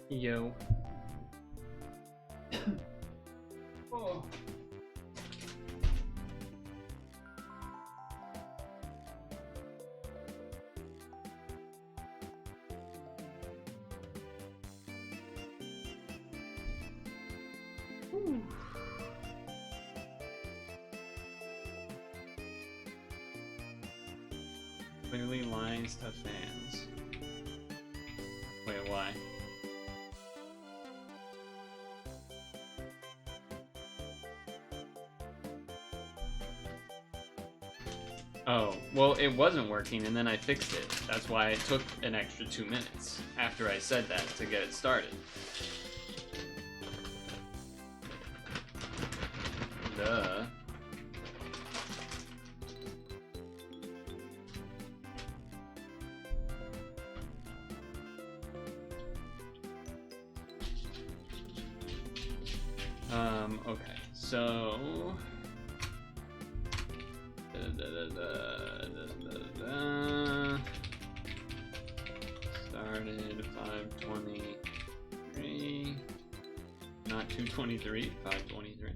Yo. Oh. Whew. Clearly lies to fans. Wait, why? Oh, well, it wasn't working, and then I fixed it. That's why it took an extra 2 minutes after I said that to get it started. Duh. Okay, so... Started 5:23, not 2:23, 5:23.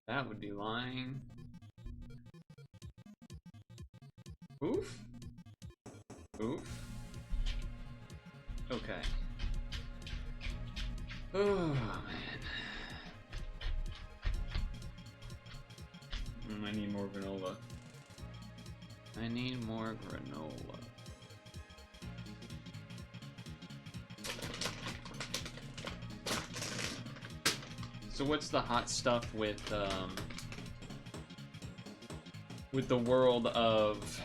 That would be lying. Oof. Oof. Okay. Oh, man. I need more granola. I need more granola. So what's the hot stuff with the world of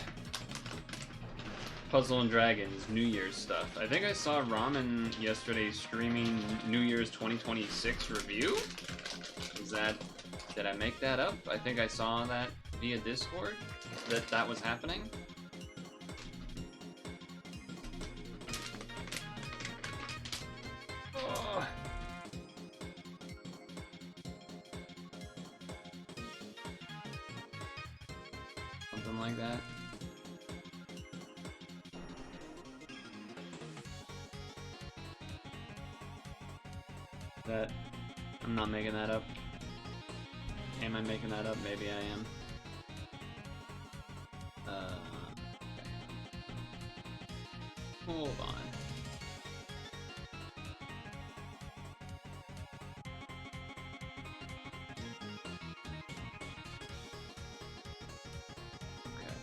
Puzzle and Dragons New Year's stuff? I think I saw Ramen yesterday streaming New Year's 2026 review. Is that... Did I make that up? I think I saw that via Discord, that was happening. Oh. Something like that. That, I'm not making that up. Am I making that up? Maybe I am. Okay. Hold on. Okay.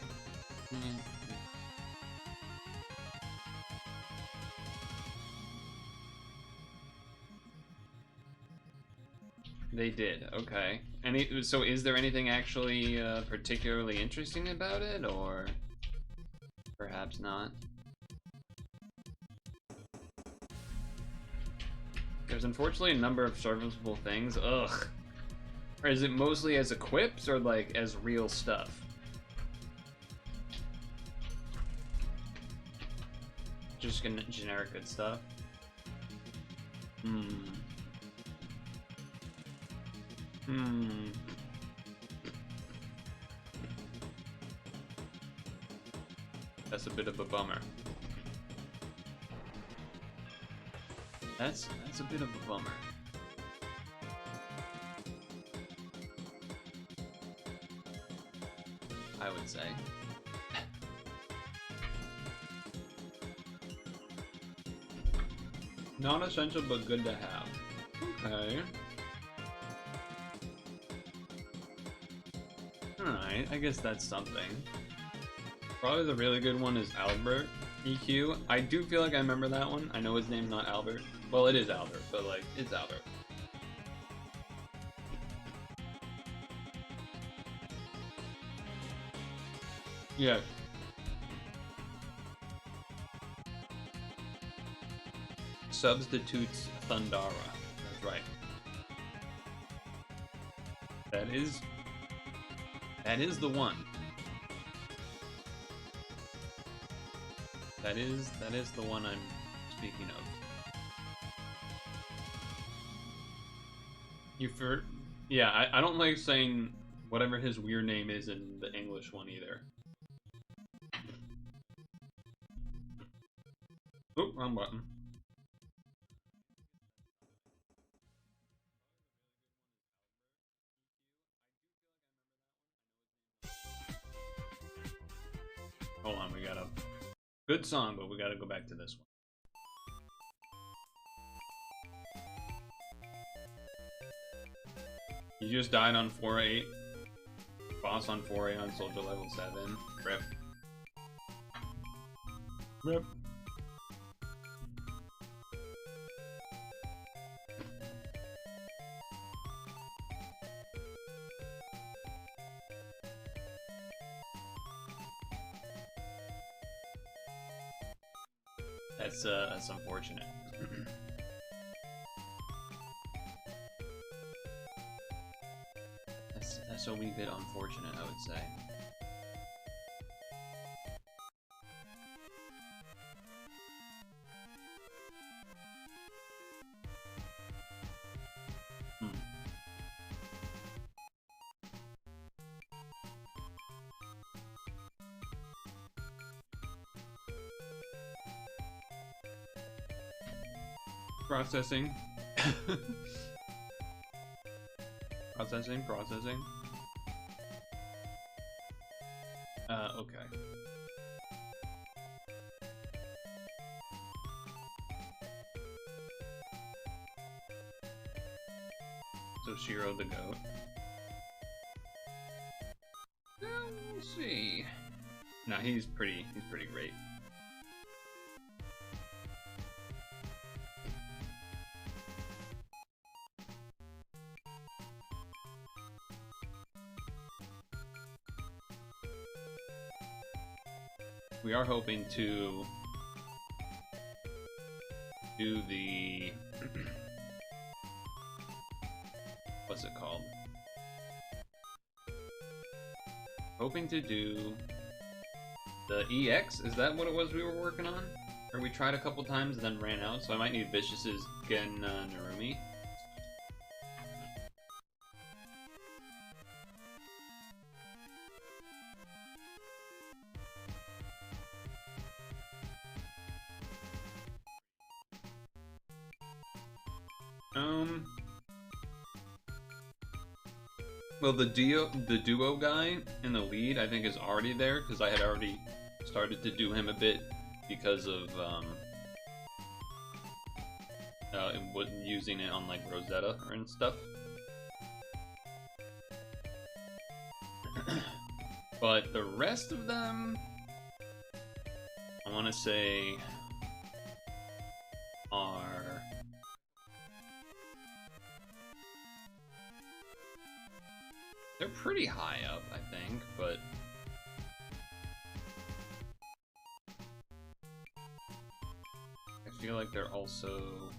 They did, okay. So is there anything actually particularly interesting about it, or perhaps not? There's unfortunately a number of serviceable things. Ugh. Or is it mostly as equips, or like as real stuff? Just generic good stuff? That's a bit of a bummer. That's a bit of a bummer. I would say. Not essential, but good to have. Okay. Alright, I guess that's something. Probably the really good one is Albert EQ. I do feel like I remember that one. I know his name's not Albert. Well, it is Albert, but like, it's Albert. Yeah. Substitutes Thundara. That's right. That is the one. That is the one I'm speaking of. Yeah, I don't like saying whatever his weird name is in the English one either. Oh, wrong button. we got a good song, but we gotta go back to this one. You just died on 4-8. Boss on 4-8 on soldier level 7. Rip. Rip. That's unfortunate. That's a wee bit unfortunate, I would say. Processing. Processing. Okay. So Shiro the goat. We'll see. No, he's pretty great. We are hoping to do the what's it called? Hoping to do the EX. Is that what it was we were working on? Or we tried a couple times and then ran out, so I might need Vicious's Gen Narumi. Well, the duo guy in the lead, I think, is already there because I had already started to do him a bit because of using it on like Rosetta and stuff. But the rest of them, I want to say, are they're pretty high up, I think, but I feel like they're also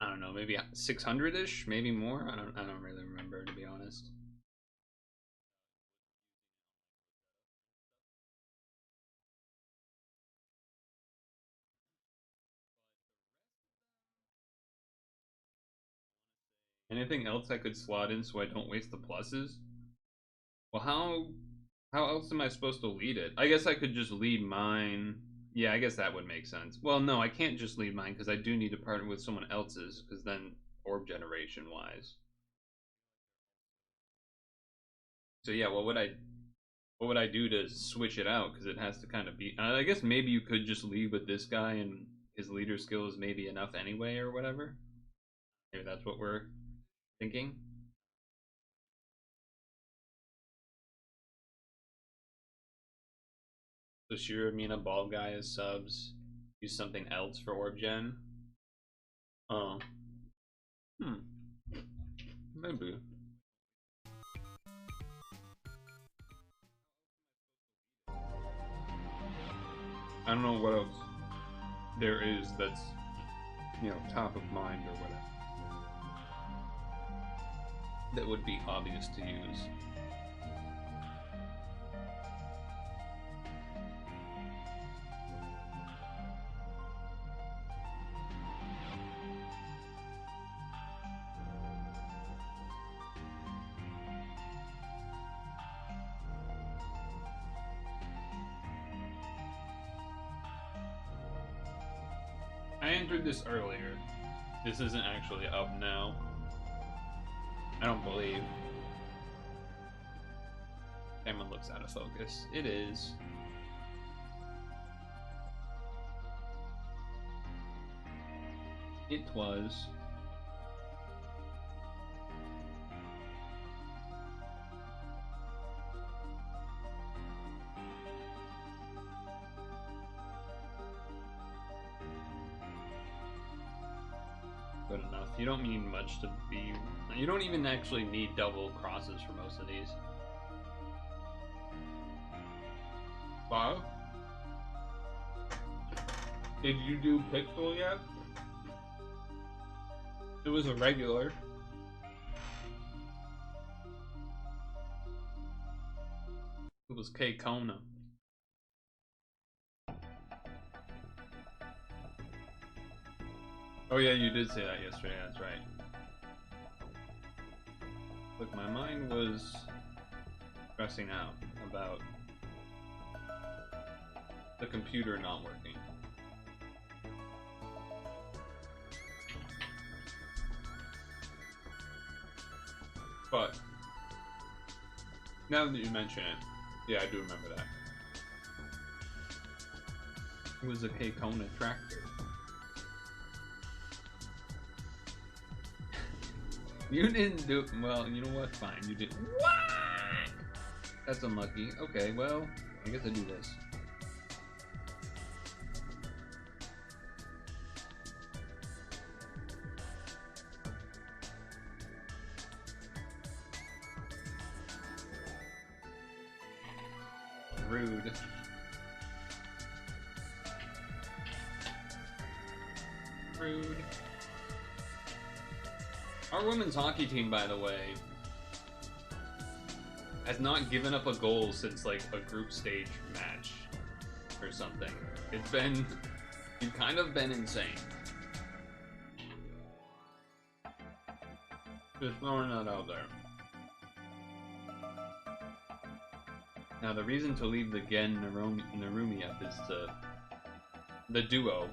I don't know, maybe 600-ish, maybe more. I don't really remember, to be honest. Anything else I could slot in so I don't waste the pluses? Well, how else am I supposed to lead it? I guess I could just lead mine. Yeah, I guess that would make sense. Well, no, I can't just lead mine because I do need to partner with someone else's, because then orb generation wise. So yeah, what would I do to switch it out? Because it has to kind of be. I guess maybe you could just lead with this guy and his leader skill is maybe enough anyway, or whatever. Maybe that's what we're thinking. So Shiramina bald guy as subs. Use something else for orb gen. Oh. Maybe. I don't know what else there is that's, you know, top of mind or whatever. That would be obvious to use. I entered this earlier. This isn't actually up now. I don't believe. Camera looks out of focus. It is. It was. Good enough. You don't need much to be... You don't even actually need double crosses for most of these. Wow. Did you do Pixel yet? It was a regular. It was K Kona. Oh yeah, you did say that yesterday, that's right. Look, my mind was stressing out about the computer not working. But now that you mention it, yeah, I do remember that. It was a K Kona tractor. You didn't do well. You know what? Fine, you did. What? That's unlucky. Okay, well, I guess I do this. Rude. Rude. Our women's hockey team, by the way, has not given up a goal since like a group stage match or something. It's kind of been insane. Just throwing that out there. Now the reason to leave the Gen Narumi up is to... The duo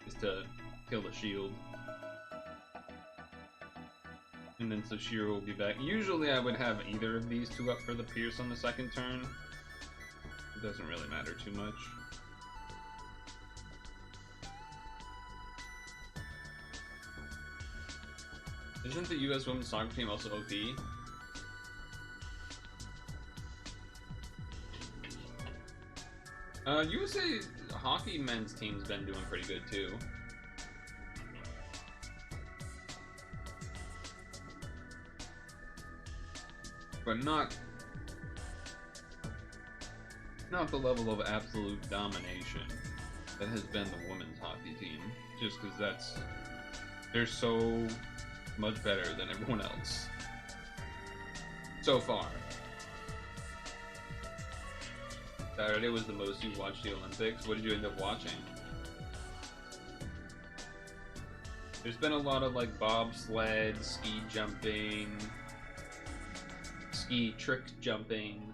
is to kill the shield. And then Sashiro will be back. Usually I would have either of these two up for the Pierce on the second turn. It doesn't really matter too much. Isn't the US women's soccer team also OP? USA hockey men's team's been doing pretty good too. But not the level of absolute domination that has been the women's hockey team. Just because they're so much better than everyone else. So far. Saturday was the most you watched the Olympics. What did you end up watching? There's been a lot of like bobsled, ski jumping, ski trick jumping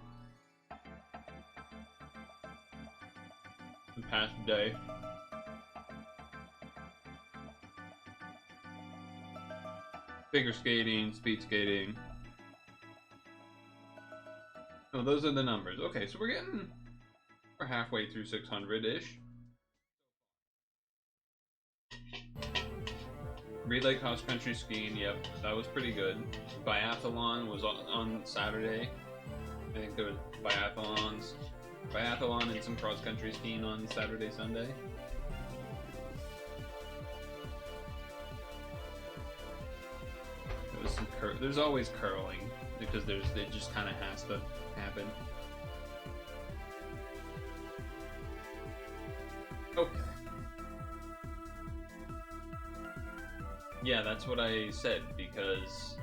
the past day. Figure skating, speed skating. Oh, those are the numbers. Okay, so we're halfway through 600-ish. Relay cross-country skiing, yep, that was pretty good. Biathlon was on Saturday. I think there was biathlon and some cross-country skiing on Saturday, Sunday. There was some there's always curling because it just kind of has to happen. Okay. Yeah, that's what I said, because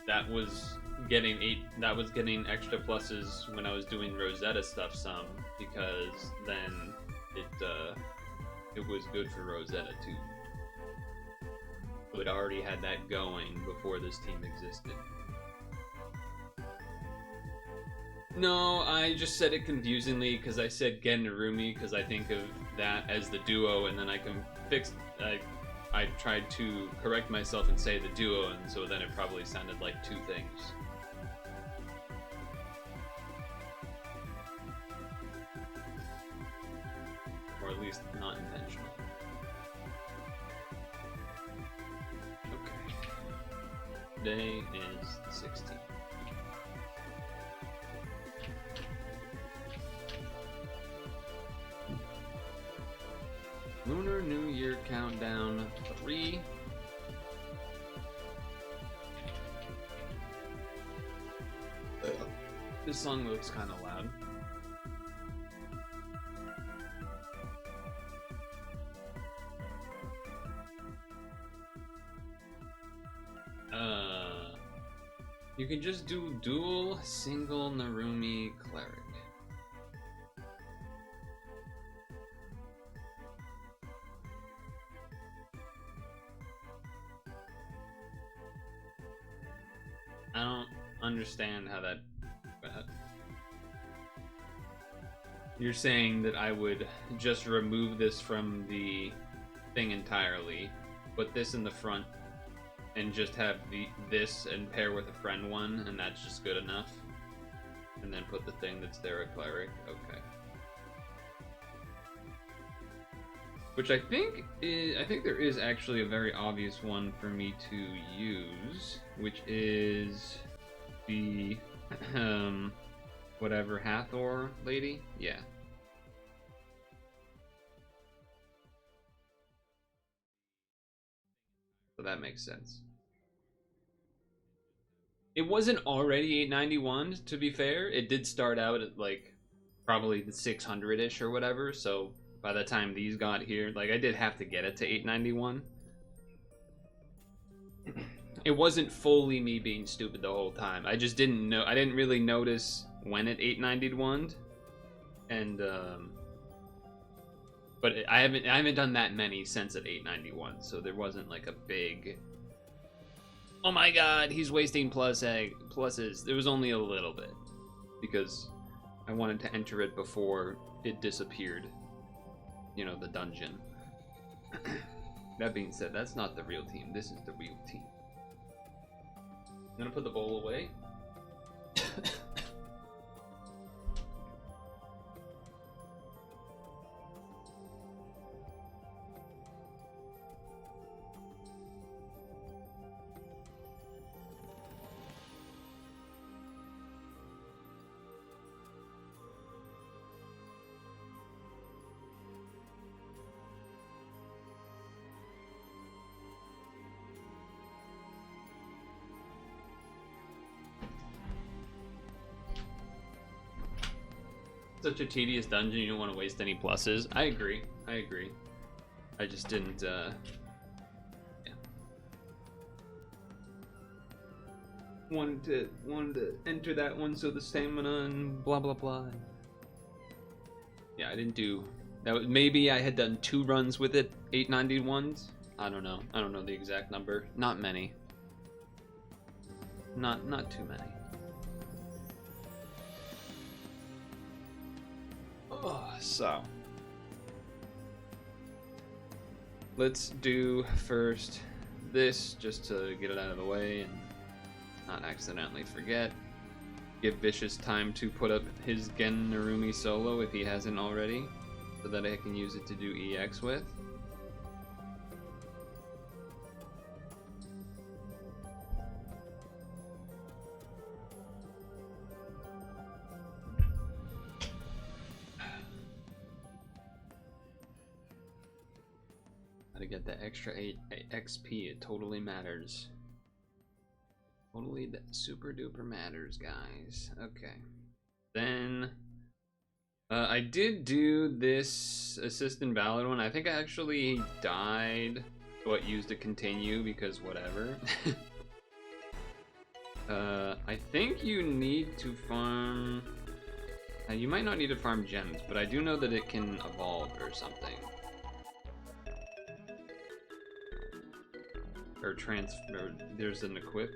that was getting extra pluses when I was doing Rosetta stuff some, because then it was good for Rosetta too. It already had that going before this team existed. No, I just said it confusingly because I said Gen Narumi because I think of that as the duo, and then I can fix I tried to correct myself and say the duo, and so then it probably sounded like two things. Or at least not intentional. Okay. Today is the 16th. Lunar New Year countdown 3. This song looks kind of loud. You can just do dual, single Narumi cleric. I don't understand how that. You're saying that I would just remove this from the thing entirely, put this in the front, and just have this and pair with a friend one, and that's just good enough? And then put the thing that's there at cleric? Okay. Which I think there is actually a very obvious one for me to use, which is the whatever Hathor lady. Yeah. So that makes sense. It wasn't already 891, to be fair. It did start out at like probably the 600-ish or whatever, so by the time these got here, like I did have to get it to 891. It wasn't fully me being stupid the whole time. I just didn't know. I didn't really notice when it 891'd, and but I haven't done that many since at 891, so there wasn't like a big. Oh my God, he's wasting pluses. There was only a little bit because I wanted to enter it before it disappeared. You know, the dungeon. That being said, that's not the real team. This is the real team. I'm gonna put the bowl away. Such a tedious dungeon, you don't want to waste any pluses. I agree. I just didn't, yeah. Wanted to enter that one so the stamina and blah blah blah. Yeah, I didn't do that. Maybe I had done 2 runs with it, 891s. I don't know the exact number. Not many. Not too many. So let's do first this just to get it out of the way and not accidentally forget. Give Vicious time to put up his Gen Narumi solo if he hasn't already, so that I can use it to do EX with. To get the extra 8 XP, it totally matters. Totally super duper matters, guys. Okay. Then I did do this assist invalid one. I think I actually died, but used to continue because whatever. I think you need to farm. You might not need to farm gems, but I do know that it can evolve or something. Or there's an equip.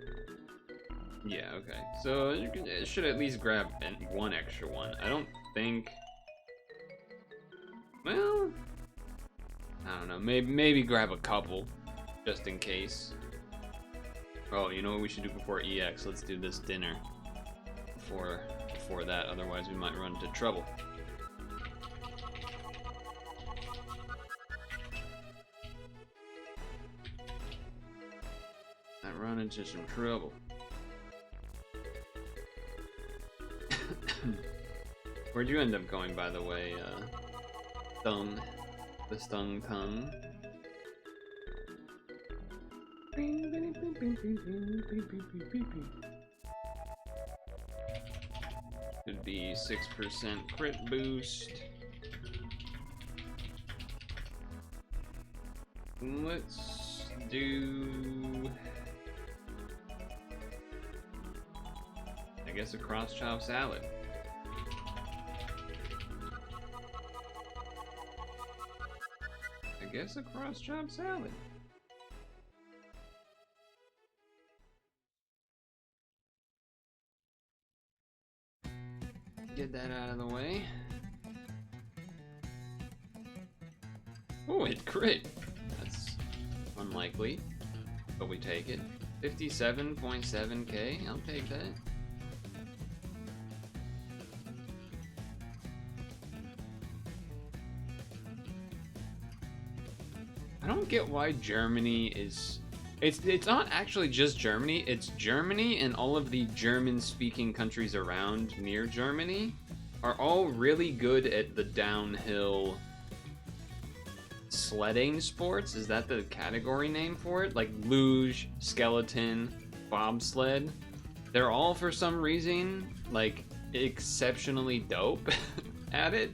Yeah, okay. So it should at least grab one extra one. I don't think. Well, I don't know. maybe grab a couple, just in case. Oh, you know what we should do before EX? Let's do this dinner before that. Otherwise, we might run into trouble. Might run into some trouble. Where'd you end up going, by the way, Stung? The Stung Tongue? Could be 6% crit boost. Let's do... I guess a cross-chop salad. I guess a cross-chop salad. Get that out of the way. Oh, it crit. That's unlikely, but we take it. 57.7k. I'll take that. I don't get why Germany is... It's not actually just Germany, it's Germany and all of the German-speaking countries around near Germany are all really good at the downhill sledding sports. Is that the category name for it? Like luge, skeleton, bobsled. They're all, for some reason, like, exceptionally dope at it.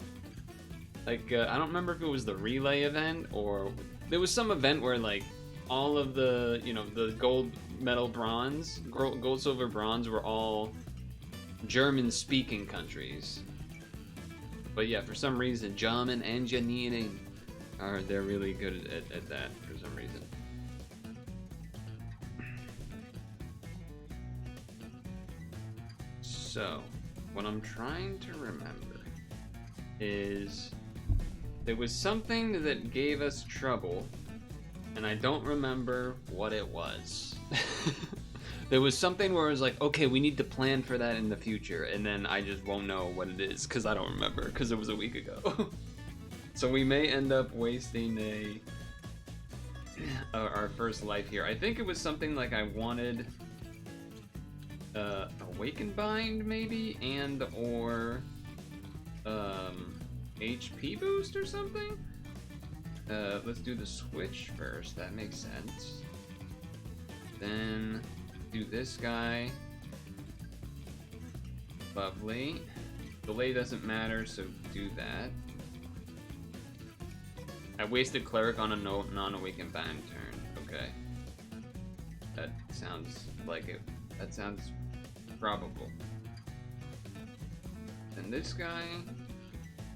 Like, I don't remember if it was the relay event or... There was some event where, like, all of the, you know, the gold, medal, bronze, gold, silver, bronze were all German-speaking countries. But yeah, for some reason, German engineering they're really good at that for some reason. So, what I'm trying to remember is there was something that gave us trouble, and I don't remember what it was. There was something where I was like, okay, we need to plan for that in the future, and then I just won't know what it is because I don't remember because it was a week ago. So we may end up wasting our first life here. I think it was something like I wanted Awaken Bind maybe, and or HP boost or something. Let's do the switch first. That makes sense. Then do this guy. Lovely. Delay doesn't matter, so do that. I wasted Cleric on a non-awakened bind turn. Okay. That sounds like it. That sounds probable. And this guy,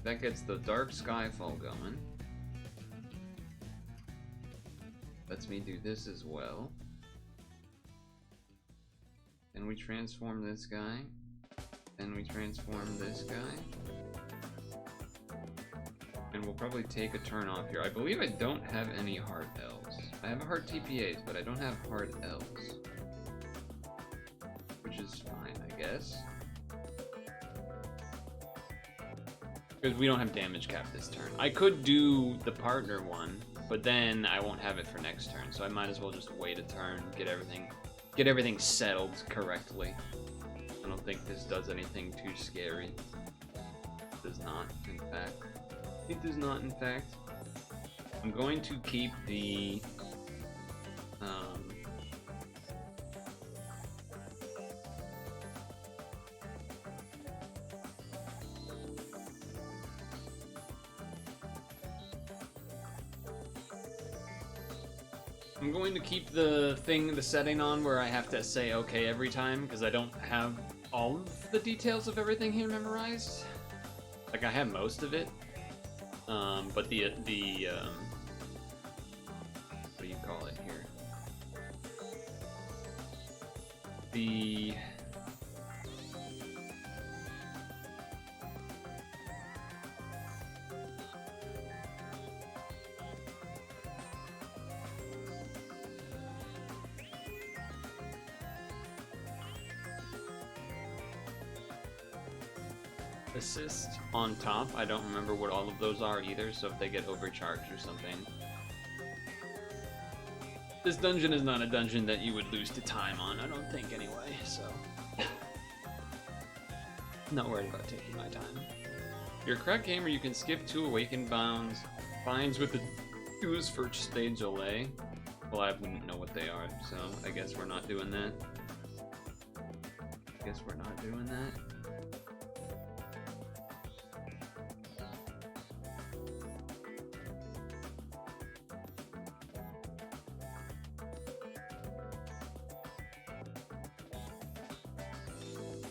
that gets the Dark Skyfall going. Lets me do this as well. Then we transform this guy. Then we transform this guy. And we'll probably take a turn off here. I believe I don't have any hard L's. I have hard TPAs, but I don't have hard L's. Which is fine, I guess. Because we don't have damage cap this turn. I could do the partner one, but then I won't have it for next turn, so I might as well just wait a turn, get everything settled correctly. I don't think this does anything too scary. It does not, in fact. It does not, in fact. I'm going to keep the I'm going to keep the setting on where I have to say okay every time, because I don't have all of the details of everything here memorized. Like, I have most of it, but the what do you call it here? assist on top. I don't remember what all of those are either, so if they get overcharged or something. This dungeon is not a dungeon that you would lose to time on, I don't think anyway, so... Not worried about taking my time. If you're a crack gamer, you can skip 2 awakened binds with the duos for stage delay. Well, I wouldn't know what they are, so I guess we're not doing that.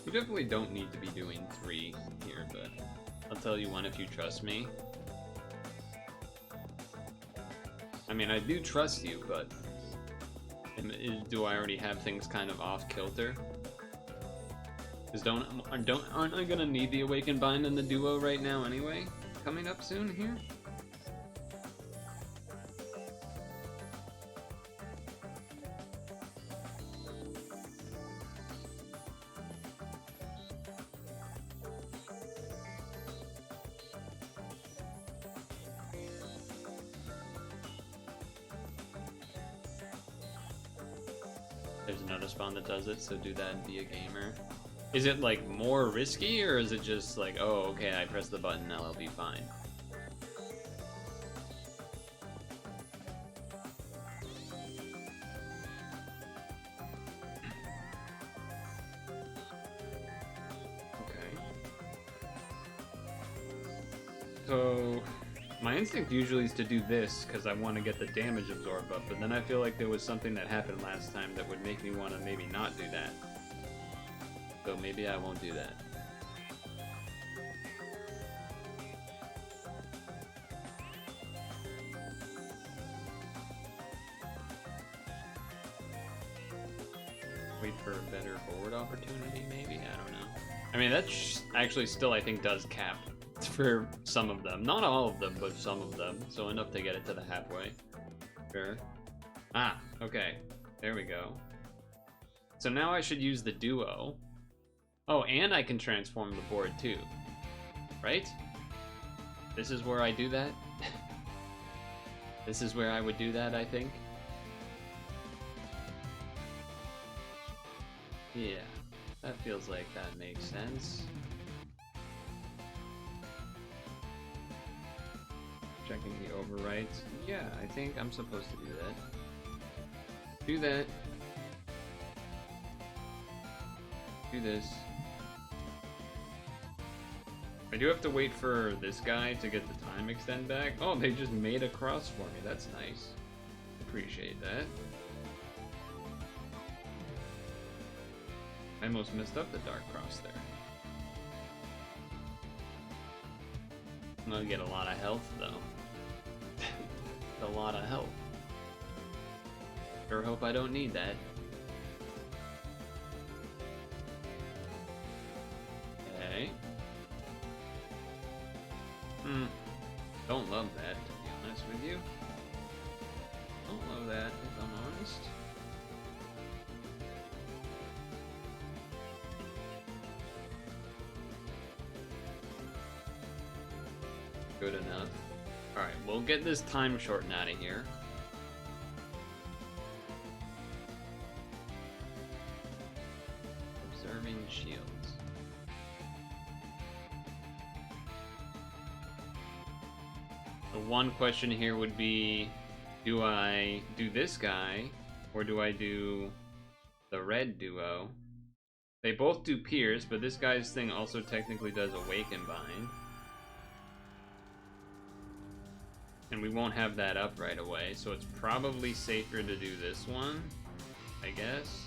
You definitely don't need to be doing 3 here, but I'll tell you one if you trust me. I mean, I do trust you, but do I already have things kind of off kilter? Because aren't I gonna need the Awakened Bind and the duo right now anyway? Coming up soon here? There's another spawn that does it, so do that and be a gamer. Is it like more risky, or is it just like, oh, okay, I press the button, now I'll be fine? Okay. So, my instinct usually is to do this because I want to get the damage absorb up, but then I feel like there was something that happened last time that would make me want to maybe not do that. So maybe I won't do that. Wait for a better forward opportunity, maybe? I don't know. I mean, that's actually still, I think, does cap for some of them. Not all of them, but some of them. So enough to get it to the halfway. Sure. Ah, okay. There we go. So now I should use the duo. Oh, and I can transform the board too. Right? This is where I do that? This is where I would do that, I think. Yeah, that feels like that makes sense. Checking the overwrites. Yeah, I think I'm supposed to do that. Do that. Do this. I do have to wait for this guy to get the time extend back. Oh, they just made a cross for me. That's nice. Appreciate that. I almost messed up the dark cross there. I'm gonna get a lot of health though. A lot of health. Sure hope I don't need that. Okay. Don't love that, to be honest with you. Don't love that, if I'm honest. Good enough. Alright, we'll get this time shortened out of here. Observing shields. The one question here would be, do I do this guy, or do I do the red duo? They both do pierce, but this guy's thing also technically does awaken bind. And we won't have that up right away, so it's probably safer to do this one, I guess.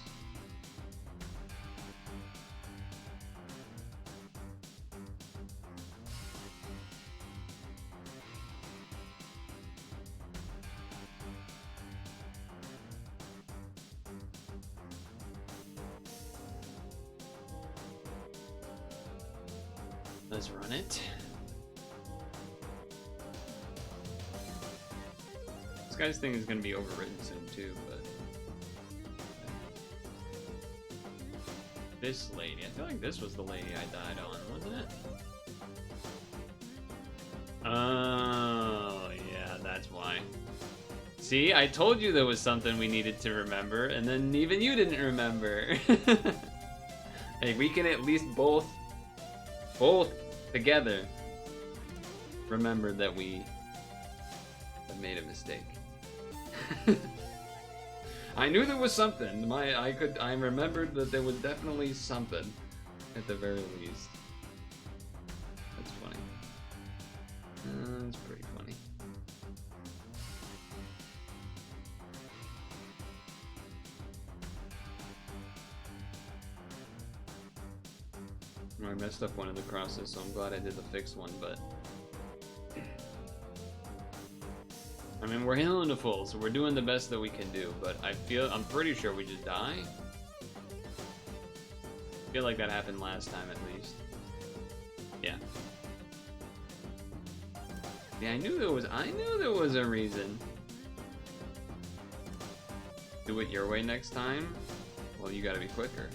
Let's run it. This guy's thing is going to be overwritten soon too, but... This lady, I feel like this was the lady I died on, wasn't it? See, I told you there was something we needed to remember, and then even you didn't remember. Hey, we can at least both together remember that we have made a mistake. I knew there was something. I remembered that there was definitely something, at the very least. That's funny. That's pretty funny. I messed up one of the crosses, so I'm glad I did the fixed one, but... I mean, we're healing to full, so we're doing the best that we can do, but I'm pretty sure we just die. I feel like that happened last time, at least. Yeah. Yeah, I knew there was a reason. Do it your way next time? Well, you gotta be quicker.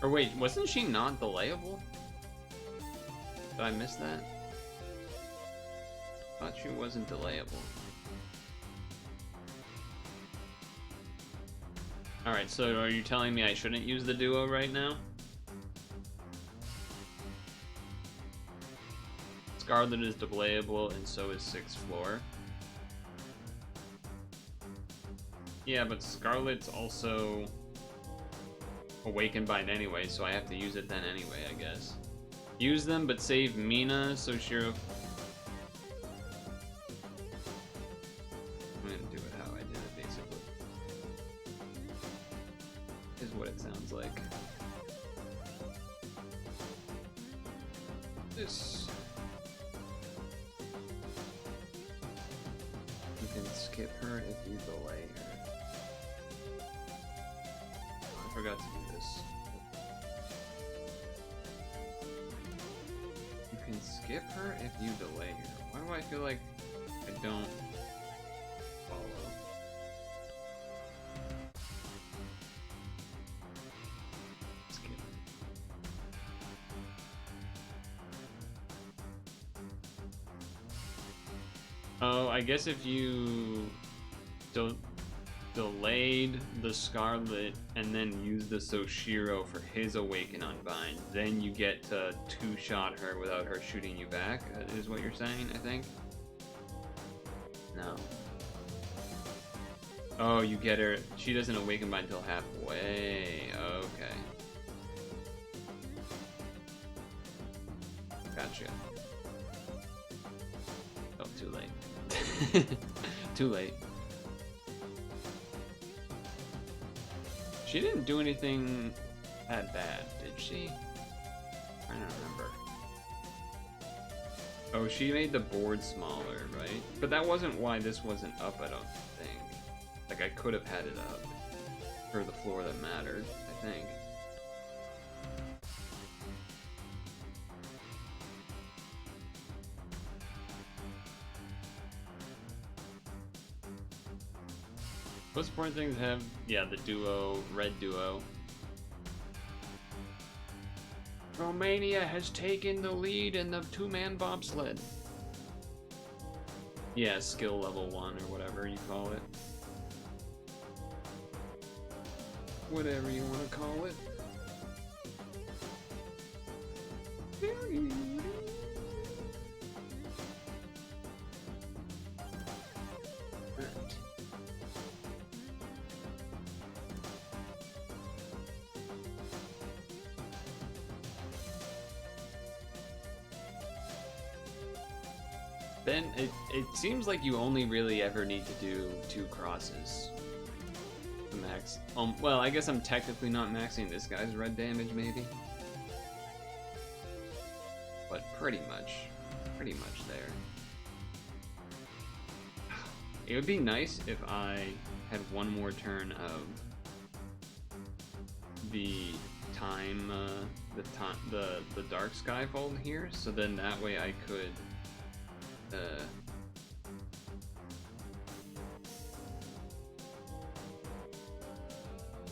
Or wait, wasn't she not delayable? Did I miss that? Thought she wasn't delayable. Alright, so are you telling me I shouldn't use the duo right now? Scarlet is delayable and so is 6th floor. Yeah, but Scarlet's also Awakened Bind anyway, so I have to use it then anyway, I guess. Use them, but save Mina, Soshiro. I'm gonna do it how I did it, basically. Is what it sounds like. This. You can skip her if you delay her. I forgot to do this. You can skip her if you delay her. Why do I feel like I don't follow? Skip. Oh, I guess if you don't delayed the Scarlet and then use the Soshiro for his Awaken Unbind, then you get to two-shot her without her shooting you back, is what you're saying, I think? No. Oh, you get her, she doesn't Awaken Bind until halfway, okay. Gotcha. Oh, too late. Too late. She didn't do anything that bad, did she? I don't remember. Oh, she made the board smaller, right? But that wasn't why this wasn't up, I don't think. Like, I could have had it up for the floor that mattered, I think. Most important things have, yeah, the duo, red duo. Romania has taken the lead in the two-man bobsled. Yeah, skill level 1 or whatever you call it. Whatever you want to call it. Then it seems like you only really ever need to do 2 crosses to max. Well, I guess I'm technically not maxing this guy's red damage, maybe. But pretty much there. It would be nice if I had one more turn of the time, the dark skyfold here, so then that way I could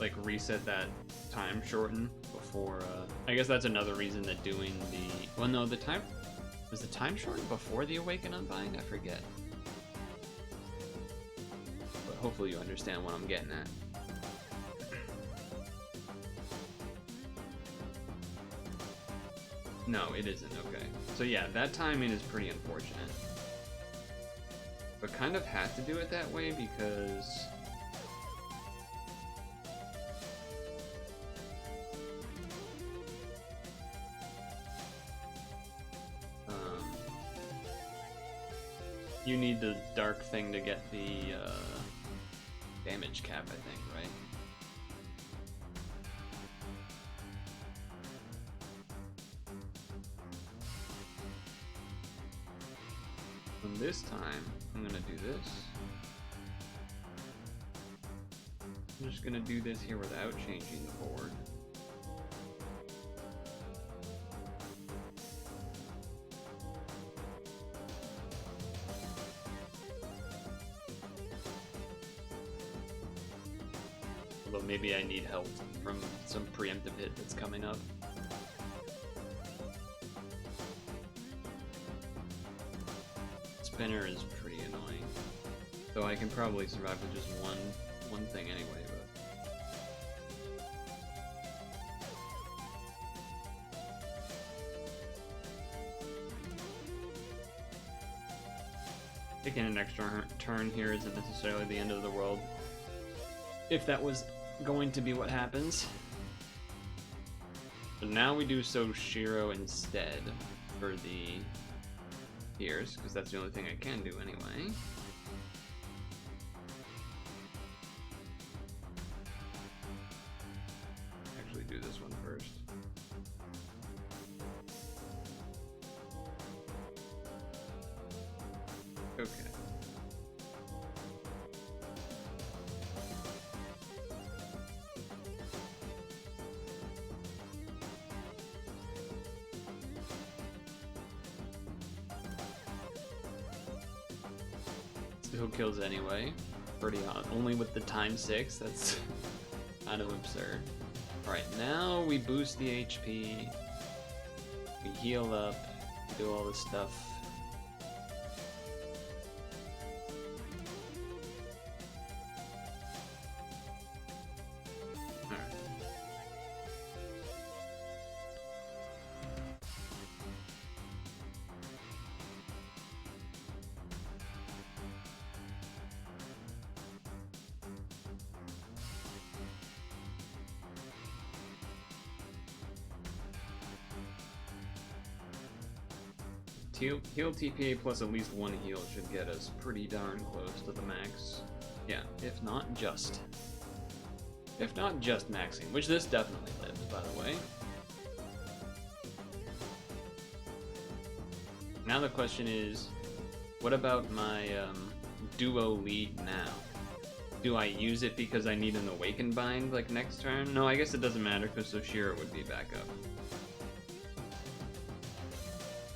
like reset that time shorten before, I guess that's another reason that doing the, well no, the time, was the time shortened before the Awaken Unbind? I forget. But hopefully you understand what I'm getting at. No, it isn't, okay. So yeah, that timing is pretty unfortunate. But kind of had to do it that way because you need the dark thing to get the damage cap, I think, right? And this time, I'm gonna do this. I'm just gonna do this here without changing the board. Although maybe I need help from some preemptive hit that's coming up. Spinner is pretty annoying. Though I can probably survive with just one thing anyway, but taking an extra turn here isn't necessarily the end of the world. If that was going to be what happens. So now we do Soshiro instead for the Tears, because that's the only thing I can do anyway. Actually do this one first. Okay. Still kills anyway. Pretty hot. Only with the times 6. That's kind of absurd. Alright, now we boost the HP. We heal up. We do all this stuff. Alright. Heal TPA plus at least one heal should get us pretty darn close to the max. Yeah, if not just maxing, which this definitely lives, by the way. Now the question is, what about my duo lead now? Do I use it because I need an Awaken Bind like next turn? No, I guess it doesn't matter because Soshiro would be back up.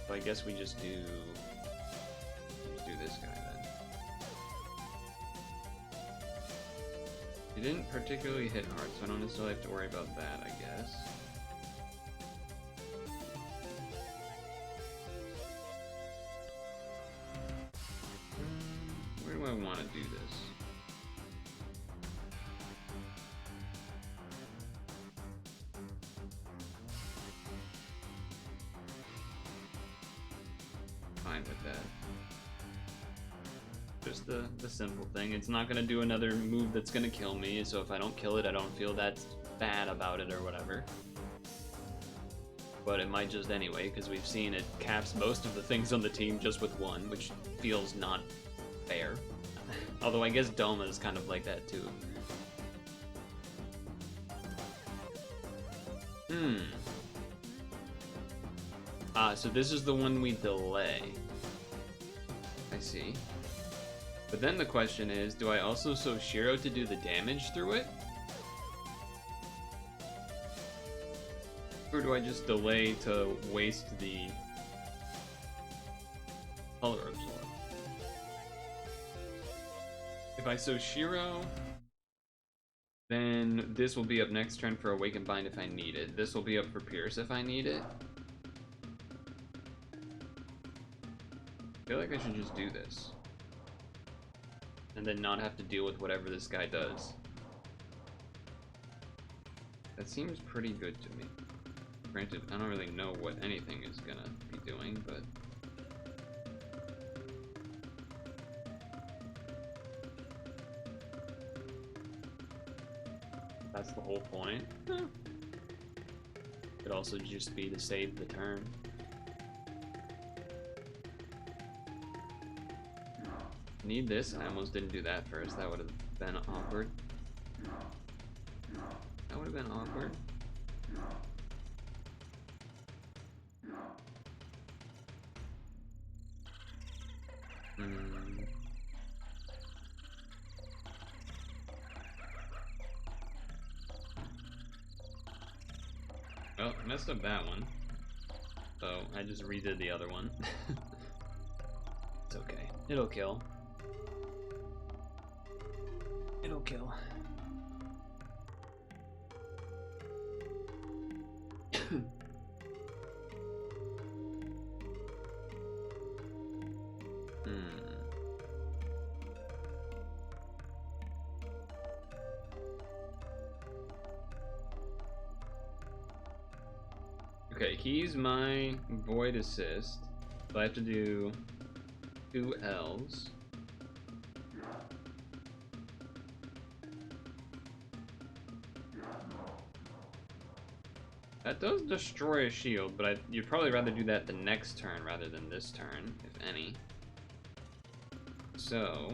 So I guess we just do this guy then. He didn't particularly hit hard, so I don't necessarily have to worry about that, I guess. Where do I want to do this? Fine with that. Just the simple thing. It's not gonna do another move that's gonna kill me, so if I don't kill it, I don't feel that bad about it or whatever. But it might just anyway, because we've seen it caps most of the things on the team just with one, which feels not fair. Although I guess Doma is kind of like that too. So this is the one we delay. I see. But then the question is, do I also Soshiro to do the damage through it? Or do I just delay to waste the color absorb? If I Soshiro Then this will be up next turn for Awaken Bind if I need it. This will be up for Pierce if I need it. I feel like I should just do this. And then not have to deal with whatever this guy does. That seems pretty good to me. Granted, I don't really know what anything is gonna be doing, but... that's the whole point. Could also just be to save the turn. Need this? I almost didn't do that first. That would have been awkward. That would have been awkward. Well, I messed up that one. So I just redid the other one. It's okay. It'll kill. It'll kill. Okay, he's my Void Assist, so I have to do 2 L's. That does destroy a shield, but you'd probably rather do that the next turn rather than this turn, if any. So...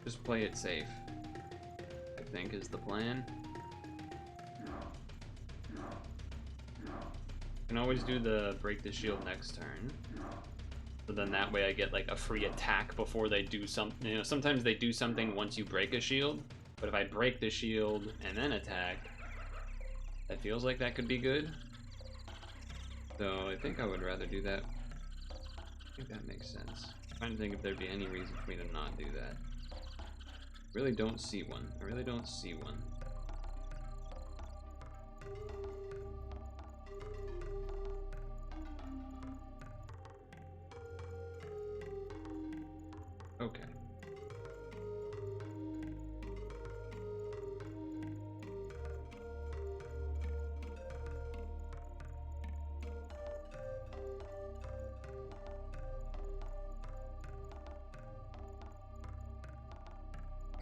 just play it safe, I think, is the plan. Can always do the break the shield next turn. So then that way I get like a free attack before they do something. You know, sometimes they do something once you break a shield, but if I break the shield and then attack, that feels like that could be good. So I think I would rather do that. I think that makes sense. I'm trying to think if there'd be any reason for me to not do that. Really don't see one. I really don't see one. Okay.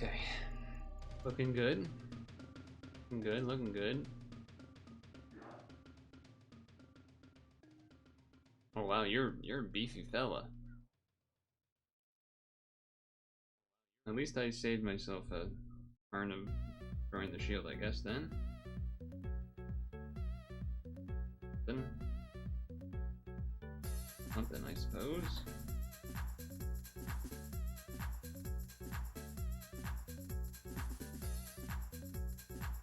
Okay. Looking good. Looking good, looking good. Oh wow, you're a beefy fella. At least I saved myself a turn of throwing the shield, I guess, then. Something, I suppose.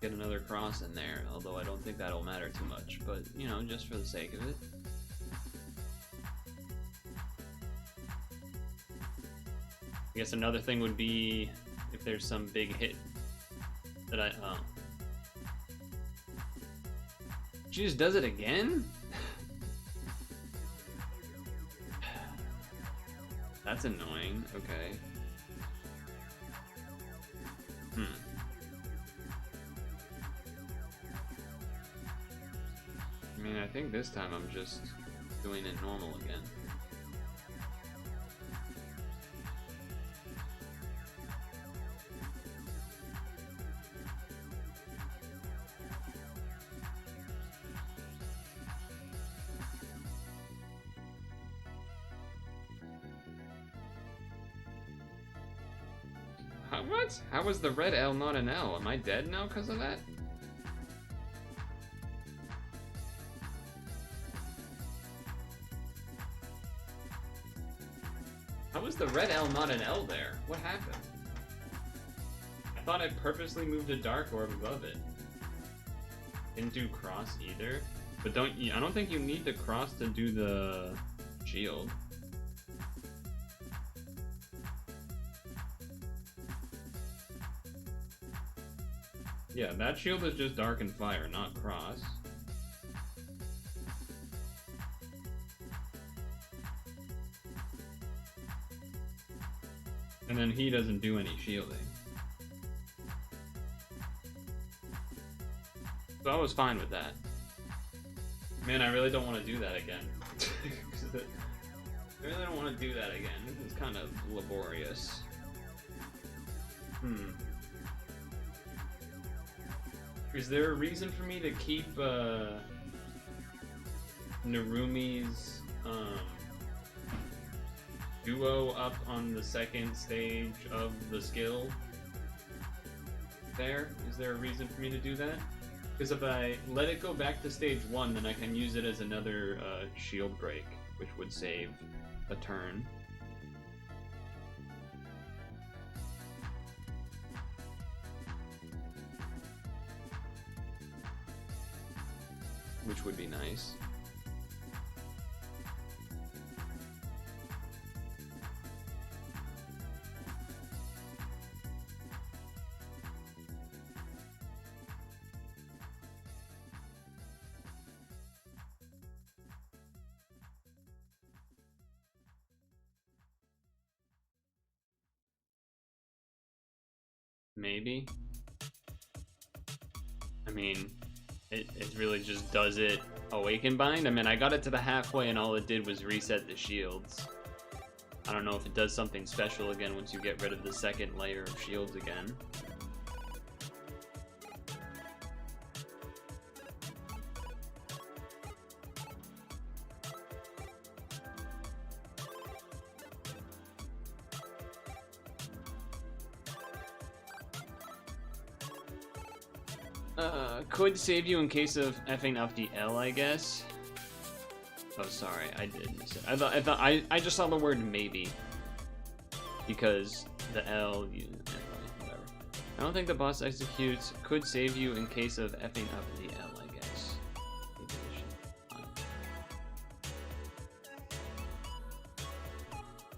Get another cross in there, although I don't think that'll matter too much, but, you know, just for the sake of it. I guess another thing would be if there's some big hit that I, oh. She just does it again? That's annoying, okay. I mean, I think this time I'm just doing it normal again. What? How was the red L not an L? Am I dead now because of that? How was the red L not an L there? What happened? thought I purposely moved a dark orb above it. Didn't do cross either. But I don't think you need the cross to do the shield. Yeah, that shield is just dark and fire, not cross. And then he doesn't do any shielding. So I was fine with that. Man, I really don't want to do that again. I really don't want to do that again. It's kind of laborious. Is there a reason for me to keep Narumi's duo up on the second stage of the skill? Is there a reason for me to do that? Because if I let it go back to stage 1, then I can use it as another shield break, which would save a turn. Which would be nice. Maybe. I mean, it really just does it Awaken Bind. I mean, I got it to the halfway and all it did was reset the shields. I don't know if it does something special again once you get rid of the second layer of shields again. Could save you in case of effing up the L, I guess. Oh, sorry, I did miss it. I just saw the word maybe. Because the L, whatever. I don't think the boss executes could save you in case of effing up the L, I guess.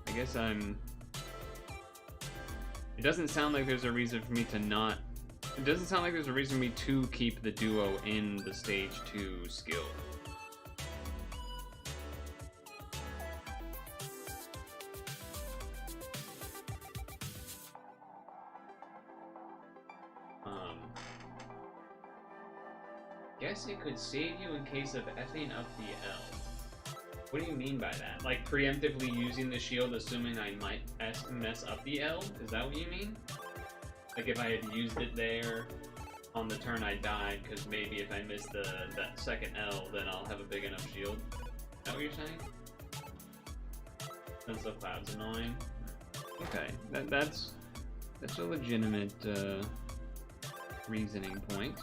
Maybe I guess it doesn't sound like there's a reason for me to not. It doesn't sound like there's a reason for me to keep the duo in the stage 2 skill. Guess it could save you in case of effing up the L. What do you mean by that? Like preemptively using the shield assuming I might mess up the L? Is that what you mean? Like if I had used it there on the turn I died, because maybe if I miss that second L, then I'll have a big enough shield. Is that what you're saying? Since the cloud's annoying. Okay, that's a legitimate reasoning point.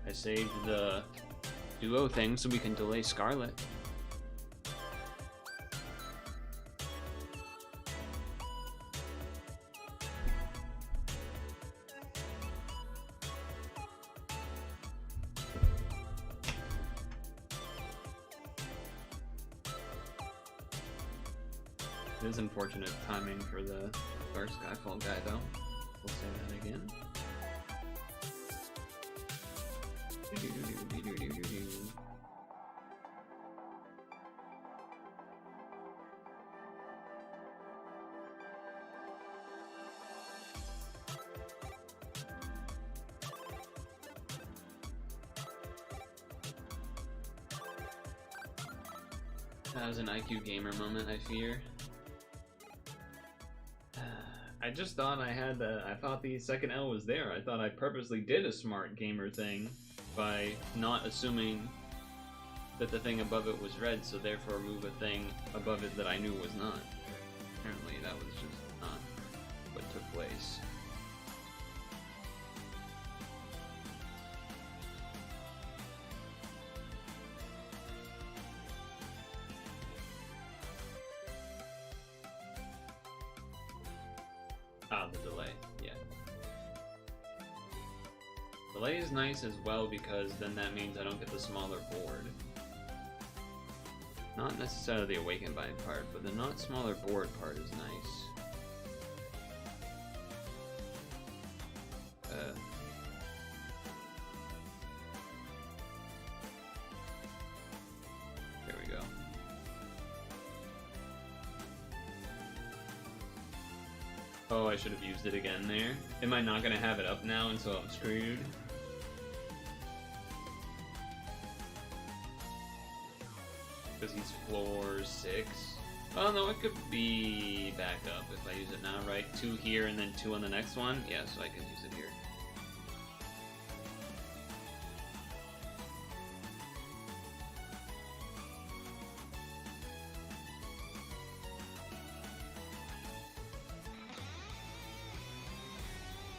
I saved the duo thing so we can delay Scarlet. It is unfortunate timing for the Dark Skyfall guy though. We'll say that again. That was an IQ gamer moment, I fear. I just thought I thought the second L was there. I thought I purposely did a smart gamer thing by not assuming that the thing above it was red, so therefore move a thing above it that I knew was not. Apparently that was just not what took place. the delay. Yeah. Delay is nice as well because then that means I don't get the smaller board. Not necessarily the awakened by part, but the not smaller board part is nice. There we go. Oh, I should have used it again there. Am I not gonna have it up now and so I'm screwed? Because he's floor 6. Oh no, it could be back up if I use it now, right? 2 here and then 2 on the next one? Yeah, so I can use it here.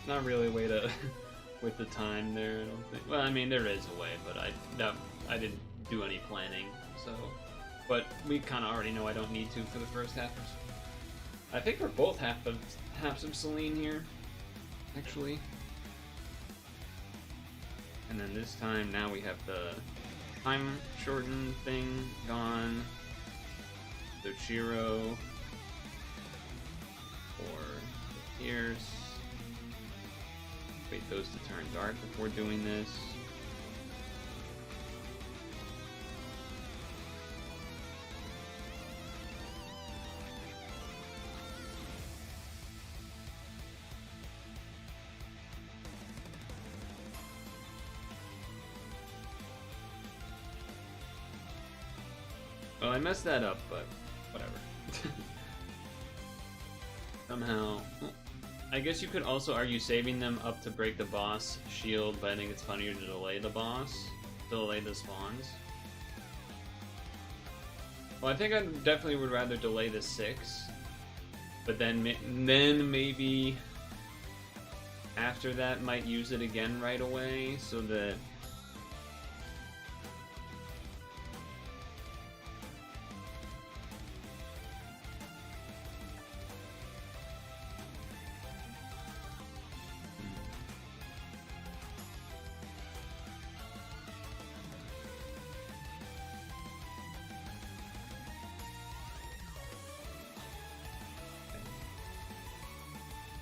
Not really a way to with the time there, I don't think. Well, I mean there is a way, but I didn't do any planning, so. But we kind of already know I don't need to for the first half. I think we're both halves of Celine here, actually. And then this time, now we have the time shortened thing gone. The Shiro or the Pierce. Wait those to turn dark before doing this. Well, I messed that up, but whatever. Somehow... I guess you could also argue saving them up to break the boss shield, but I think it's funnier to delay the boss. Delay the spawns. Well, I think I definitely would rather delay the 6. But then maybe... after that, might use it again right away, so that...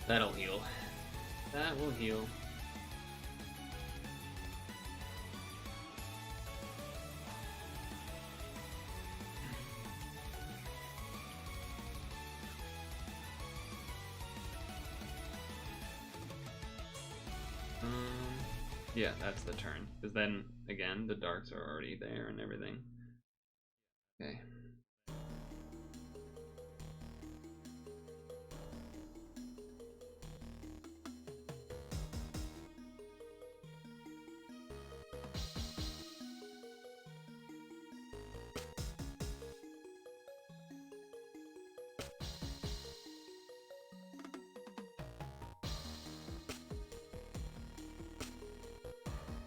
That'll heal. That will heal. Yeah, that's the turn. Because then, again, the darks are already there and everything. Okay.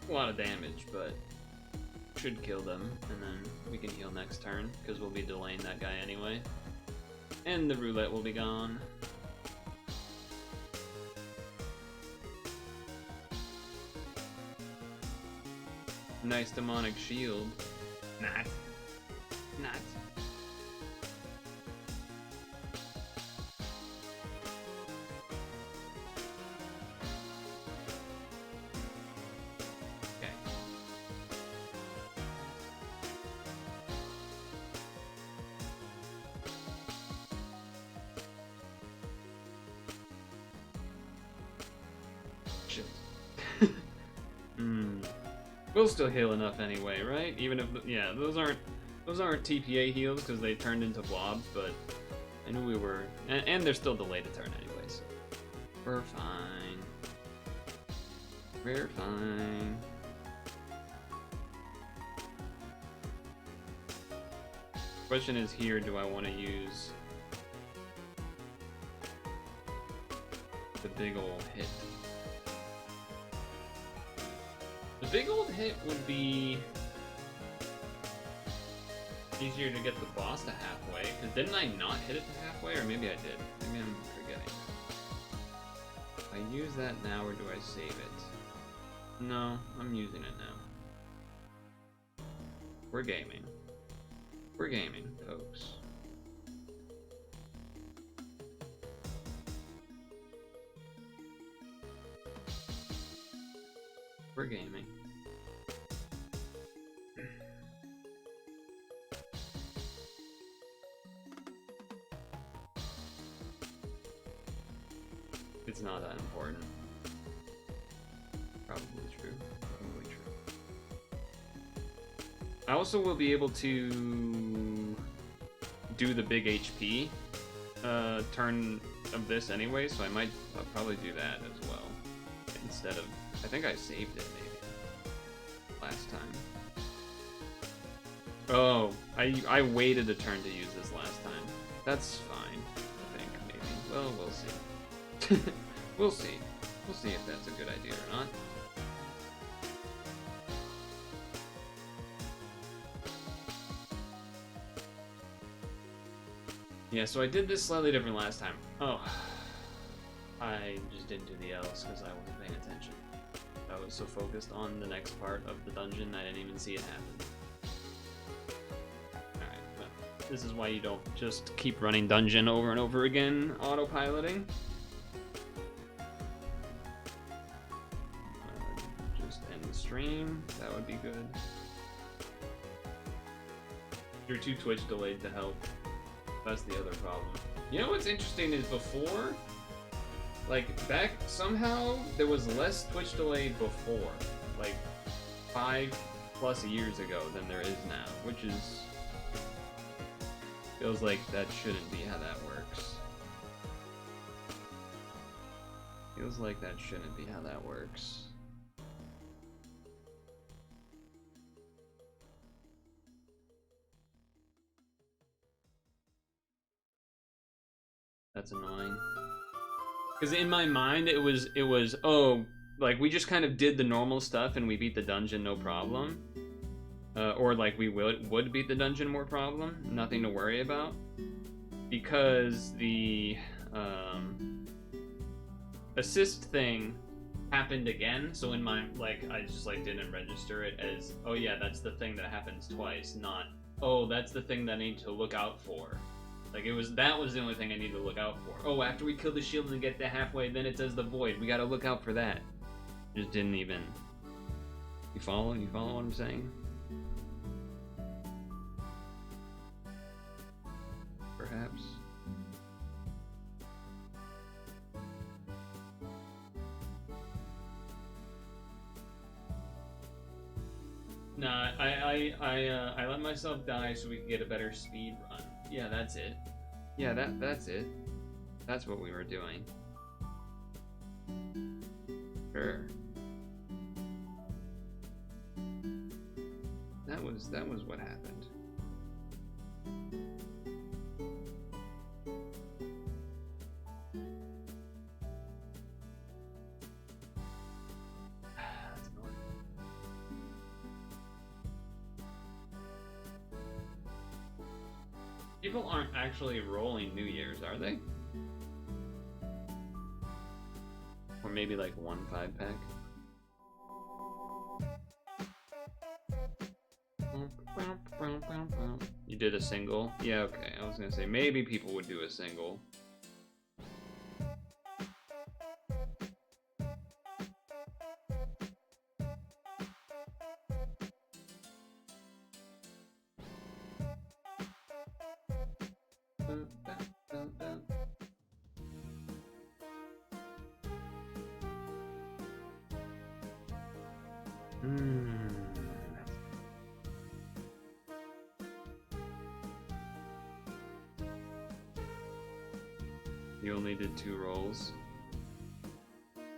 A lot of damage, but should kill them, and then we can heal next turn, because we'll be delaying that guy anyway. And the roulette will be gone. Nice demonic shield. Not. We'll still heal enough anyway, right? Even if, yeah, those aren't TPA heals because they turned into blobs, but I knew we were, and they're still delayed to turn anyway, so we're fine. We're fine. Question is here, do I want to use the big old hit? The big old hit would be easier to get the boss to halfway, because didn't I not hit it to halfway? Or maybe I did. Maybe I'm forgetting. I use that now or do I save it? No, I'm using it now. We're gaming. We're gaming, folks. We're gaming. It's not that important. Probably true. Probably true. I also will be able to do the big HP turn of this anyway, so I'll probably do that as well. Instead of, I think I saved it maybe last time. Oh, I waited a turn to use this last time. That's fine, I think, maybe. Well, we'll see. We'll see. We'll see if that's a good idea or not. Yeah, so I did this slightly different last time. Oh. I just didn't do the L's because I wasn't paying attention. I was so focused on the next part of the dungeon, I didn't even see it happen. Alright, well, this is why you don't just keep running dungeon over and over again, autopiloting. Just end the stream, that would be good. You're too Twitch delayed to help. That's the other problem. You know what's interesting is before, like, back, somehow, there was less Twitch delay before, like, 5+ years ago than there is now, which is, feels like that shouldn't be how that works. Feels like that shouldn't be how that works. That's annoying. Because in my mind, it was, oh, like, we just kind of did the normal stuff and we beat the dungeon no problem. Or, like, we would beat the dungeon more problem. Nothing to worry about. Because the, assist thing happened again. So in my, like, I just, like, didn't register it as, oh yeah, that's the thing that happens twice. Not, oh, that's the thing that I need to look out for. Like, that was the only thing I need to look out for. Oh, after we kill the shield and get to halfway, then it says the void. We gotta look out for that. Just didn't even... You follow? You follow what I'm saying? Perhaps. Nah, I let myself die so we could get a better speed run. Yeah, that's it. Yeah, that's it. That's what we were doing. Sure. That was what happened. That's annoying. People aren't actually rolling New Year's, are they? Or maybe like 1 5-pack? You did a single? Yeah, okay. I was gonna say, maybe people would do a single. You only did 2 rolls.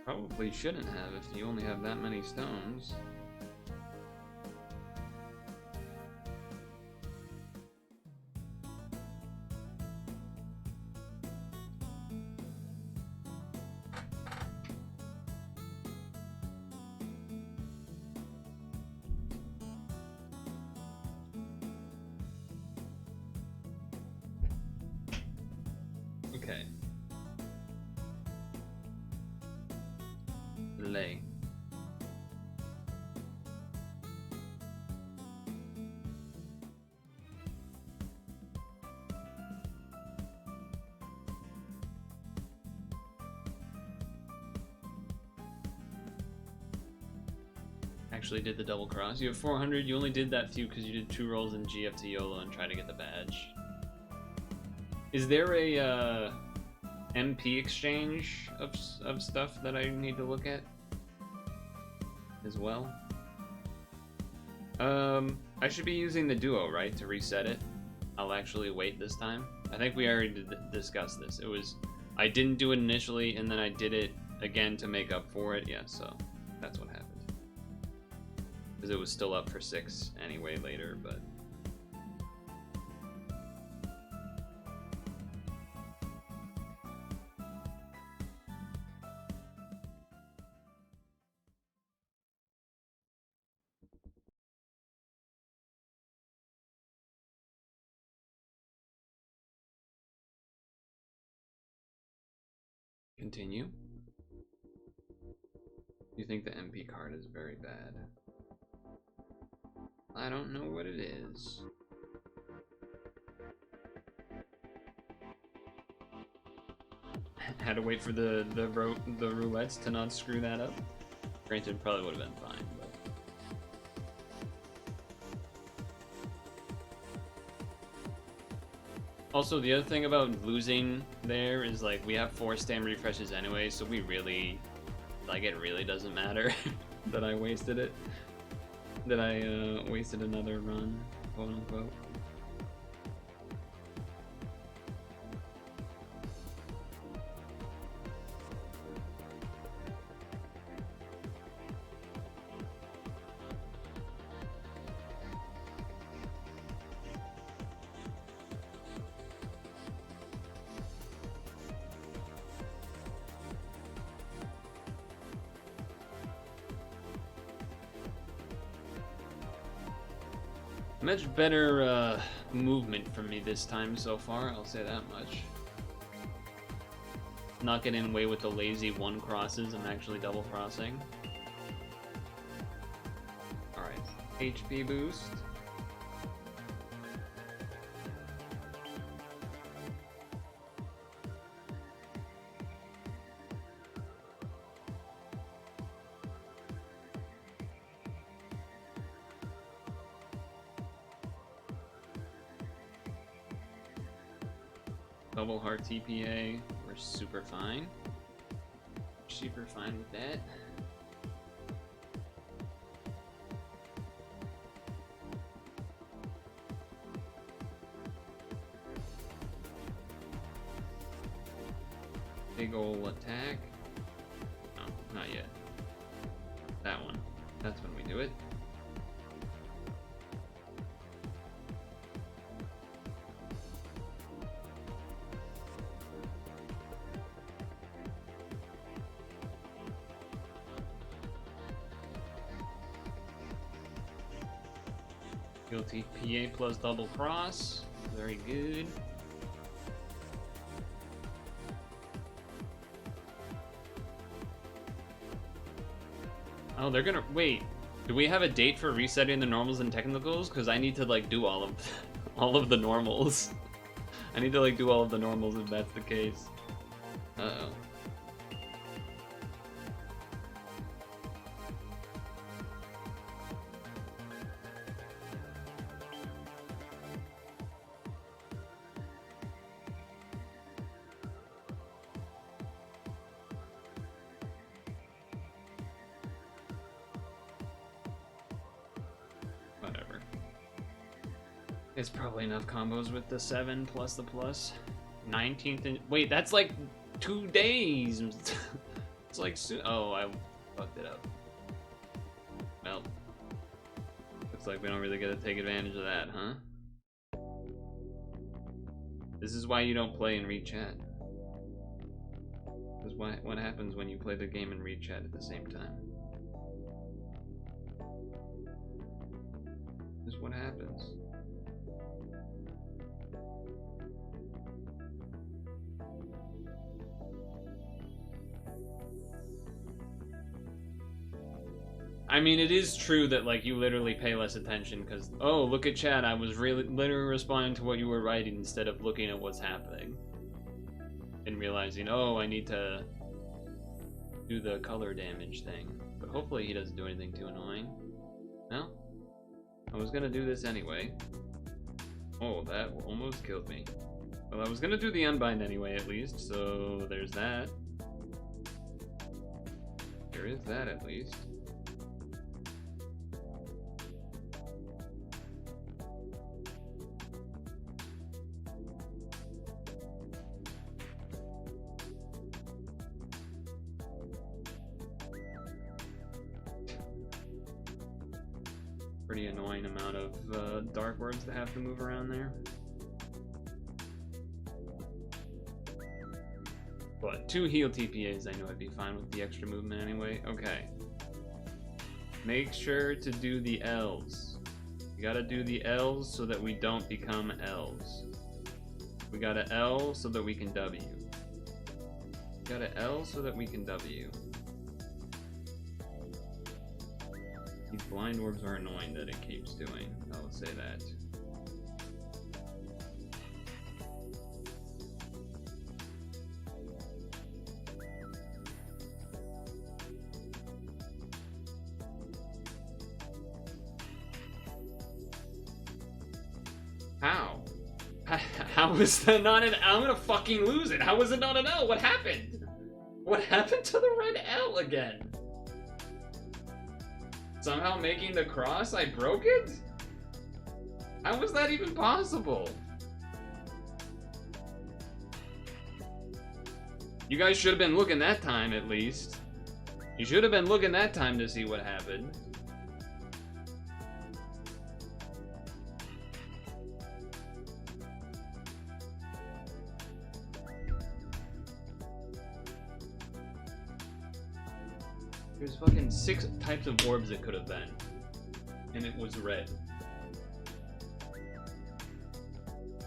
Probably shouldn't have if you only have that many stones. Okay. Lay. Actually did the double cross. You have 400. You only did that few because you did 2 rolls in GFT YOLO and tried to get the badge. Is there a MP exchange of stuff that I need to look at as well? I should be using the duo, right, to reset it. I'll actually wait this time. I think we already discussed this. It was, I didn't do it initially, and then I did it again to make up for it. Yeah, so that's what happened. Because it was still up for 6 anyway later, but... Continue. You think the MP card is very bad. I don't know what it is. Had to wait for the roulettes to not screw that up. Granted, probably would have been fine, but... Also, the other thing about losing there is, like, we have 4 stand refreshes anyway, so we really... Like, it really doesn't matter that I wasted it. That I wasted another run, quote unquote. Much better movement from me this time so far, I'll say that much. Not getting away with the lazy 1 crosses, I'm actually double crossing. Alright, HP boost. Double heart TPA, we're super fine. Super fine with that. Big ol' attack. Oh, not yet. That one. That's when we do it. Guilty PA plus double cross. Very good. Oh, they're gonna wait. Do we have a date for resetting the normals and technicals? Because I need to like do all of the normals. I need to like do all of the normals if that's the case. Uh-oh. It's probably enough combos with the 7 plus the plus. 19th and wait, that's like 2 days. It's like oh, I fucked it up. Well, looks like we don't really get to take advantage of that, huh? This is why you don't play and read chat. This is what happens when you play the game and read chat at the same time. This is what happens. I mean, it is true that, like, you literally pay less attention because, oh, look at chat, I was really literally responding to what you were writing instead of looking at what's happening. And realizing, oh, I need to do the color damage thing. But hopefully he doesn't do anything too annoying. No? I was gonna do this anyway. Oh, that almost killed me. Well, I was gonna do the unbind anyway, at least, so there's that. There is that, at least. Pretty annoying amount of dark orbs to have to move around there. But 2 heal TPAs, I know I'd be fine with the extra movement anyway. Okay. Make sure to do the L's. You gotta do the L's so that we don't become L's. We gotta L so that we can W. Gotta L so that we can W. These blind orbs are annoying that it keeps doing, I'll say that. How? How is that not an L? I'm gonna fucking lose it. How was it not an L? What happened? What happened to the red L again? Somehow making the cross, I broke it? How was that even possible? You guys should have been looking that time, at least. You should have been looking that time to see what happened. There's fucking 6 types of orbs it could have been. And it was red.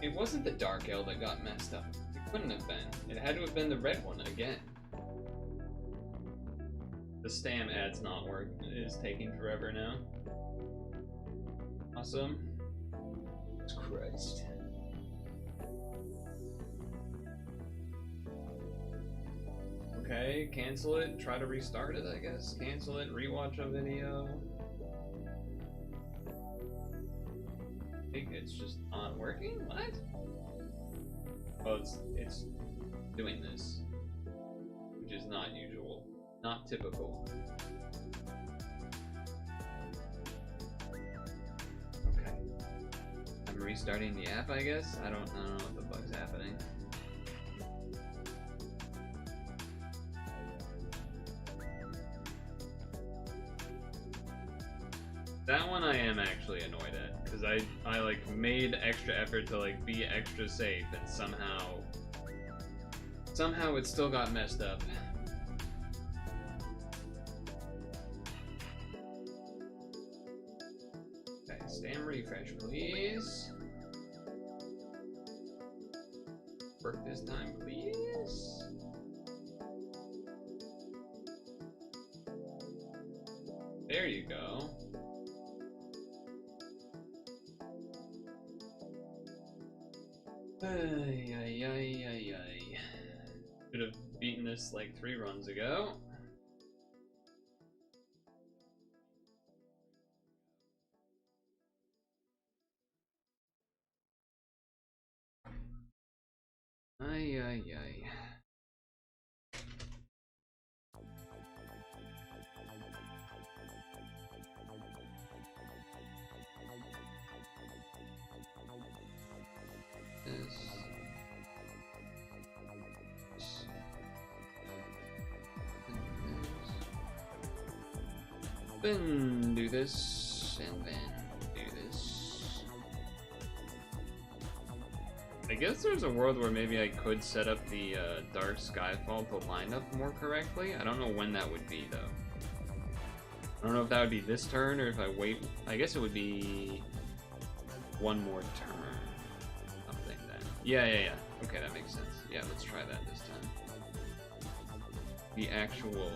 It wasn't the dark L that got messed up. It couldn't have been. It had to have been the red one again. The stam ad's not working. It is taking forever now. Awesome. Jesus Christ. Okay, cancel it, try to restart it, I guess. Cancel it, rewatch a video. I think it's just not working? What? Oh, it's doing this. Which is not usual. Not typical. Okay. I'm restarting the app, I guess? I don't know what the bug's happening. That one I am actually annoyed at, because I like made extra effort to like be extra safe, and somehow it still got messed up. Okay, stam refresh, please. Work this time, please. There you go. Should have beaten this like 3 runs ago. Then do this, and then do this. I guess there's a world where maybe I could set up the Dark Skyfall to line up more correctly. I don't know when that would be, though. I don't know if that would be this turn, or if I wait. I guess it would be one more turn. Something then. Yeah. Okay, that makes sense. Yeah, let's try that this time. The actual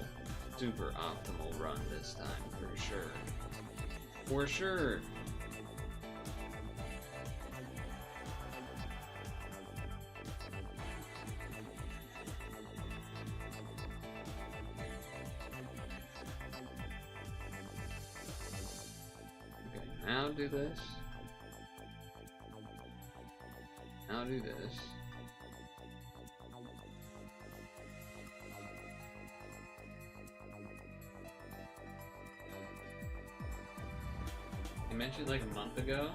super optimal run this time, for sure. For sure. Okay, now do this. Now do this. You mentioned like a month ago.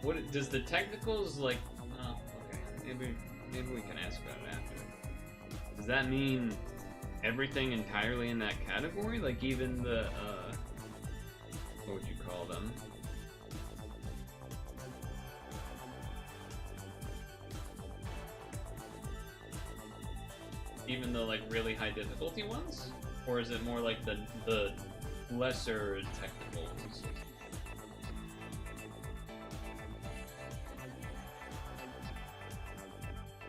What does the technicals like? Oh, okay. Maybe we can ask about it after. Does that mean everything entirely in that category? Like even the what would you call them? Even the like really high difficulty ones? Or is it more like the lesser technicals?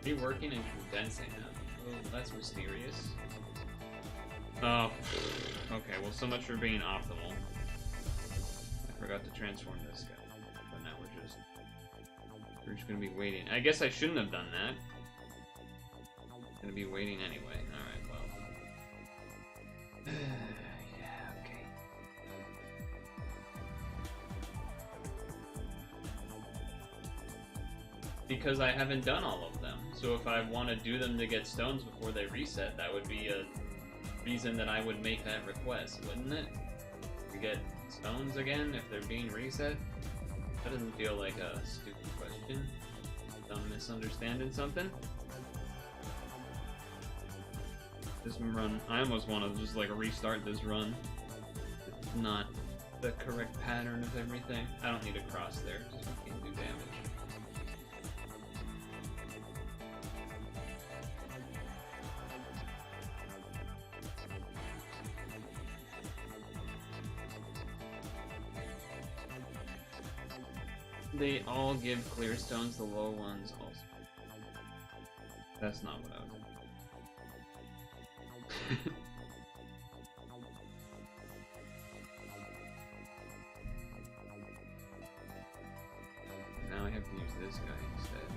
Reworking and condensing them. Oh, that's mysterious. Oh, okay, well so much for being optimal. I forgot to transform this guy. But now we're just gonna be waiting. I guess I shouldn't have done that. Gonna be waiting anyway. Alright, well. Yeah, okay. Because I haven't done all of them. So if I want to do them to get stones before they reset, that would be a reason that I would make that request, wouldn't it? To get stones again if they're being reset? That doesn't feel like a stupid question. I'm misunderstanding something. This run, I almost want to just like restart this run. It's not the correct pattern of everything. I don't need a cross there, just fucking do damage. They all give clear stones, the low ones also. That's not what I was. Now I have to use this guy instead.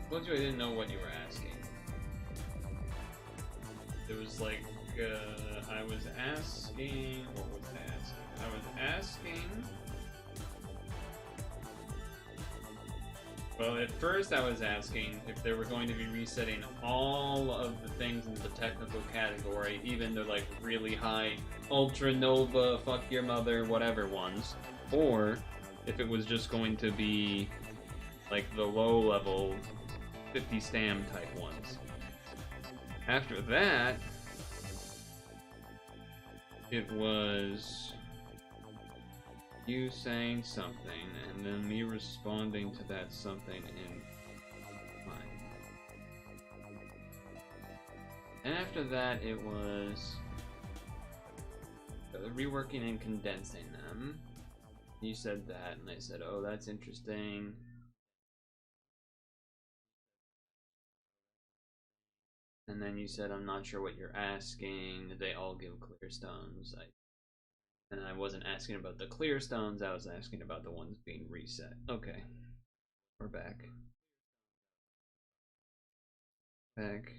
Told you I didn't know what you were asking. It was like, I was asking, what was I asking? I was asking, well, at first I was asking if they were going to be resetting all of the things in the technical category, even the like really high Ultra Nova, fuck your mother, whatever ones, or if it was just going to be like the low level 50 stam type ones. After that, it was you saying something and then me responding to that something in mine. And after that, it was reworking and condensing them. You said that, and I said, oh, that's interesting. And then you said, I'm not sure what you're asking. They all give clear stones. And I wasn't asking about the clear stones, I was asking about the ones being reset. Okay. We're back. Back.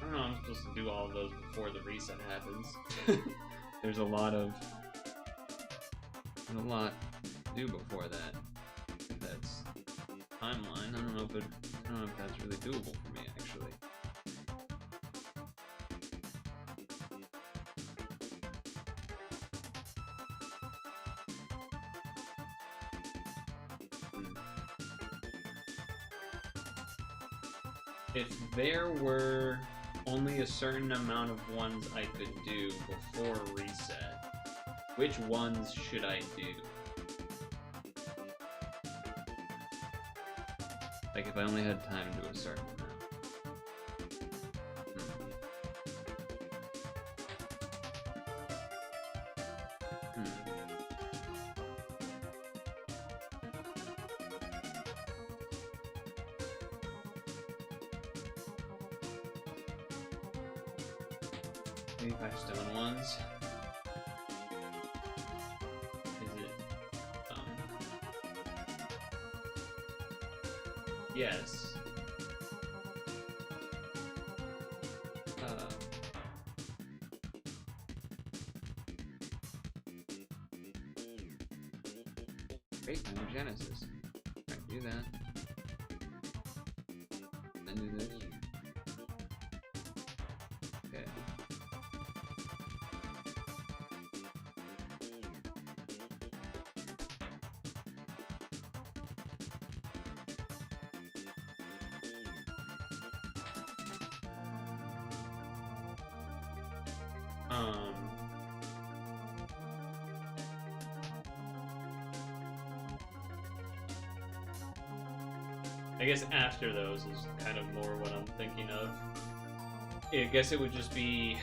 I don't know, I'm supposed to do all of those before the reset happens. There's a lot to do before that. That's timeline. I don't know if that's really doable for me actually. If there were only a certain amount of ones I could do before reset, which ones should I do? Like if I only had time to do a certain amount. Maybe 5 stone ones. Is it? Yes. Great, Genesis. Alright, do that. Then do this. Okay. I guess after those is kind of more what I'm thinking of. I guess it would just be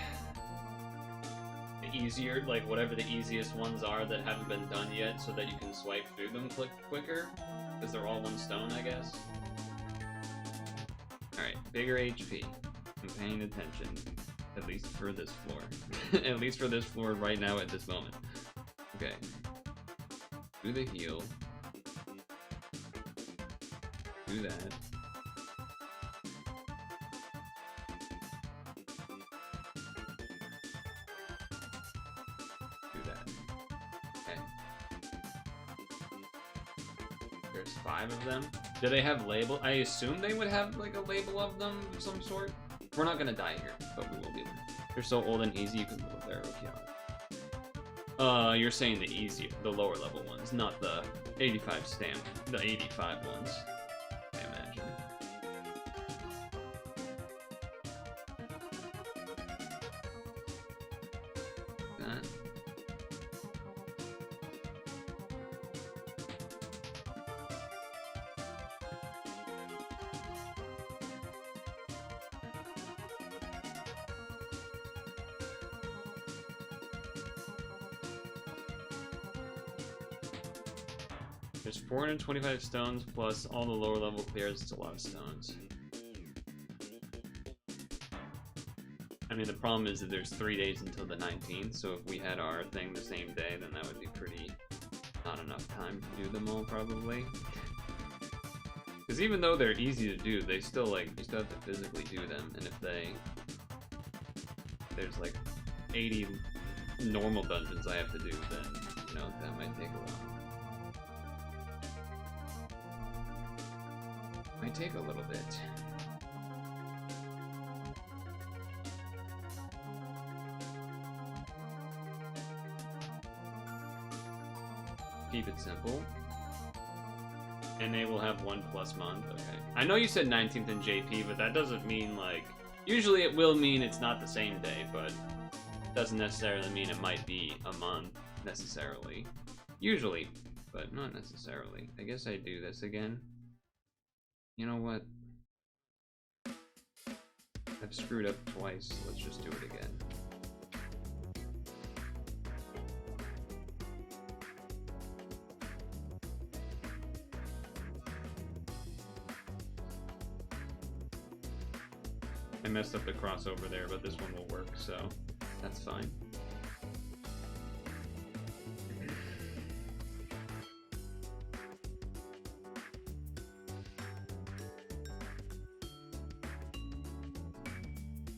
the easier, like whatever the easiest ones are that haven't been done yet, so that you can swipe through them quicker, because they're all 1 stone, I guess. Alright, bigger HP. I'm paying attention, at least for this floor. At least for this floor right now at this moment. Okay. Do the heal. Do that. Do that. Okay. There's 5 of them. Do they have label? I assume they would have like a label of them of some sort. We're not gonna die here, but we will be there. They're so old and easy you can live there. Okay. You're saying the lower level ones, not the 85 stamp, the 85 ones. There's 425 stones plus all the lower level clears. It's a lot of stones. I mean, the problem is that there's 3 days until the 19th, so if we had our thing the same day, then that would be pretty not enough time to do them all, probably. Because even though they're easy to do, they still, like, you still have to physically do them, and if there's like 80 normal dungeons I have to do, then, you know, that might take a while. Might take a little bit. Keep it simple. And they will have 1+ month, okay. I know you said 19th in JP, but that doesn't mean, like... Usually it will mean it's not the same day, but doesn't necessarily mean it might be a month, necessarily. Usually, but not necessarily. I guess I do this again. You know what? I've screwed up twice, let's just do it again. I messed up the crossover there, but this one will work, so that's fine.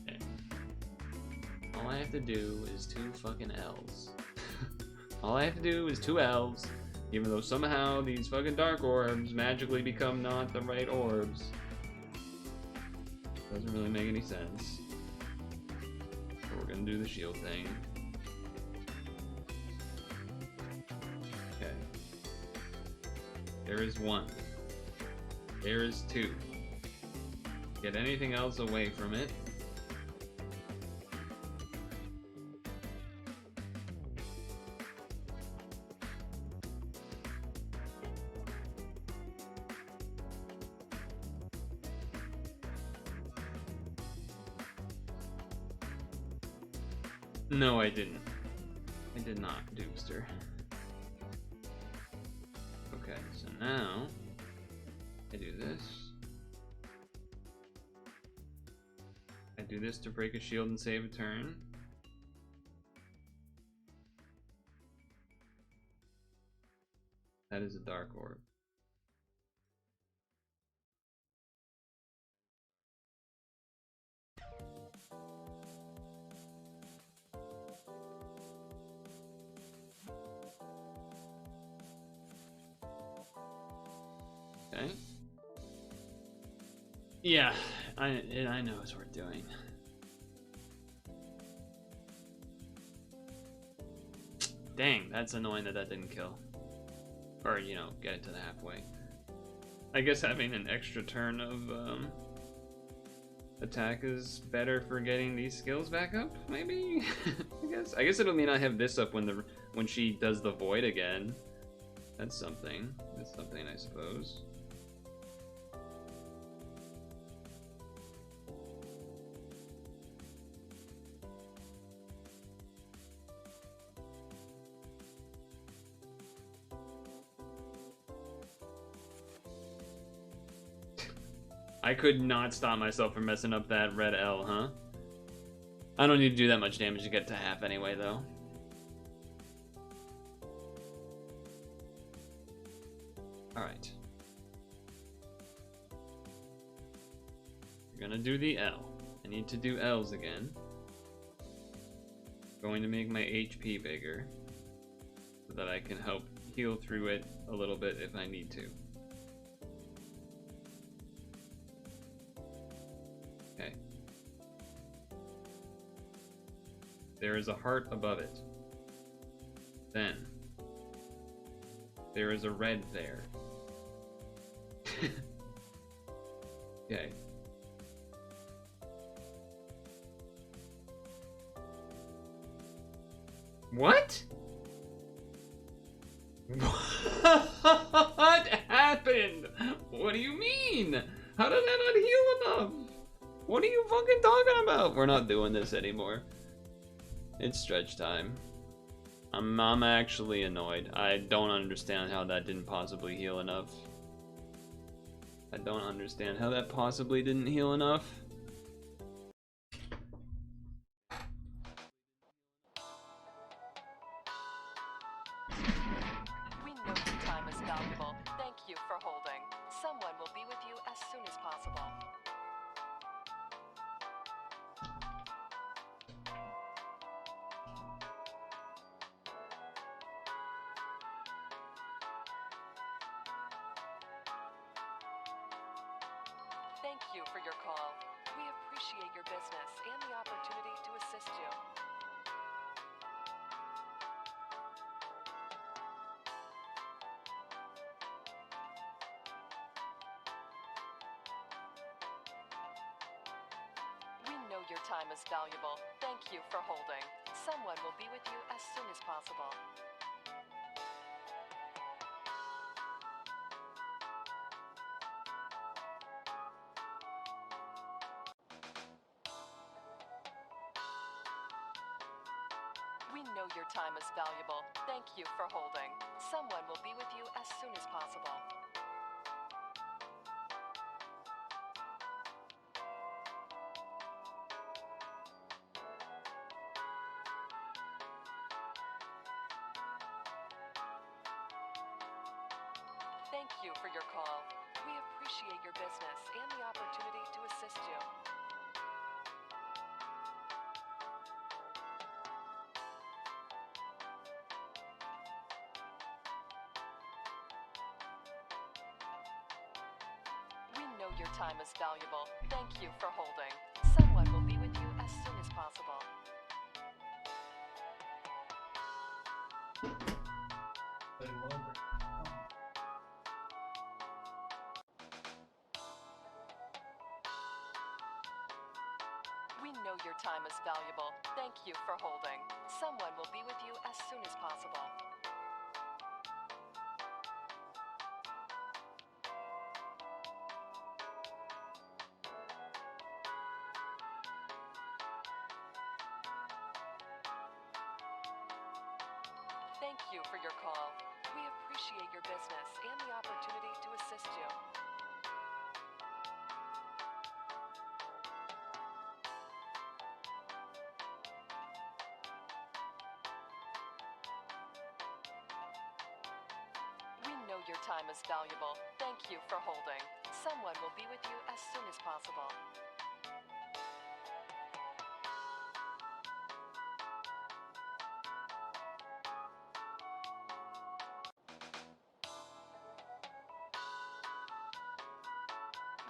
Okay. All I have to do is 2 fucking L's. All I have to do is 2 L's, even though somehow these fucking dark orbs magically become not the right orbs. Doesn't really make any sense. So we're gonna do the shield thing. Okay. There is 1. There is 2. get anything else away from it. No, I didn't. I did not, Dukester. Okay, so now I do this. I do this to break a shield and save a turn. That is a dark orb. Okay. Yeah, I know it's worth doing. Dang, that's annoying that that didn't kill. Or, you know, get it to the halfway. I guess having an extra turn of attack is better for getting these skills back up, maybe? I guess it'll mean I have this up when she does the void again. That's something. That's something, I suppose. I could not stop myself from messing up that red L, huh? I don't need to do that much damage to get to half anyway, though. Alright. We're gonna do the L. I need to do L's again. Going to make my HP bigger so that I can help heal through it a little bit if I need to. Okay. There is a heart above it. Then there is a red there. Okay. What? What happened? What do you mean? How did that not heal enough? What are you fucking talking about? We're not doing this anymore. It's stretch time. I'm actually annoyed. I don't understand how that didn't possibly heal enough. I don't understand how that possibly didn't heal enough. We know your time is valuable. Thank you for holding. Someone will be with you as soon as possible. Thank you for your call. We appreciate your business and the opportunity to assist you. We know your time is valuable. Thank you for holding. Someone will be with you as soon as possible. We know your time is valuable. Thank you for holding. Someone will be with you as soon as possible. Thank you for your call. We appreciate your business and the opportunity to assist you. We know your time is valuable. Thank you for holding. Someone will be with you as soon as possible. We know your time is valuable. Thank you for holding. Someone will be with you as soon as possible. Thank you for your call. We appreciate your business and the opportunity to assist you. We know your time is valuable. Thank you for holding. Someone will be with you as soon as possible.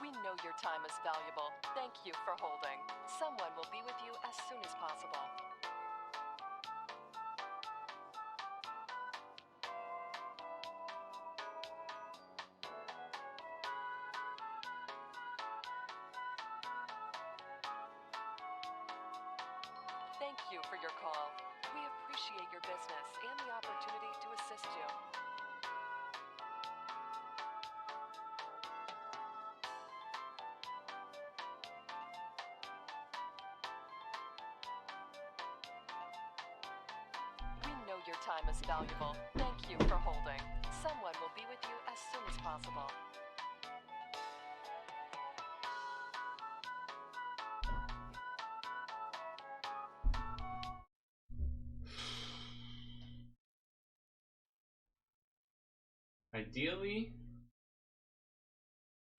We know your time is valuable. Thank you for holding. Someone will be with you as soon as possible. Thank you for your call. We appreciate your business and the opportunity to assist you. We know your time is valuable. Thank you for holding. Someone will be with you as soon as possible. Ideally,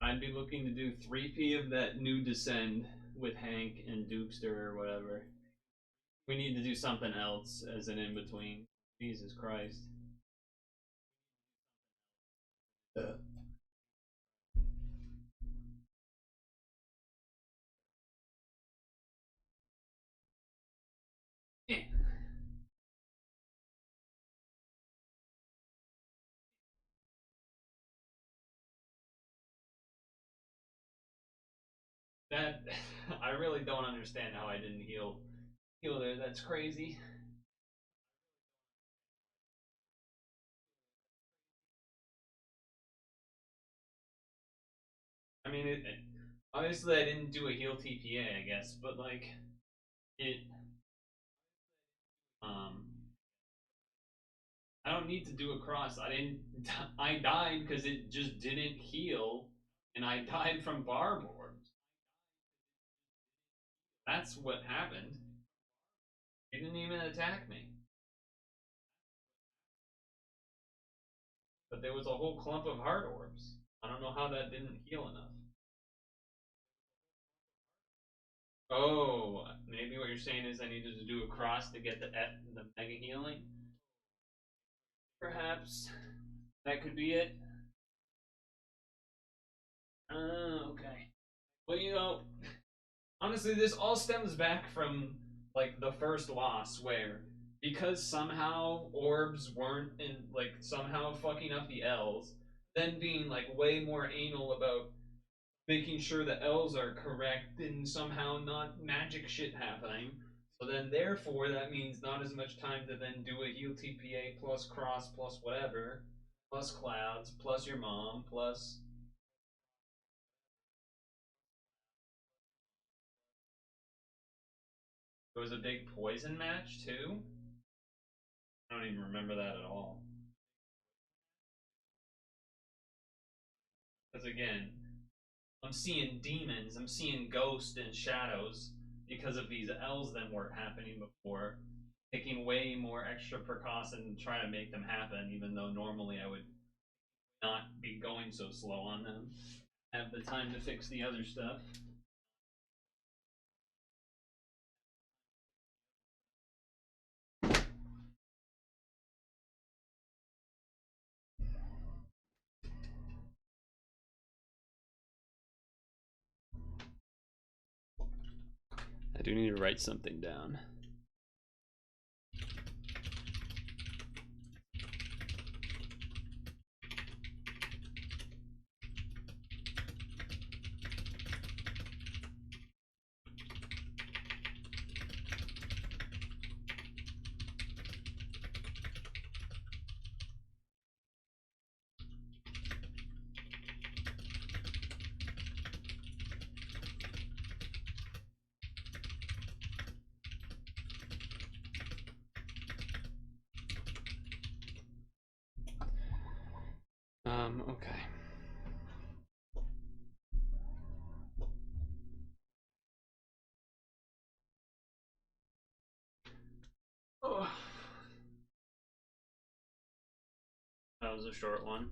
I'd be looking to do 3P of that new Descend with Hank and Dukester or whatever. We need to do something else as an in-between. Jesus Christ. That I really don't understand how I didn't heal there. That's crazy. I mean, obviously I didn't do a heal TPA, I guess, but like it. I don't need to do a cross. I didn't. I died because it just didn't heal, and I died from barb orbs. That's what happened. He didn't even attack me. But there was a whole clump of heart orbs. I don't know how that didn't heal enough. Oh, maybe what you're saying is I needed to do a cross to get the mega healing. Perhaps that could be it. Okay. Well, you know, honestly, this all stems back from like the first loss where because somehow orbs weren't in like somehow fucking up the L's, then being like way more anal about making sure the L's are correct and somehow not magic shit happening. So then therefore that means not as much time to then do a heal TPA plus cross plus whatever, plus clouds, plus your mom, plus it was a big poison match too. I don't even remember that at all. Because again, I'm seeing demons, I'm seeing ghosts and shadows because of these L's than were happening before. Taking way more extra precaution to try to make them happen, even though normally I would not be going so slow on them. Have the time to fix the other stuff. I do need to write something down. Okay. Oh. That was a short one.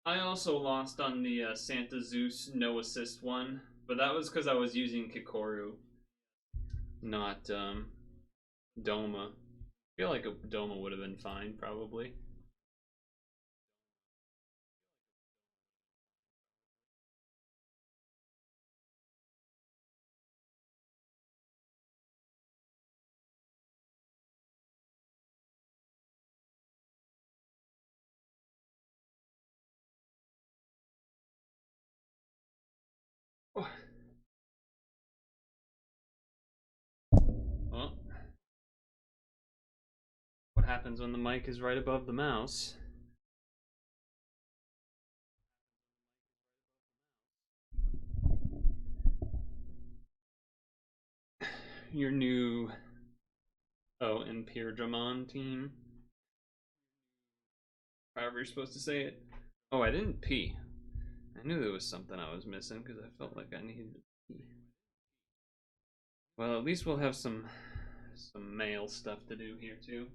I also lost on the Santa Zeus no assist one, but that was because I was using Kikoru, not Doma. I feel like a Doma would have been fine, probably. Oh. Well, what happens when the mic is right above the mouse? Your new Imperial team. However you're supposed to say it. Oh, I didn't pee. I knew there was something I was missing because I felt like I needed to pee. Well, at least we'll have some mail stuff to do here too.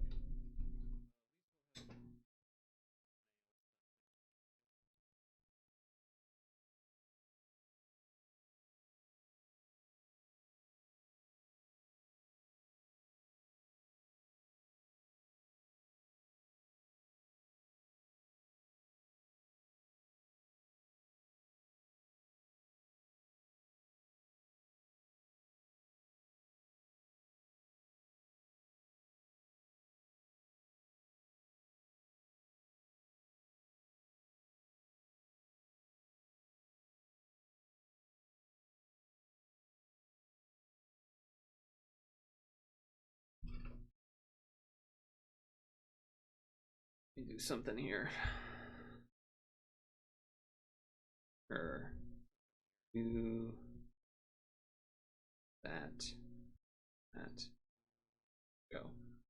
Let me do something here. Or do that. Go.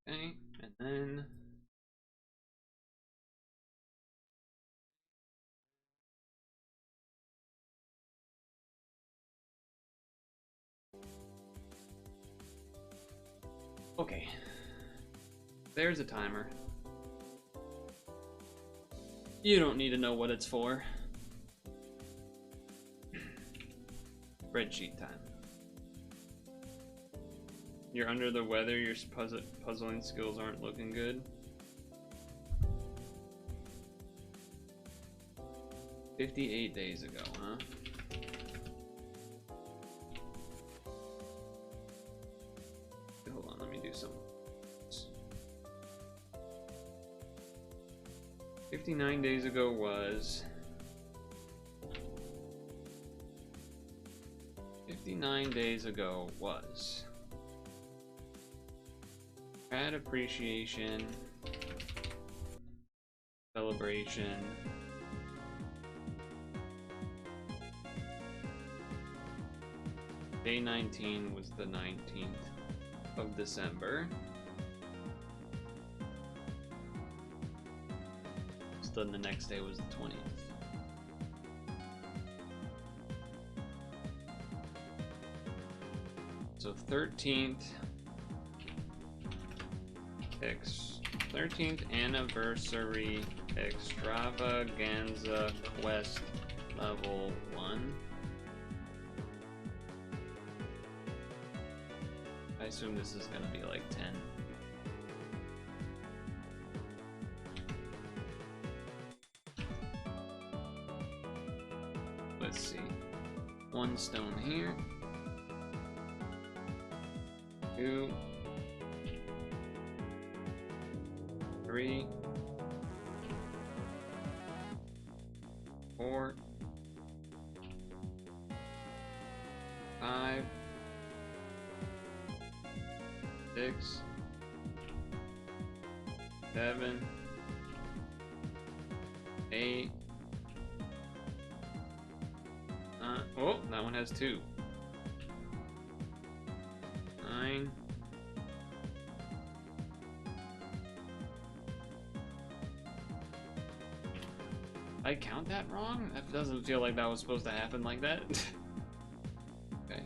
Okay, and then okay. There's a timer. You don't need to know what it's for. Spreadsheet time. You're under the weather, your puzzling skills aren't looking good. 58 days ago, huh? Hold on, let me do some. 59 days ago was 59 days ago was Grad appreciation, celebration, day 19 was the 19th of December. So then the next day was the 20th. So 13th 13th anniversary extravaganza quest level 1. I assume this is gonna be like 10. Let's see. 1 stone here. 2. 3. 4. 5. 6. 7. 8. Oh, that one has 2. 9. I count that wrong? That doesn't feel like that was supposed to happen like that. Okay.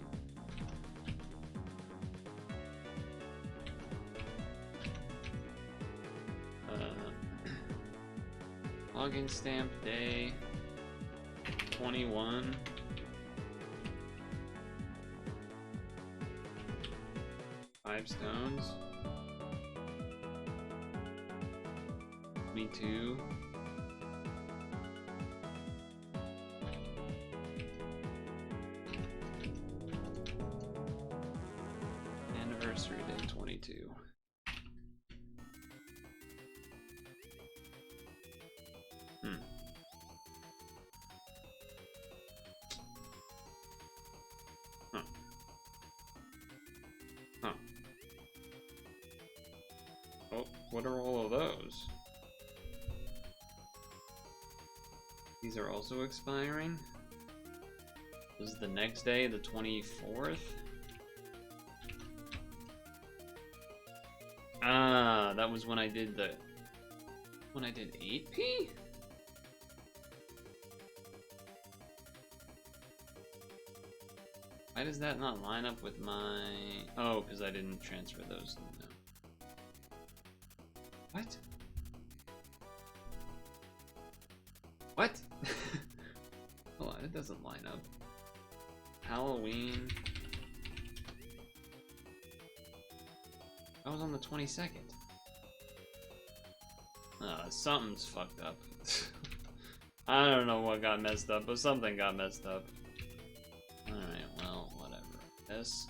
Login stamp day 21. Five stones. Me too. Anniversary day 22. Oh, what are all of those? These are also expiring? This is the next day, the 24th? Ah, that was when I did 8p? Why does that not line up with my... Oh, because I didn't transfer those. No. What? What? Hold on, it doesn't line up. Halloween. I was on the 22nd. Something's fucked up. I don't know what got messed up, but something got messed up. Alright, well, whatever. This.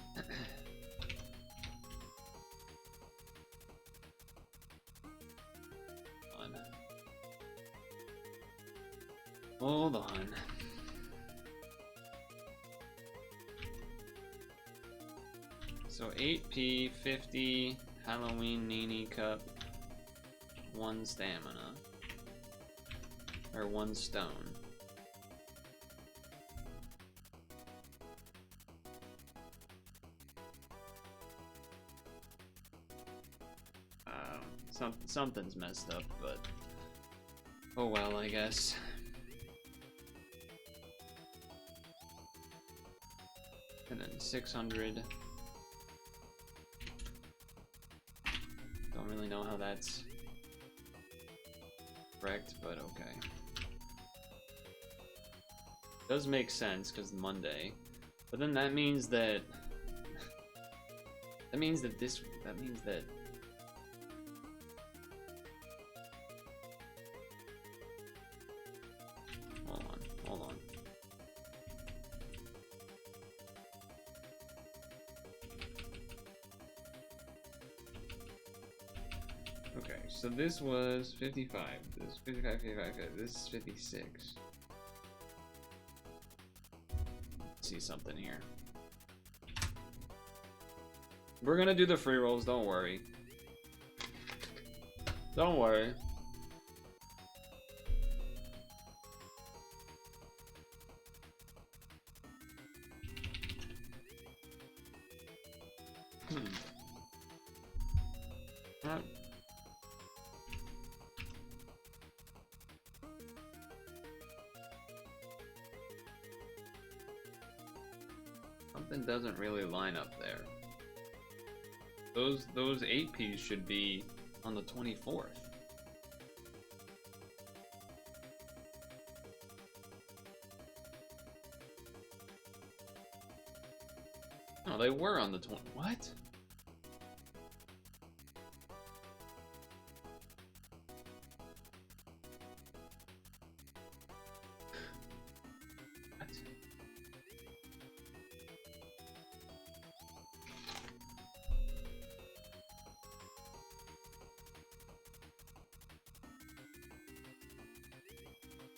Hold on. So 8p, 50, Halloween Nini Cup, 1 stamina. Or 1 stone. Something's messed up, but oh well, I guess. And then 600. Don't really know how that's correct, but okay. Does make sense because Monday, but then that means that that means that hold on. Okay, so this was 55. This is 55, 55. This is 56. See something here. We're gonna do the free rolls, don't worry. Don't worry. Something doesn't really line up there. Those 8Ps should be on the 24th. No, they were on the 20. What?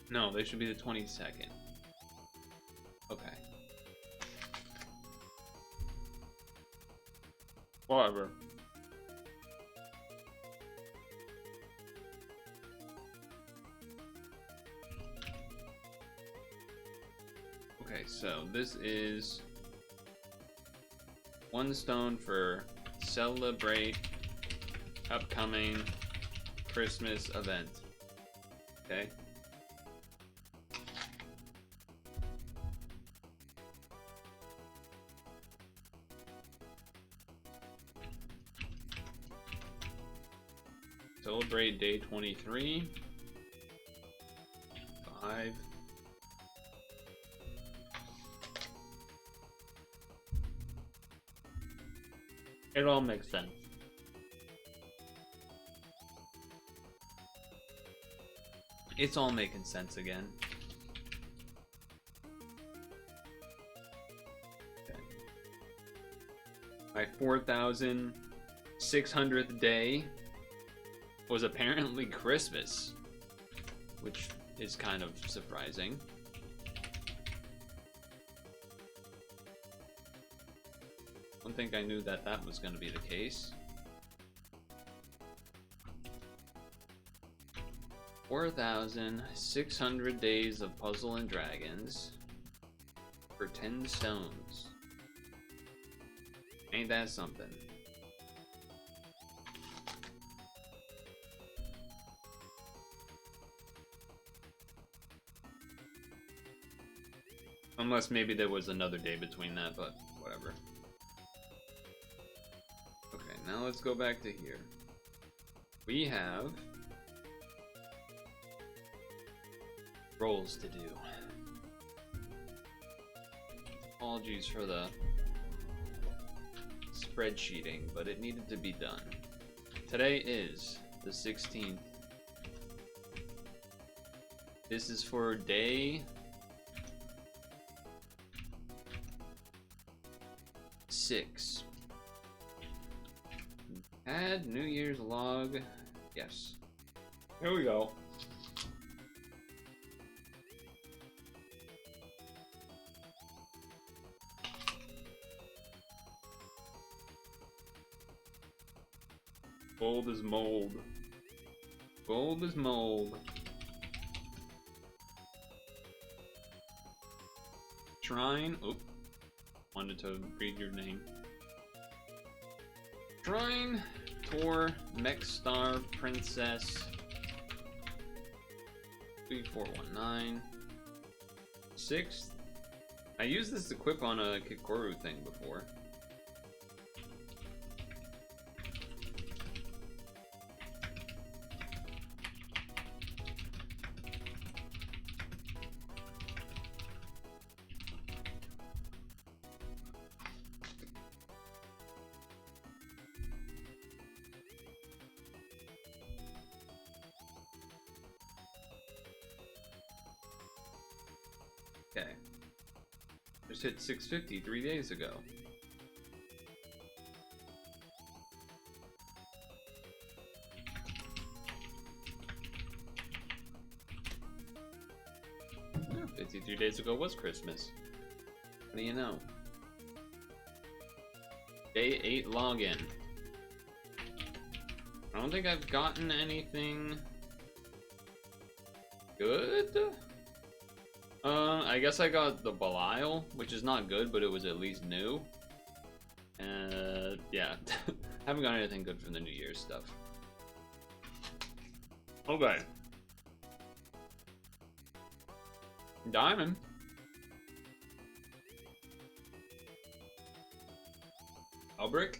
No, they should be the 22nd. Okay. Whatever. Okay, so this is 1 stone for celebrate upcoming Christmas event. Okay. Celebrate day 23. 5. It all makes sense. It's all making sense again. Okay. My 4,600th day was apparently Christmas, which is kind of surprising. I don't think I knew that that was going to be the case. 4,600 days of Puzzle and Dragons for 10 stones. Ain't that something? Unless maybe there was another day between that, but whatever. Okay, now let's go back to here. We have roles to do. Apologies for the spreadsheeting, but it needed to be done. Today is the 16th. This is for day 6. Add New Year's log. Yes. Here we go. Gold is mold. Gold is mold. Shrine. Oh, wanted to read your name. Shrine, Tor, Mech Star, Princess. 3419. 6th. I used this equip on a Kikoru thing before. Okay. Just hit 650 3 days ago. Yeah, 53 days ago was Christmas. What do you know? Day 8 login. I don't think I've gotten anything good. I guess I got the Belial, which is not good, but it was at least new. Yeah, haven't got anything good from the New Year's stuff. Okay. Diamond. Elbrick.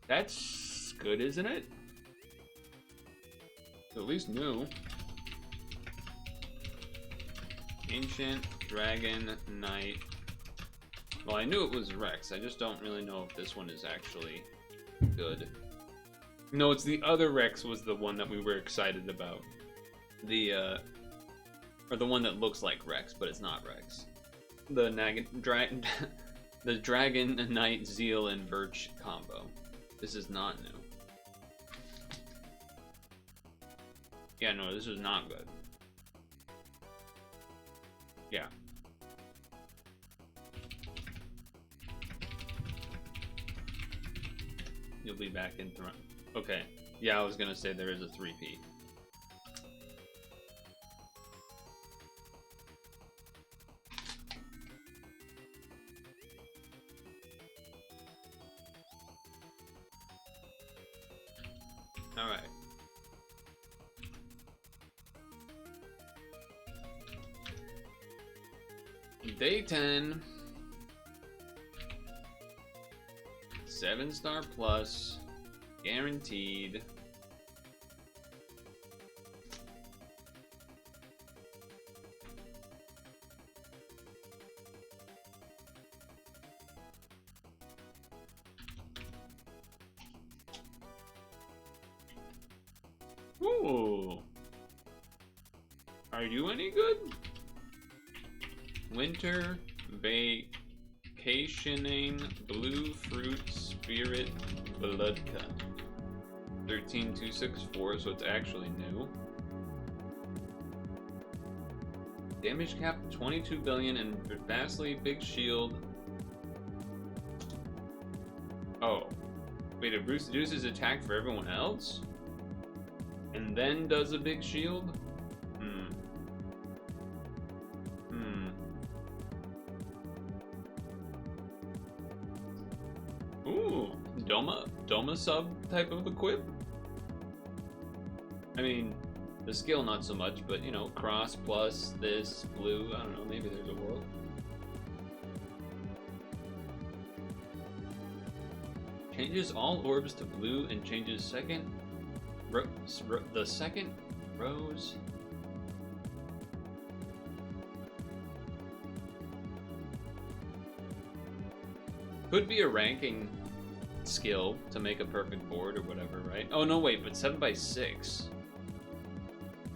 That's good, isn't it? At least new. Ancient Dragon Knight. Well, I knew it was Rex. I just don't really know if this one is actually good. No, it's the other Rex was the one that we were excited about. The or the one that looks like Rex, but it's not Rex. The the Dragon Knight Zeal and Birch combo. This is not new. Yeah, no, this is not good. Yeah. You'll be back in Throne. Okay. Yeah, I was gonna say there is a 3P. Alright. Day 10. 7-star plus. Guaranteed. Ooh. Are you any good? Winter vacationing blue fruit spirit bloodka. 13264, so it's actually new. Damage cap 22 billion and vastly big shield. Oh. Wait, it reduces attack for everyone else? And then does a big shield? Ooh, Doma sub type of equip? I mean, the skill not so much, but you know, cross plus this blue, I don't know, maybe there's a world. Changes all orbs to blue and changes the second rose. Could be a ranking skill to make a perfect board or whatever, right? Oh no, wait, but 7x6.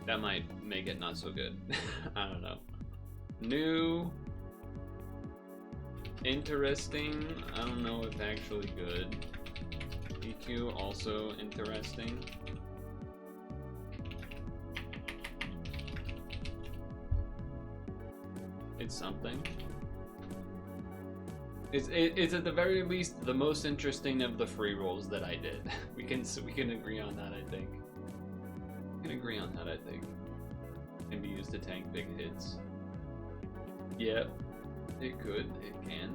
That might make it not so good. I don't know. New. Interesting. I don't know if actually good. EQ also interesting. It's something. It's at the very least the most interesting of the free rolls that I did. We can agree on that, I think. We can agree on that, I think. Can be used to tank big hits. Yep, it could. It can.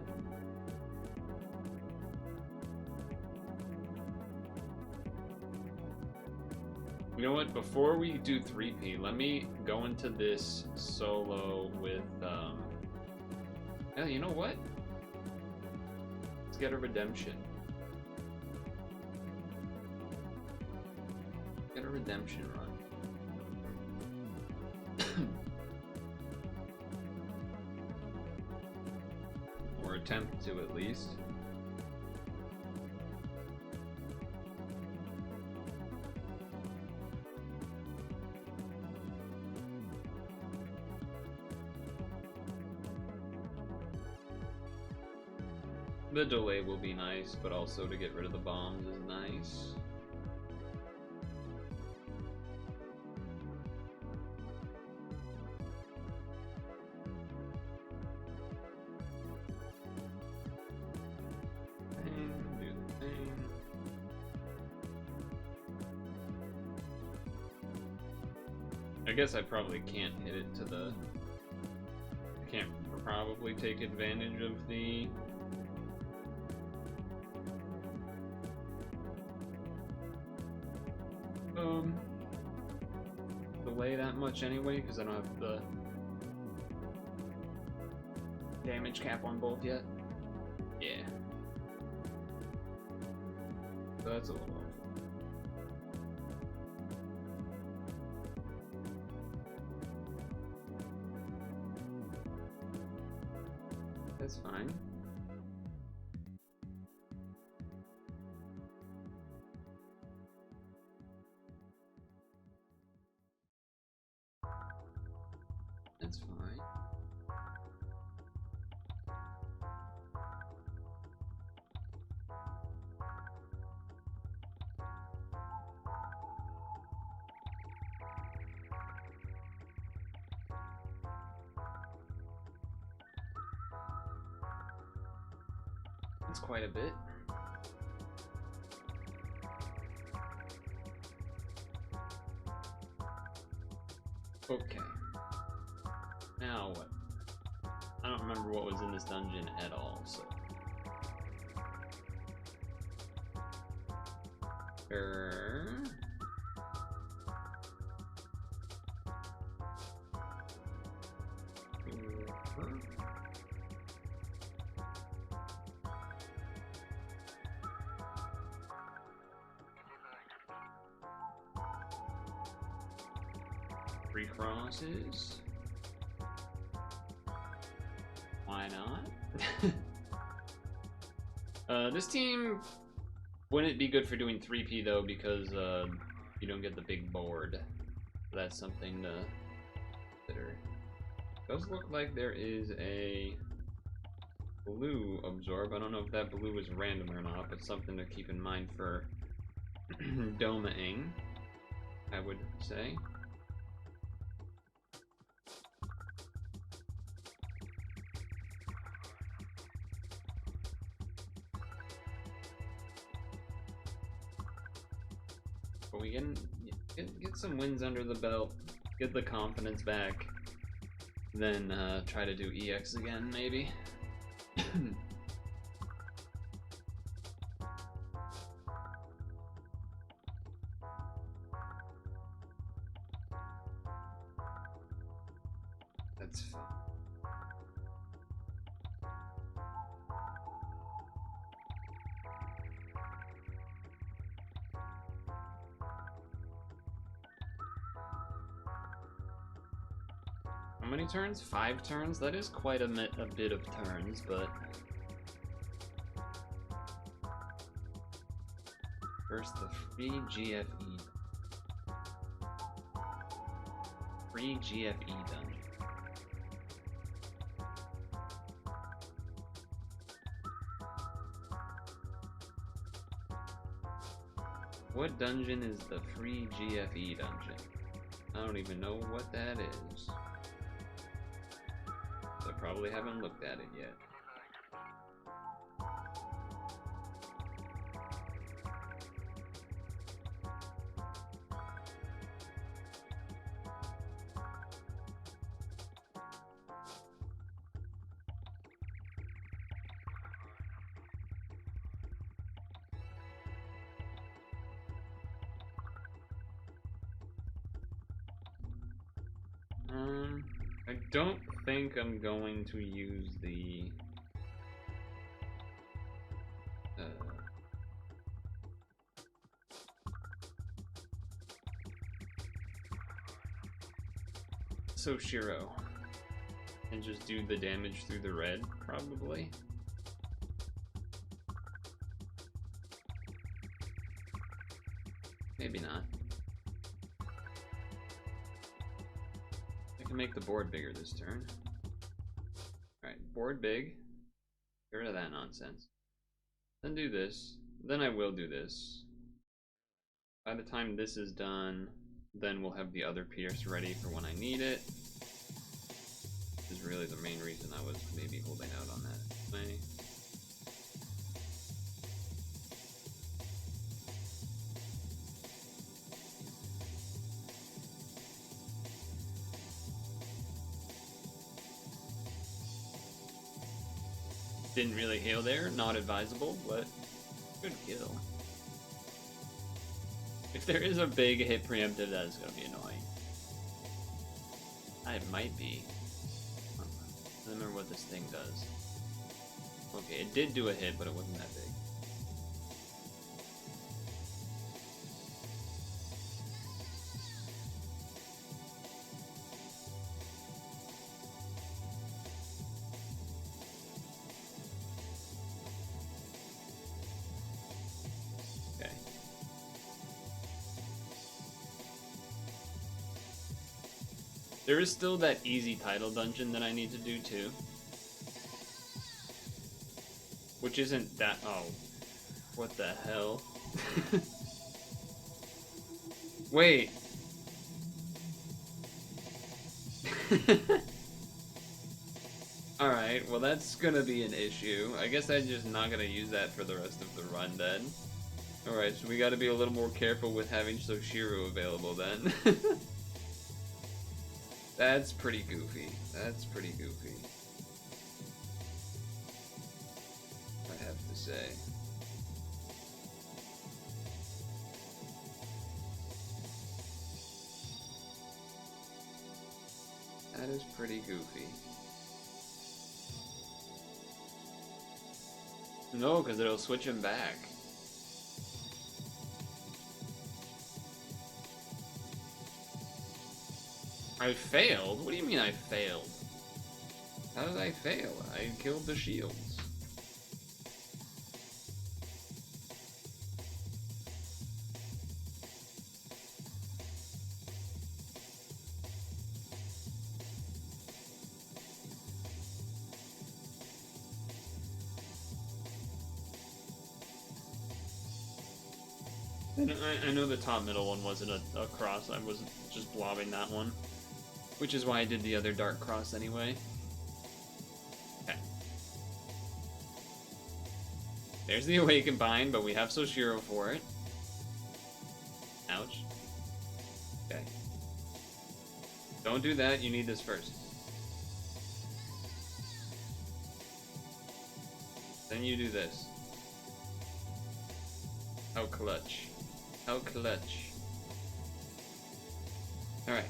You know what? Before we do 3P, let me go into this solo with you know what? Let's get a redemption. Get a redemption run. Or attempt to at least. The delay will be nice, but also to get rid of the bombs is nice. Do the thing. I guess I probably can't hit it to the... I can't probably take advantage of the... delay that much anyway, because I don't have the damage cap on both yet. Yeah. So that's a little awful. That's fine. That's fine. That's quite a bit. Okay. Now what? I don't remember what was in this dungeon at all, so... 3 crosses. Why not? This team wouldn't be good for doing 3P though, because you don't get the big board. That's something to consider. Does look like there is a blue absorb. I don't know if that blue is random or not, but something to keep in mind for Doma-ing, I would say. But we can get some wins under the belt, get the confidence back, then try to do EX again, maybe. That's fun. How many turns? 5 turns? That is quite a bit of turns, but... First, the free GFE. Free GFE dungeon. What dungeon is the free GFE dungeon? I don't even know what that is. I probably haven't looked at it yet. I don't think I'm going to use the Soshiro and just do the damage through the red, probably. Maybe not. I can make the board bigger this turn. Alright, board big. Get rid of that nonsense. Then do this. Then I will do this. By the time this is done, then we'll have the other pierce ready for when I need it. This is really the main reason I was maybe holding out on that. Didn't really hail there, not advisable, but good kill. If there is a big hit preemptive, that is going to be annoying. It might be. I don't remember what this thing does. Okay, it did do a hit, but it wasn't that big. There is still that easy title dungeon that I need to do too. Which isn't that... oh. What the hell? Wait. Alright, well that's gonna be an issue. I guess I'm just not gonna use that for the rest of the run then. Alright, so we gotta be a little more careful with having Soshiro available then. That's pretty goofy. That's pretty goofy. I have to say. That is pretty goofy. No, because it'll switch him back. I failed? What do you mean I failed? How did I fail? I killed the shields. I know the top middle one wasn't a cross. I was just blobbing that one. Which is why I did the other dark cross anyway. Okay. There's the Awakened Bind, but we have Soshiro for it. Ouch. Okay. Don't do that, you need this first. Then you do this. How clutch. How clutch. Alright.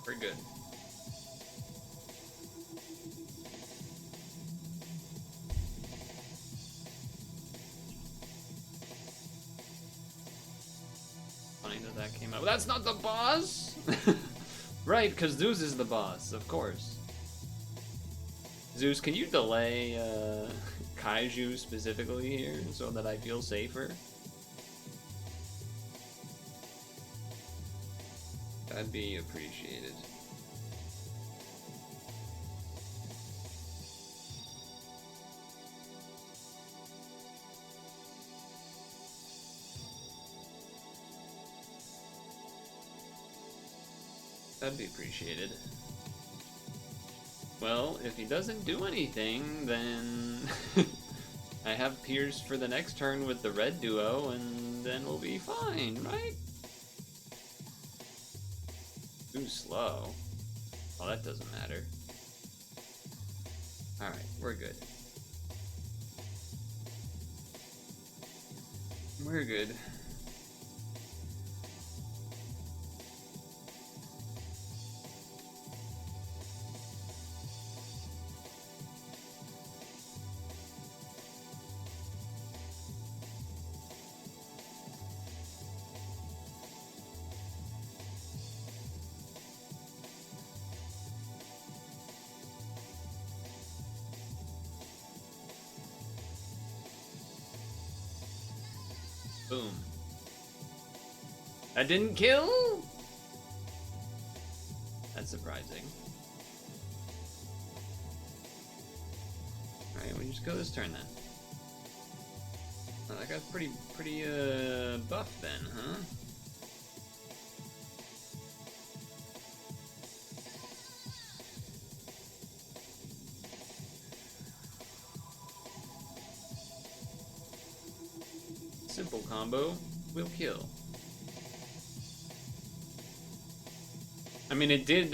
We're good. Funny that came out. That's not the boss! Right, because Zeus is the boss, of course. Zeus, can you delay Kaiju specifically here so that I feel safer? That'd be appreciated. That'd be appreciated. Well, if he doesn't do anything, then I have Pierce for the next turn with the red duo, and then we'll be fine, right? Too slow. Well, that doesn't matter. Alright, we're good. We're good. Boom. That didn't kill? That's surprising. Alright, we just go this turn then. Oh, that guy's pretty buff then, huh? Simple combo will kill. I mean, it did,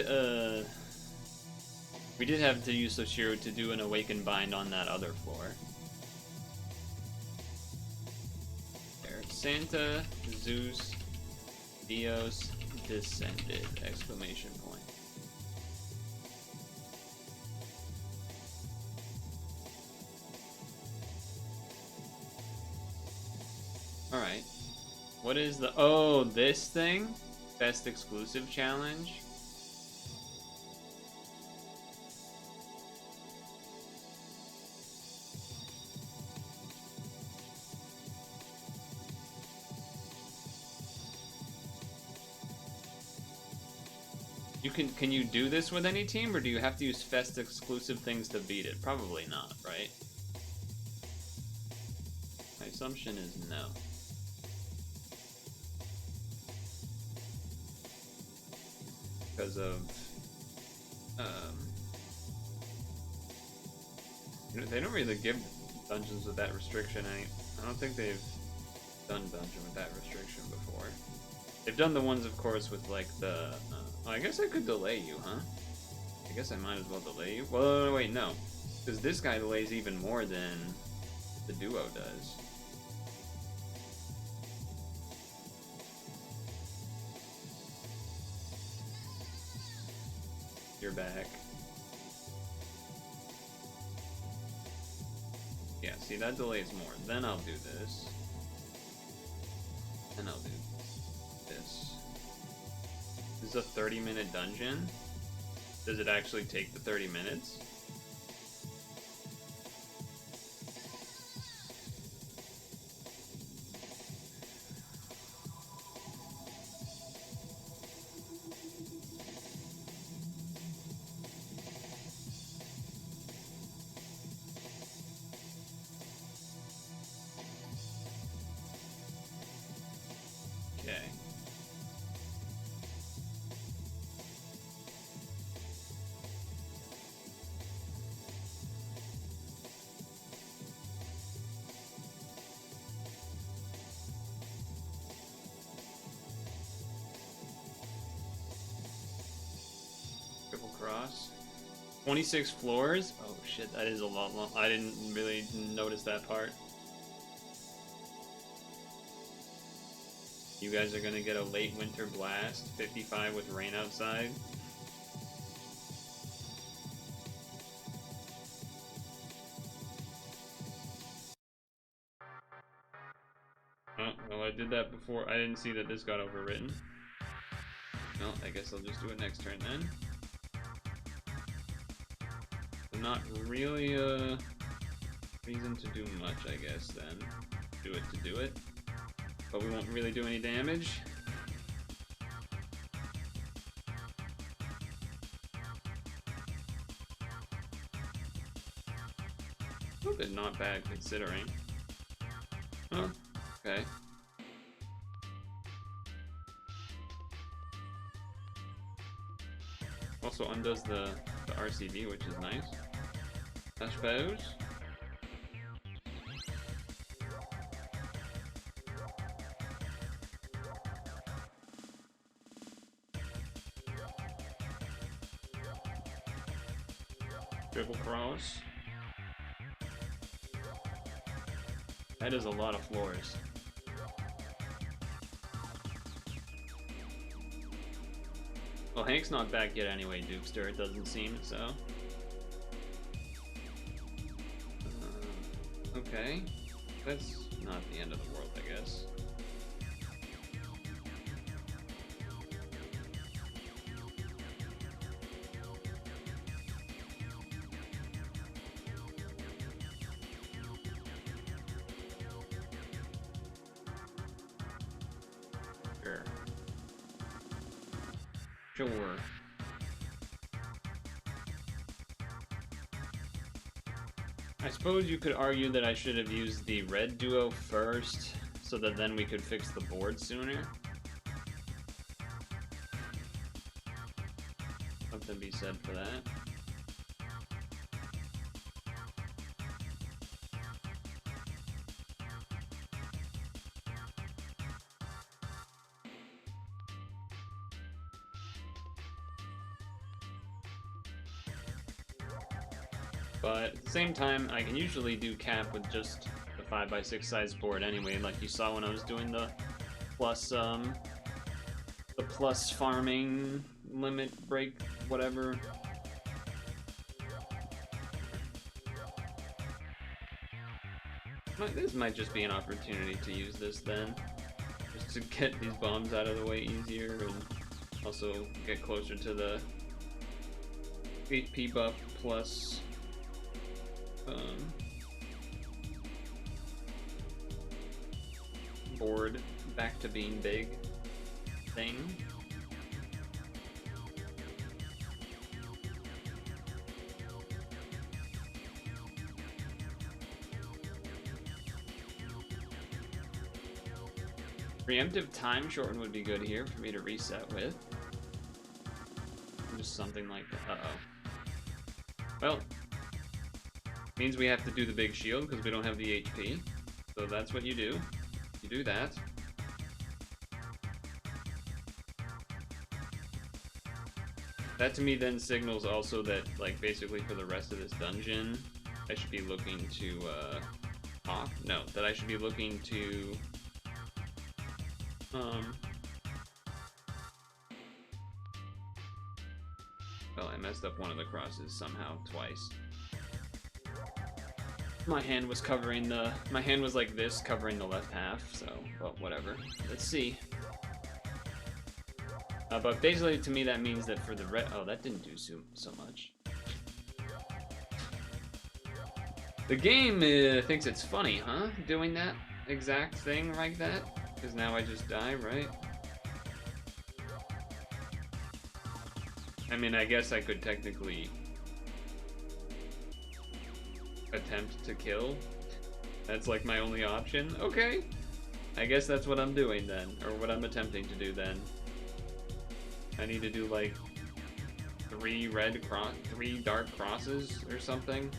we did have to use Soshiro to do an Awakened Bind on that other floor. There. Santa, Zeus, Dios, descended! Exclamation point. Alright. What is the... Oh, this thing? Best exclusive challenge? Can you do this with any team, or do you have to use Fest exclusive things to beat it? Probably not, right? My assumption is no. Because of you know, they don't really give dungeons with that restriction. I don't think they've done dungeon with that restriction before. They've done the ones, of course, with like the oh, I guess I could delay you, huh? I guess I might as well delay you. Well, wait, no, because this guy delays even more than the duo does. you're back. Yeah, see, that delays more. Then I'll do this. Then I'll do this. This is a 30-minute dungeon. Does it actually take the 30 minutes? Okay. Triple cross. 26 floors? Oh shit, that is a lot long. I didn't really notice that part. You guys are gonna get a late winter blast, 55 with rain outside. Oh, well, I did that before. I didn't see that this got overwritten. Well, I guess I'll just do it next turn then. Not really a reason to do much, I guess, then. Do it to do it. But we won't really do any damage. But not bad considering. Oh, okay. Also undoes the RCD, which is nice. I suppose. Triple cross. That is a lot of floors. Well, Hank's not back yet anyway, Dukester, it doesn't seem, so... okay. That's not the end of the world, I guess. Sure. I suppose you could argue that I should have used the red duo first, so that then we could fix the board sooner. Something to be said for that. But at the same time, I can usually do cap with just the 5x6 size board anyway, like you saw when I was doing the plus farming limit break, whatever. This might just be an opportunity to use this then, just to get these bombs out of the way easier and also get closer to the HP buff plus board back to being big thing. Preemptive time shorten would be good here for me to reset with. Just something like that. Uh-oh. Well, means we have to do the big shield because we don't have the HP. So that's what you do. You do that. That to me then signals also that, like, basically for the rest of this dungeon, I should be looking to, no, that I should be looking to, Well, I messed up one of the crosses somehow twice. My hand was covering the... My hand was like this, covering the left half, so... Well, whatever. Let's see. But basically, to me, that means that for the red... Oh, that didn't do so much. The game thinks it's funny, huh? Doing that exact thing like that? Because now I just die, right? I mean, I guess I could technically attempt to kill. That's like my only option. Okay. I guess that's what I'm doing then, or what I'm attempting to do then. I need to do like 3 dark crosses or something.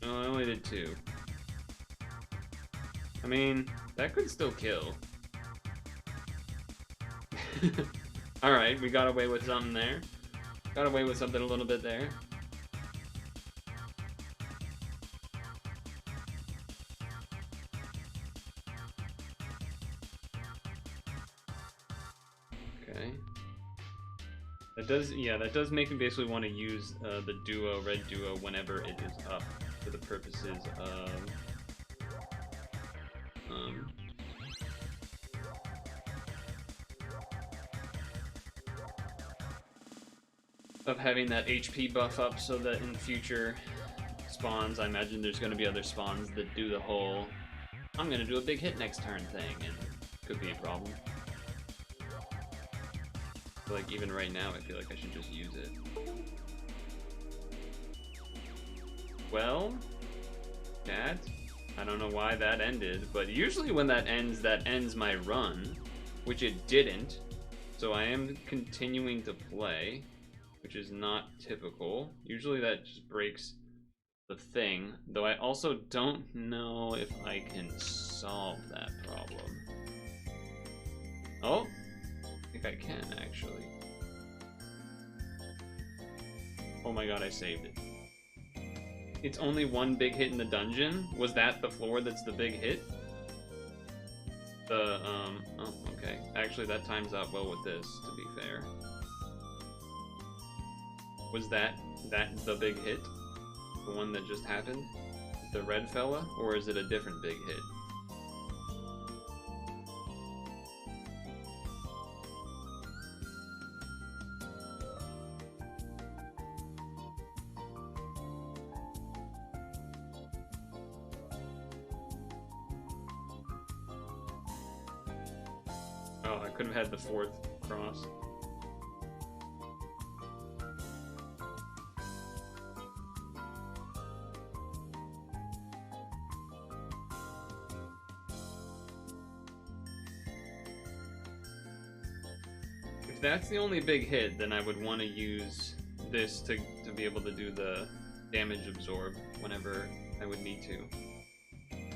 No, I only did 2. I mean, that could still kill. Alright, we got away with something there. Got away with something a little bit there. Okay. That does, yeah, that does make me basically want to use the duo, red duo, whenever it is up for the purposes of having that HP buff up so that in future spawns, I imagine there's going to be other spawns that do the whole, I'm going to do a big hit next turn thing, and could be a problem. Like, even right now, I feel like I should just use it. Well, that, I don't know why that ended, but usually when that ends my run, which it didn't, so I am continuing to play, which is not typical. Usually that just breaks the thing, though I also don't know if I can solve that problem. Oh, I think I can, actually. Oh my god, I saved it. It's only 1 big hit in the dungeon? Was that the floor that's the big hit? Oh, okay. Actually, that times out well with this, to be fair. Was that the big hit? The one that just happened? The red fella? Or is it a different big hit? Oh, I could have had the 4th cross. If that's the only big hit, then I would want to use this to be able to do the damage absorb whenever I would need to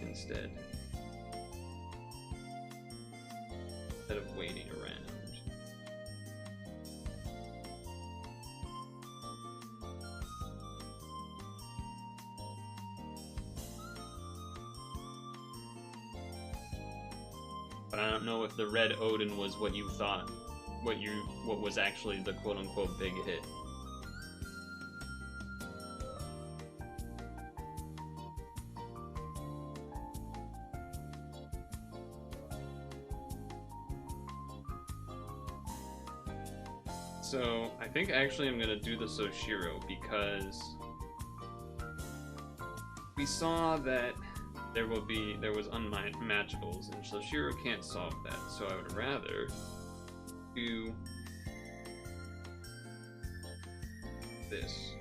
instead. Instead of waiting around. But I don't know if the red Odin was what you thought, what was actually the quote-unquote big hit. So, I think actually I'm gonna do the Soshiro because we saw that there was unmatchables, and Soshiro can't solve that, so I would rather do this.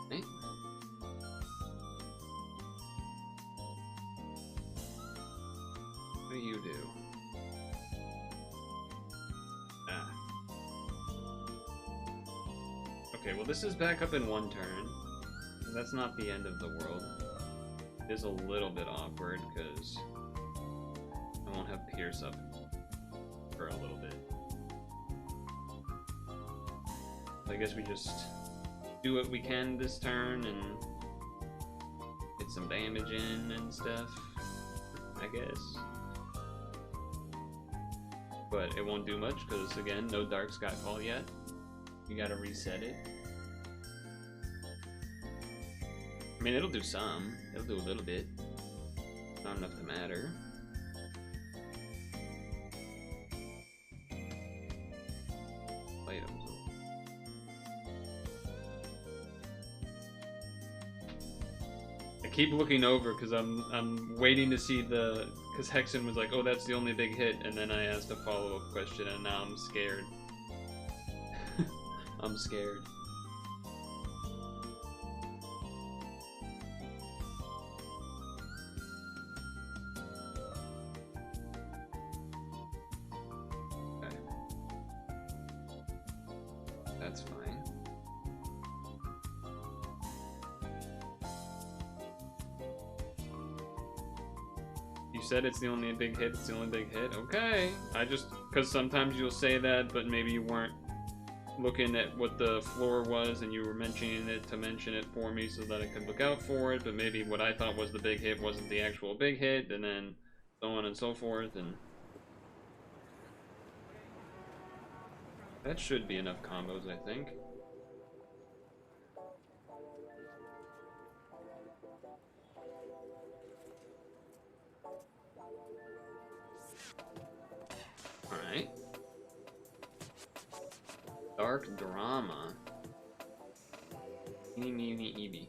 Okay. What do you do? Okay, well this is back up in one turn. That's not the end of the world. It is a little bit awkward because I won't have Pierce up for a little bit. So I guess we just do what we can this turn and get some damage in and stuff, I guess. But it won't do much because, again, no Dark Skyfall yet. You gotta reset it. I mean, it'll do some. It'll do a little bit. Not enough to matter. Items. I keep looking over because I'm waiting to see the, because Hexen was like, oh, that's the only big hit, and then I asked a follow-up question and now I'm scared. I'm scared. Okay. That's fine. You said it's the only big hit, it's the only big hit. Okay. I just, because sometimes you'll say that, but maybe you weren't looking at what the floor was and you were mentioning it to mention it for me so that I could look out for it, but maybe what I thought was the big hit wasn't the actual big hit, and then so on and so forth, and that should be enough combos, I think. Alright. Dark Drama. Eeny, meeny, eeby.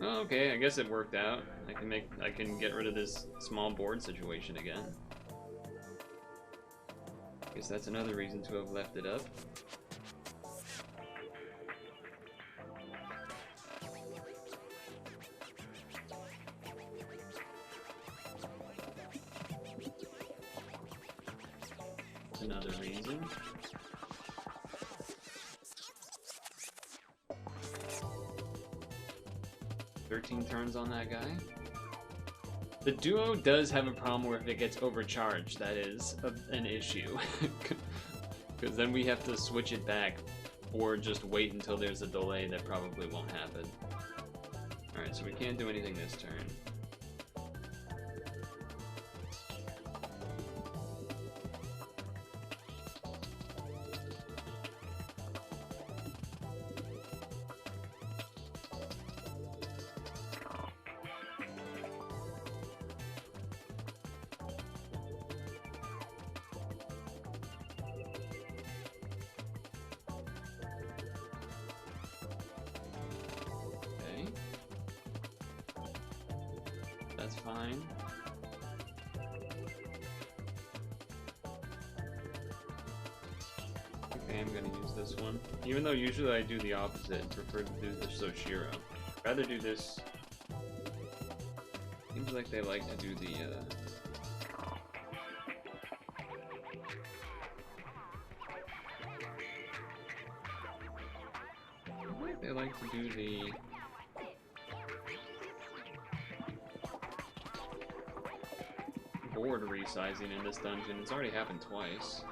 Oh, okay, I guess it worked out. I can get rid of this small board situation again. Guess that's another reason to have left it up. That's another reason. Turns on that guy. The duo does have a problem where if it gets overcharged, that is an issue. Because then we have to switch it back or just wait until there's a delay that probably won't happen. Alright, so we can't do anything this turn. That's fine. Okay, I'm gonna use this one. Even though usually I do the opposite and prefer to do the Soshiro. I'd rather do this. Seems like they like to do the, they like to do the board resizing in this dungeon. It's already happened twice.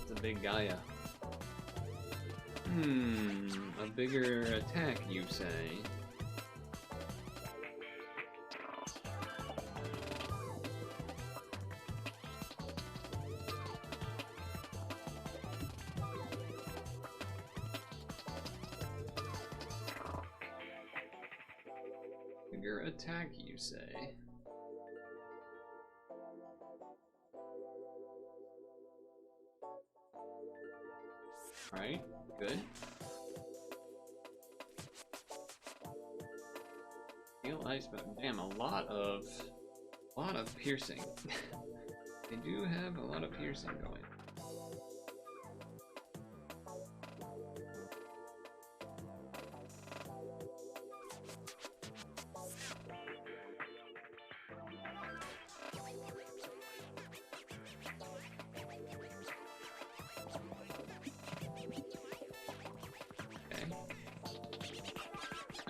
It's a big Gaia. A bigger attack, you say? Bigger attack, you say? Alright, good. Heal ice, but damn, a lot of piercing. They do have a lot of piercing going.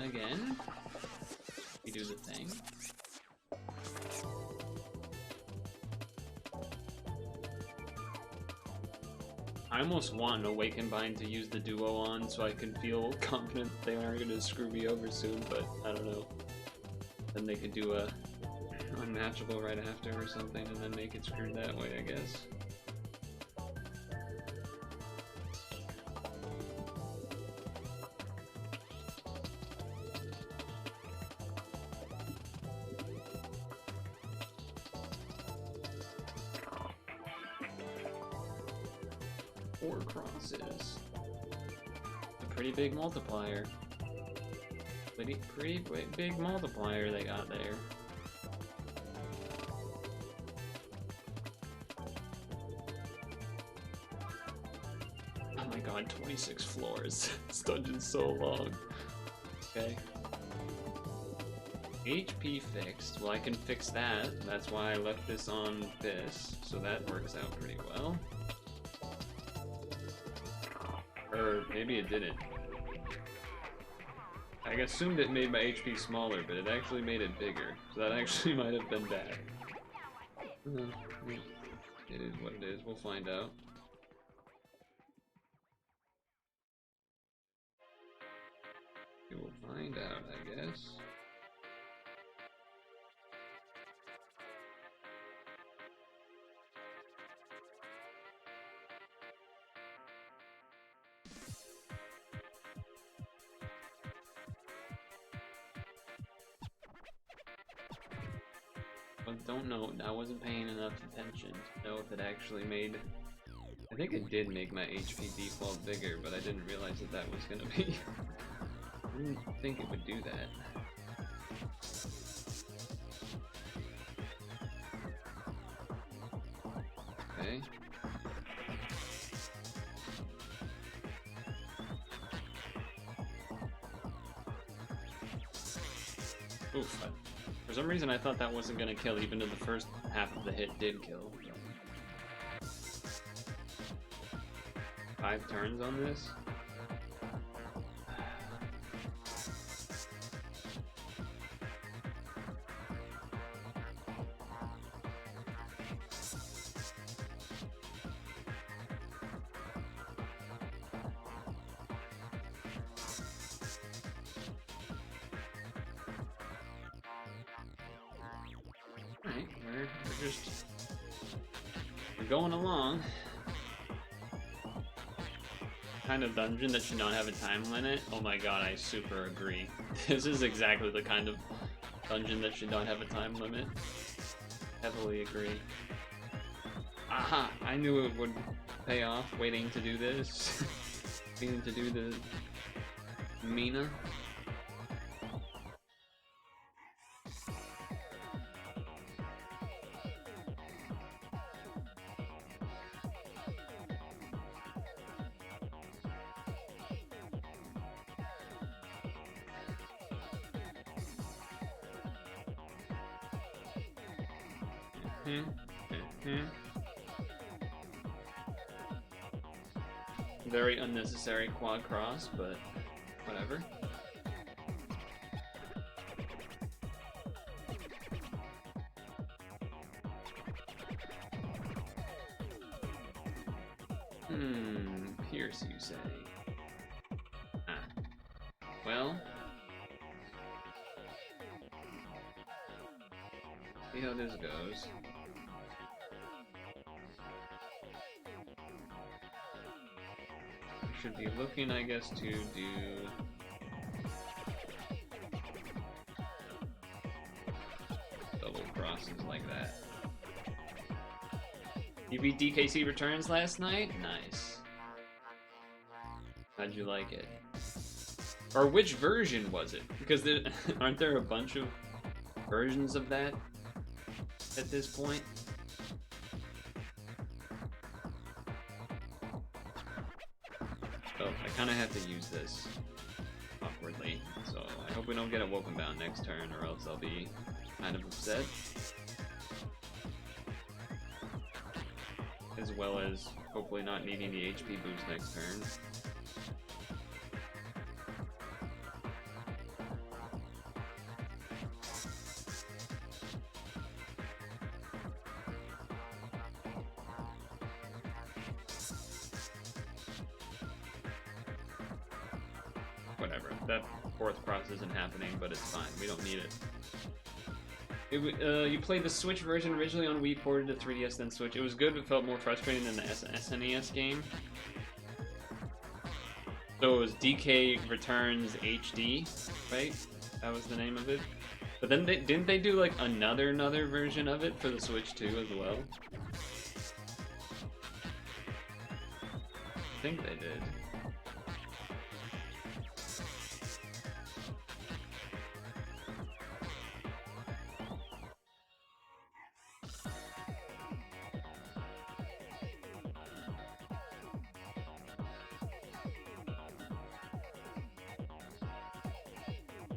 again. We do the thing. I almost want an Awaken Bind to use the duo on so I can feel confident they aren't going to screw me over soon, but I don't know. Then they could do a unmatchable right after or something and then make it screwed that way, I guess. Four crosses. A pretty big multiplier. Pretty big multiplier they got there. Oh my god, 26 floors. This dungeon's so long. Okay. HP fixed. Well, I can fix that. That's why I left this on this, so that works out pretty well. Or maybe it didn't. I assumed it made my HP smaller, but it actually made it bigger. So that actually might have been bad. It is what it is. We'll find out. We will find out, I guess. Don't know, I wasn't paying enough attention to know if it actually made... I think it did make my HP default bigger, but I didn't realize that that was gonna be... I didn't think it would do that. Okay. Oof. For some reason I thought that wasn't gonna kill, even though the first half of the hit did kill. 5 turns on this? We're going along. Kind of dungeon that should not have a time limit. Oh my god, I super agree. This is exactly the kind of dungeon that should not have a time limit. Heavily agree. Aha! I knew it would pay off waiting to do this. Waiting to do the Mina. Very unnecessary quad cross, but whatever. Pierce, you say? Ah. Well. See how this goes. Should be looking, I guess, to do double crosses like that. You beat DKC Returns last night? Nice. How'd you like it? Or which version was it? Because aren't there a bunch of versions of that at this point? I kind of have to use this awkwardly, so I hope we don't get a Woken Bound next turn, or else I'll be kind of upset. As well as hopefully not needing the HP boost next turn. that fourth cross isn't happening, but it's fine. We don't need it. You played the Switch version originally on Wii, ported to 3DS, then Switch. It was good, but felt more frustrating than the SNES game. So it was DK Returns HD, right? That was the name of it. But then didn't they do like another version of it for the Switch too as well? I think they did.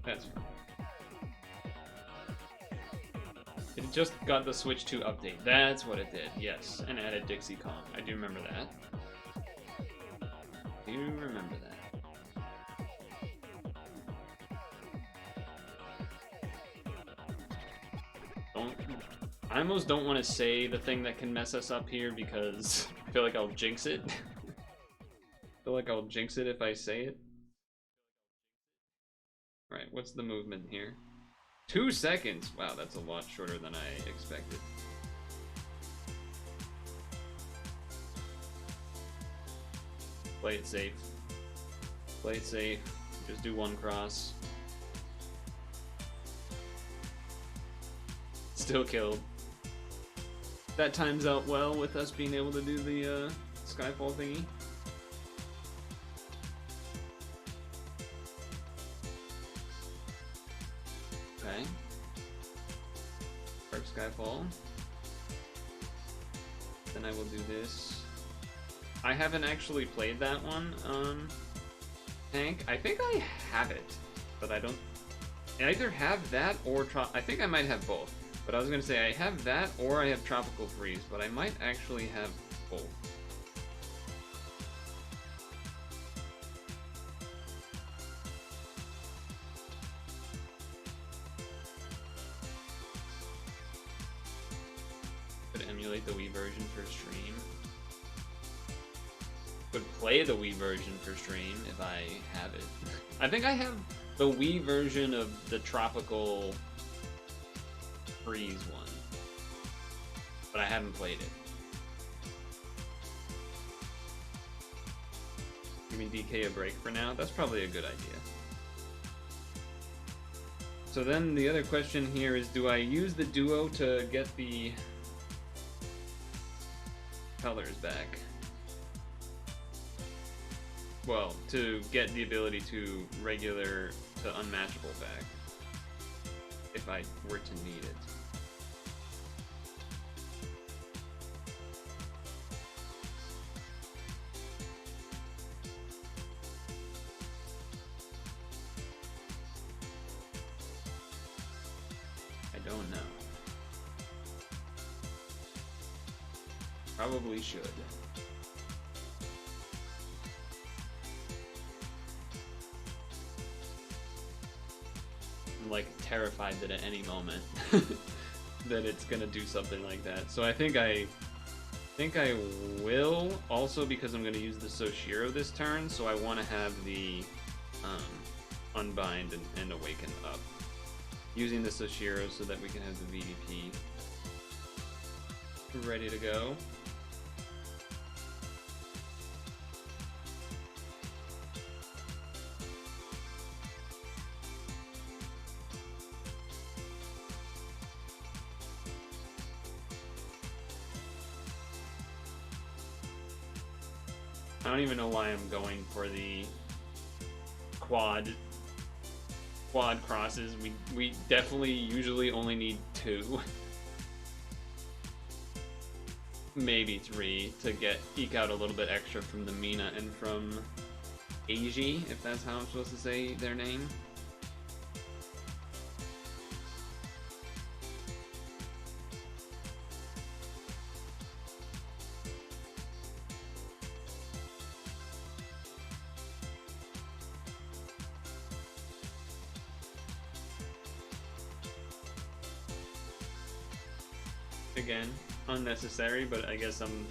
That's fine. It just got the Switch 2 update. That's what it did, yes. And added Dixie Kong. I do remember that. Do you remember that? I almost don't want to say the thing that can mess us up here because I feel like I'll jinx it. I feel like I'll jinx it if I say it. Right, what's the movement here? 2 seconds! Wow, that's a lot shorter than I expected. Play it safe. Play it safe. Just do one cross. Still killed. That times out well with us being able to do the Skyfall thingy. Okay. Dark Skyfall. Then I will do this. I haven't actually played that one, Hank. I think I have it, but I don't. I either have that or I think I might have both. But I was gonna say I have that or I have Tropical Freeze, but I might actually have both. Could emulate the Wii version for stream. Could play the Wii version for stream if I have it. I think I have the Wii version of the Tropical Freeze one, but I haven't played it. Giving DK a break for now? That's probably a good idea. So then the other question here is, do I use the Duo to get the colors back? Well, to get the ability to regular to unmatchable back, if I were to need it. I don't know. Probably should. I'm like terrified that at any moment that it's gonna do something like that. So I think I will, also because I'm gonna use the Soshiro this turn, so I want to have the Unbind and Awaken up. Using the Soshiro so that we can have the VDP ready to go. I don't even know why I'm going for the quad crosses. We definitely usually only need 2. Maybe 3 to eke out a little bit extra from the Mina and from Eiji, if that's how I'm supposed to say their name. Again, unnecessary, but I guess I'm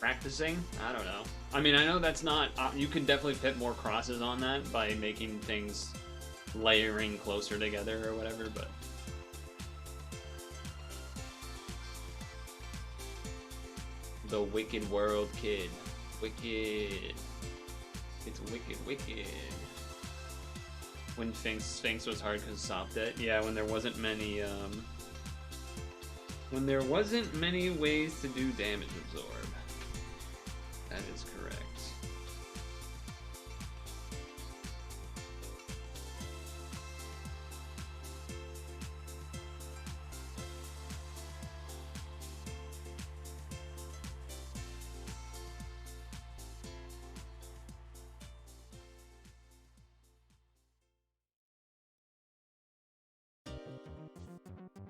practicing. I don't know. I mean, I know that's not. You can definitely put more crosses on that by making things layering closer together or whatever, but. The Wicked World Kid. Wicked. It's wicked. When Sphinx was hard because soft it. Yeah, when there wasn't many ways to do damage absorb. That is correct.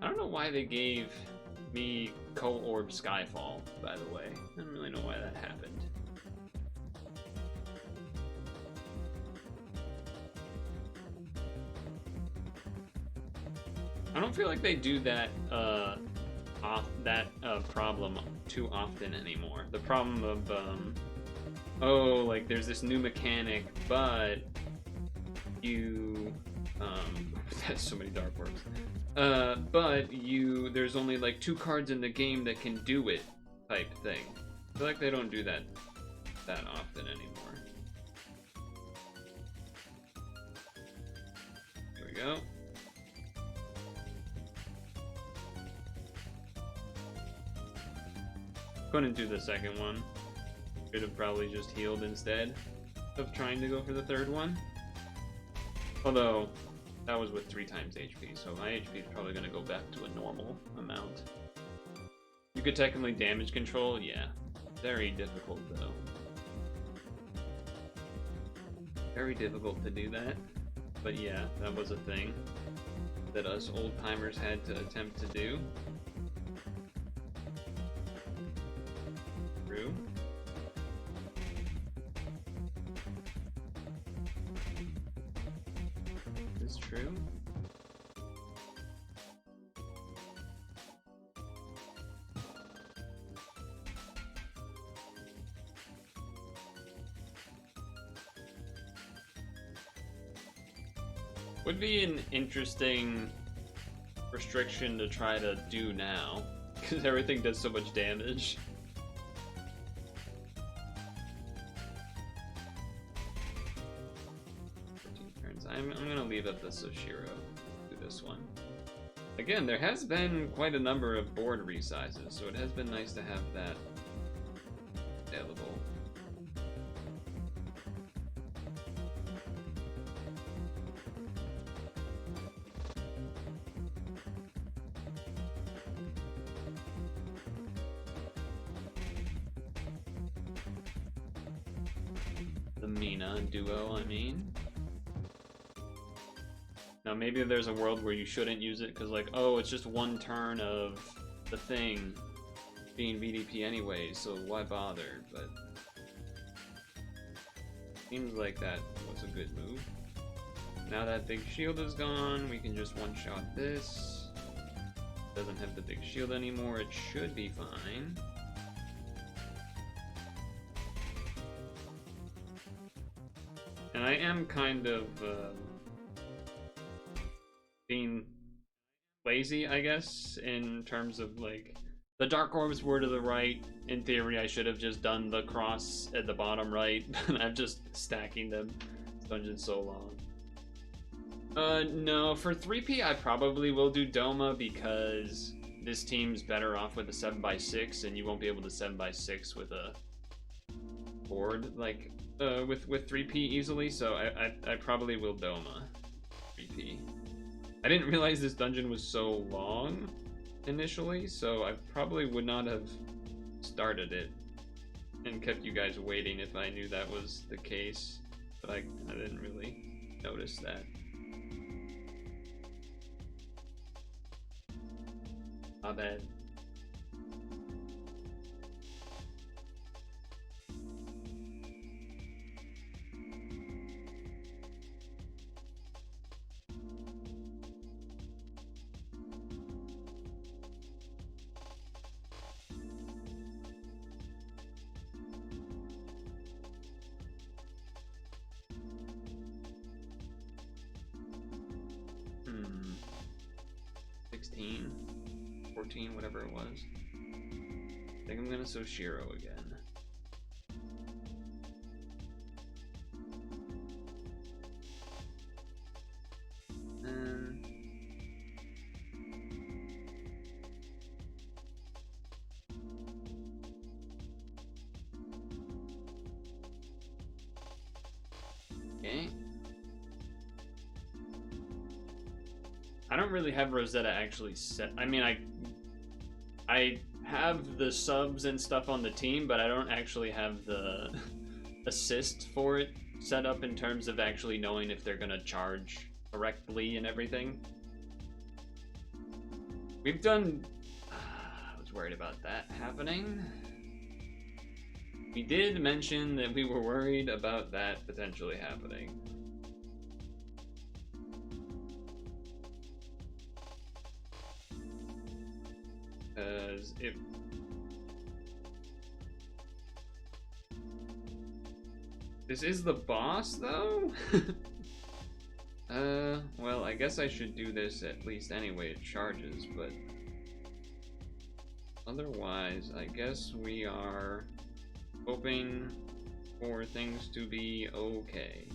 I don't know why they gave me Co-Orb Skyfall, by the way. I don't really know why that happened. I don't feel like they do that problem too often anymore. The problem of oh, like there's this new mechanic, but you that's so many dark orbs. But there's only like 2 cards in the game that can do it, type thing. I feel like they don't do that often anymore. Here we go. Couldn't do the second one. Should have probably just healed instead of trying to go for the third one. Although, that was with 3 times HP, so my HP is probably going to go back to a normal amount. You could technically damage control, yeah. Very difficult, though. Very difficult to do that. But yeah, that was a thing that us old-timers had to attempt to do. True. Is true. Would be an interesting restriction to try to do now, because everything does so much damage. I'm gonna leave up the Soshiro to this one. Again, there has been quite a number of board resizes, so it has been nice to have that available. The Mina duo, I mean. Now maybe there's a world where you shouldn't use it because like, oh, it's just 1 turn of the thing being VDP anyway, so why bother? But seems like that was a good move. Now that big shield is gone, we can just one-shot this. Doesn't have the big shield anymore, it should be fine. And I am kind of being lazy, I guess, in terms of like the dark orbs were to the right. In theory, I should have just done the cross at the bottom right. I'm just stacking them. This dungeon's so long. No, for 3P I probably will do Doma because this team's better off with a 7x6 and you won't be able to 7x6 with a board like with 3P easily, so I probably will Doma 3P. I didn't realize this dungeon was so long initially, so I probably would not have started it and kept you guys waiting if I knew that was the case, but I didn't really notice that. My bad. 13, 14, whatever it was. I think I'm gonna Soshiro again. Okay. I don't really have Rosetta actually set. I mean, I have the subs and stuff on the team, but I don't actually have the assist for it set up in terms of actually knowing if they're gonna charge correctly and everything. We've done... I was worried about that happening. We did mention that we were worried about that potentially happening. Because if... This is the boss, though? Well, I guess I should do this at least anyway it charges, but... Otherwise, I guess we are hoping for things to be okay.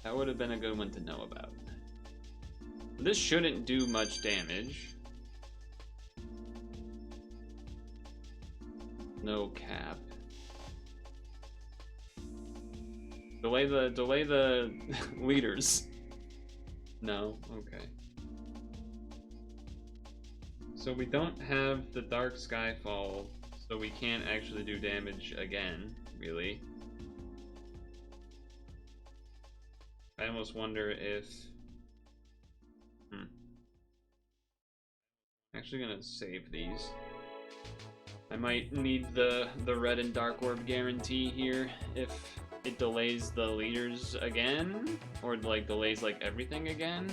That would have been a good one to know about. This shouldn't do much damage. No cap. Delay the leaders. No, okay. So we don't have the Dark Skyfall, so we can't actually do damage again, really. I almost wonder if... I'm actually gonna save these. I might need the red and dark orb guarantee here if it delays the leaders again, or like delays like everything again.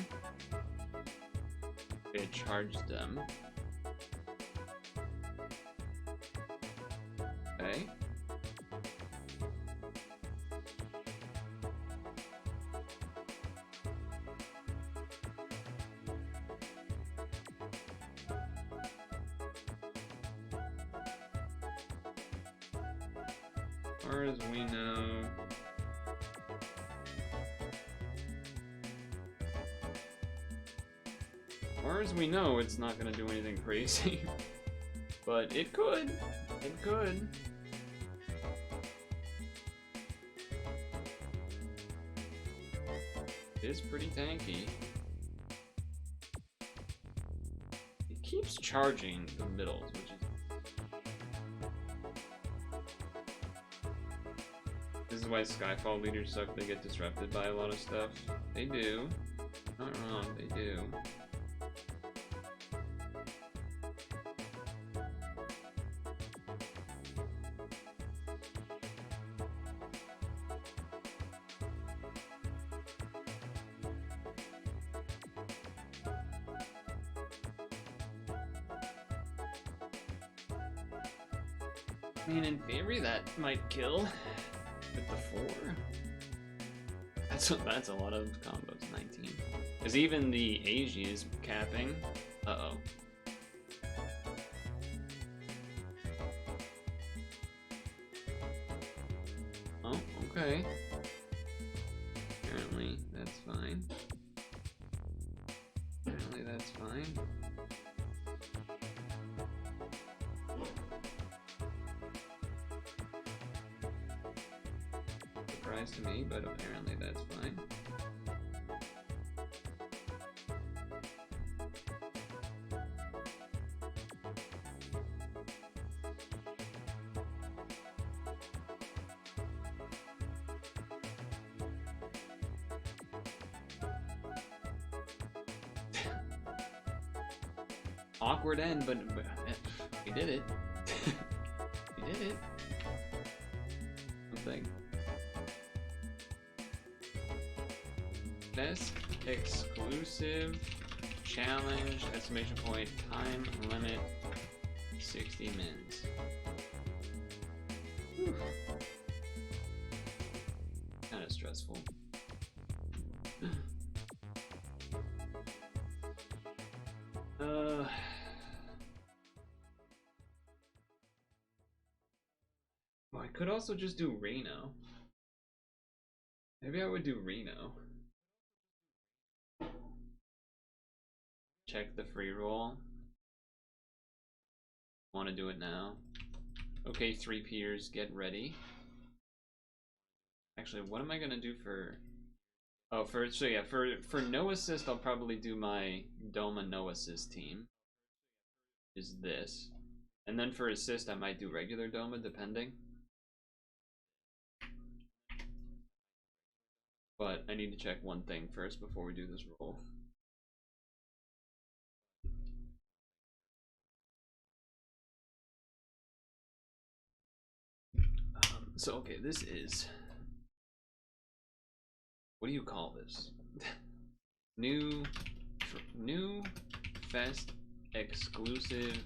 It charged them. Okay. As far as we know, it's not gonna do anything crazy. But it could. It could. It is pretty tanky. It keeps charging the middles, which is... This is why Skyfall leaders suck. They get disrupted by a lot of stuff. They do. Not wrong, they do. I mean, in theory, that might kill with the 4. That's a lot of combos, 19. Because even the Eiji is capping. Uh-oh. Oh, okay. Apparently, that's fine. Apparently, that's fine. To me, but apparently that's fine. Awkward end, but we did it. We did it. Something. Best exclusive challenge, exclamation point, time limit, 60 mins. Kind of stressful. Well, I could also just do Reno. Maybe I would do Reno. Check the free roll. Want to do it now? Okay, 3 peers, get ready. Actually, what am I gonna do for? Oh, for no assist, I'll probably do my Doma no assist team. Is this, and then for assist, I might do regular Doma depending. But I need to check one thing first before we do this roll. So okay, this is, what do you call this? new Fest exclusive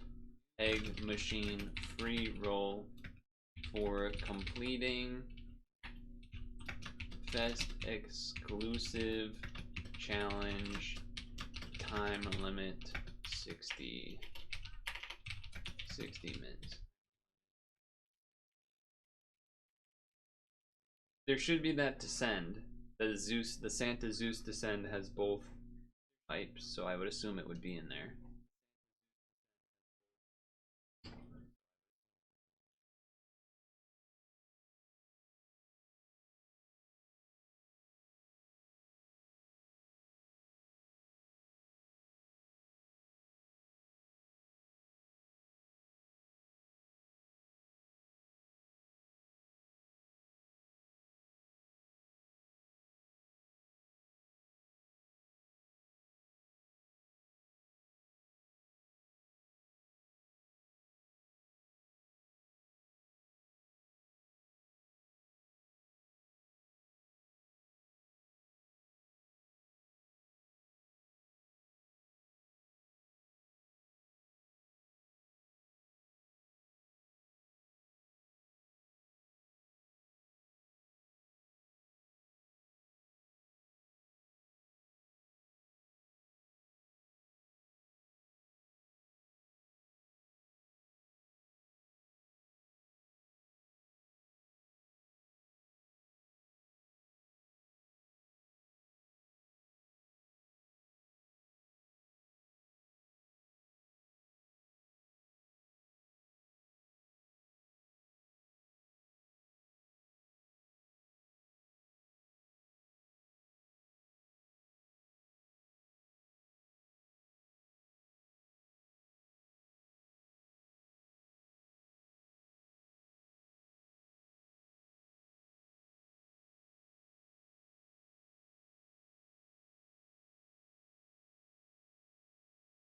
egg machine free roll for completing Fest exclusive challenge. Time limit 60 minutes. There should be that descend. The Santa Zeus descend has both pipes, so I would assume it would be in there.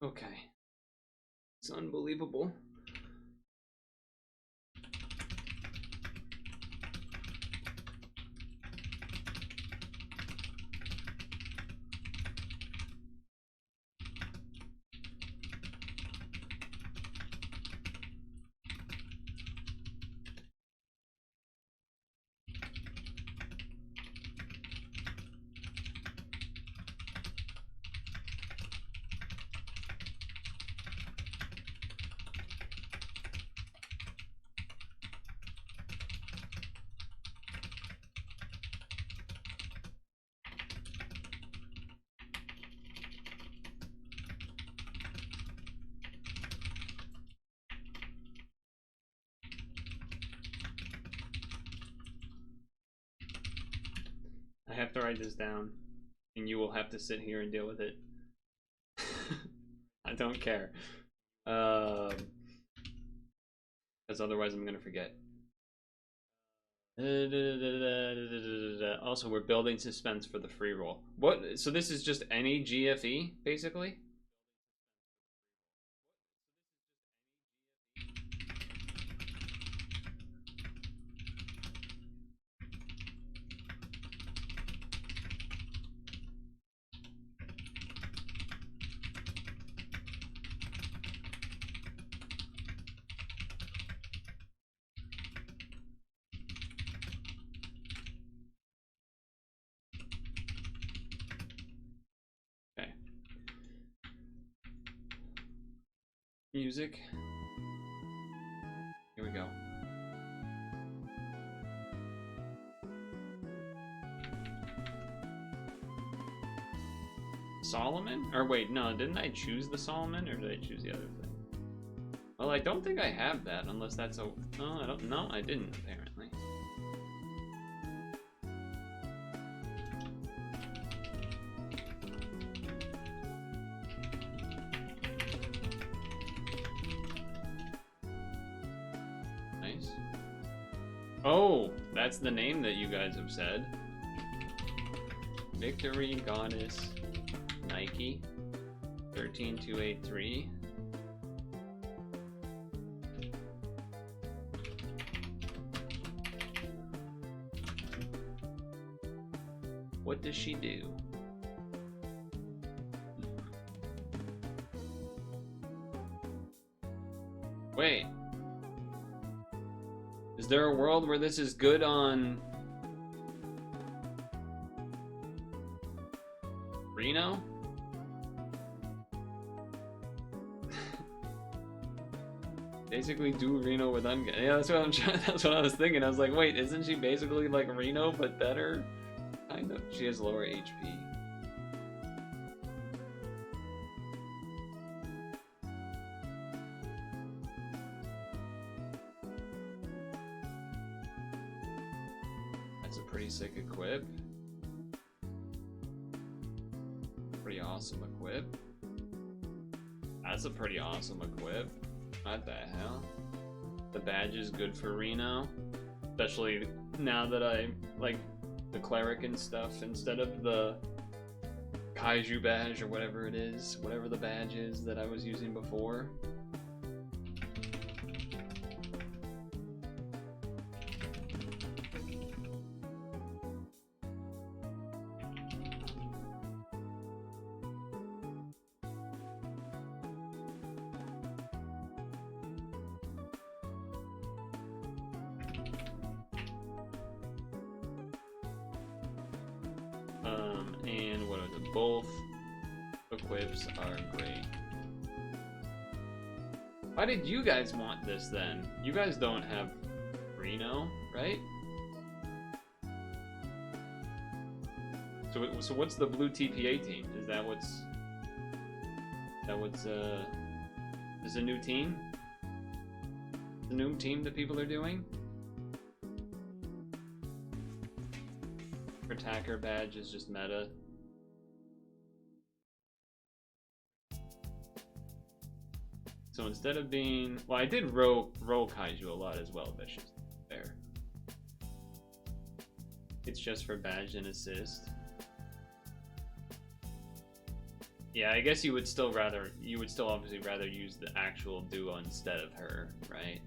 Okay. It's unbelievable. I have to write this down, and you will have to sit here and deal with it. I don't care. Because otherwise I'm gonna forget. Also, we're building suspense for the free roll. What? So this is just any GFE, basically? Music. Here we go. Solomon? Or wait, no, didn't I choose the Solomon or did I choose the other thing? Well, I don't think I have that unless that's a... No, I don't... No, I didn't, apparently. Nice. Oh, that's the name that you guys have said. Victory Goddess Nike 13283. What does she do? Wait. Is there a world where this is good on Reno? Basically do Reno with ungun. Yeah, that's what I'm trying. That's what I was thinking. I was like, wait, isn't she basically like Reno but better? Kind of. She has lower HP. That's a pretty sick equip. Pretty awesome equip. That's a pretty awesome equip. What the hell? The badge is good for Reno. Especially now that I like the cleric and stuff instead of the kaiju badge or whatever it is, whatever the badge is that I was using before. And what are the both equips are great. Why did you guys want this then? You guys don't have Reno, right? So what's the blue TPA team? Is that what's is a new team? The new team that people are doing? Attacker badge is just meta. So instead of being, well, I did roll kaiju a lot as well, but it's just fair. It's just for badge and assist. Yeah, I guess you would still obviously rather use the actual duo instead of her, right?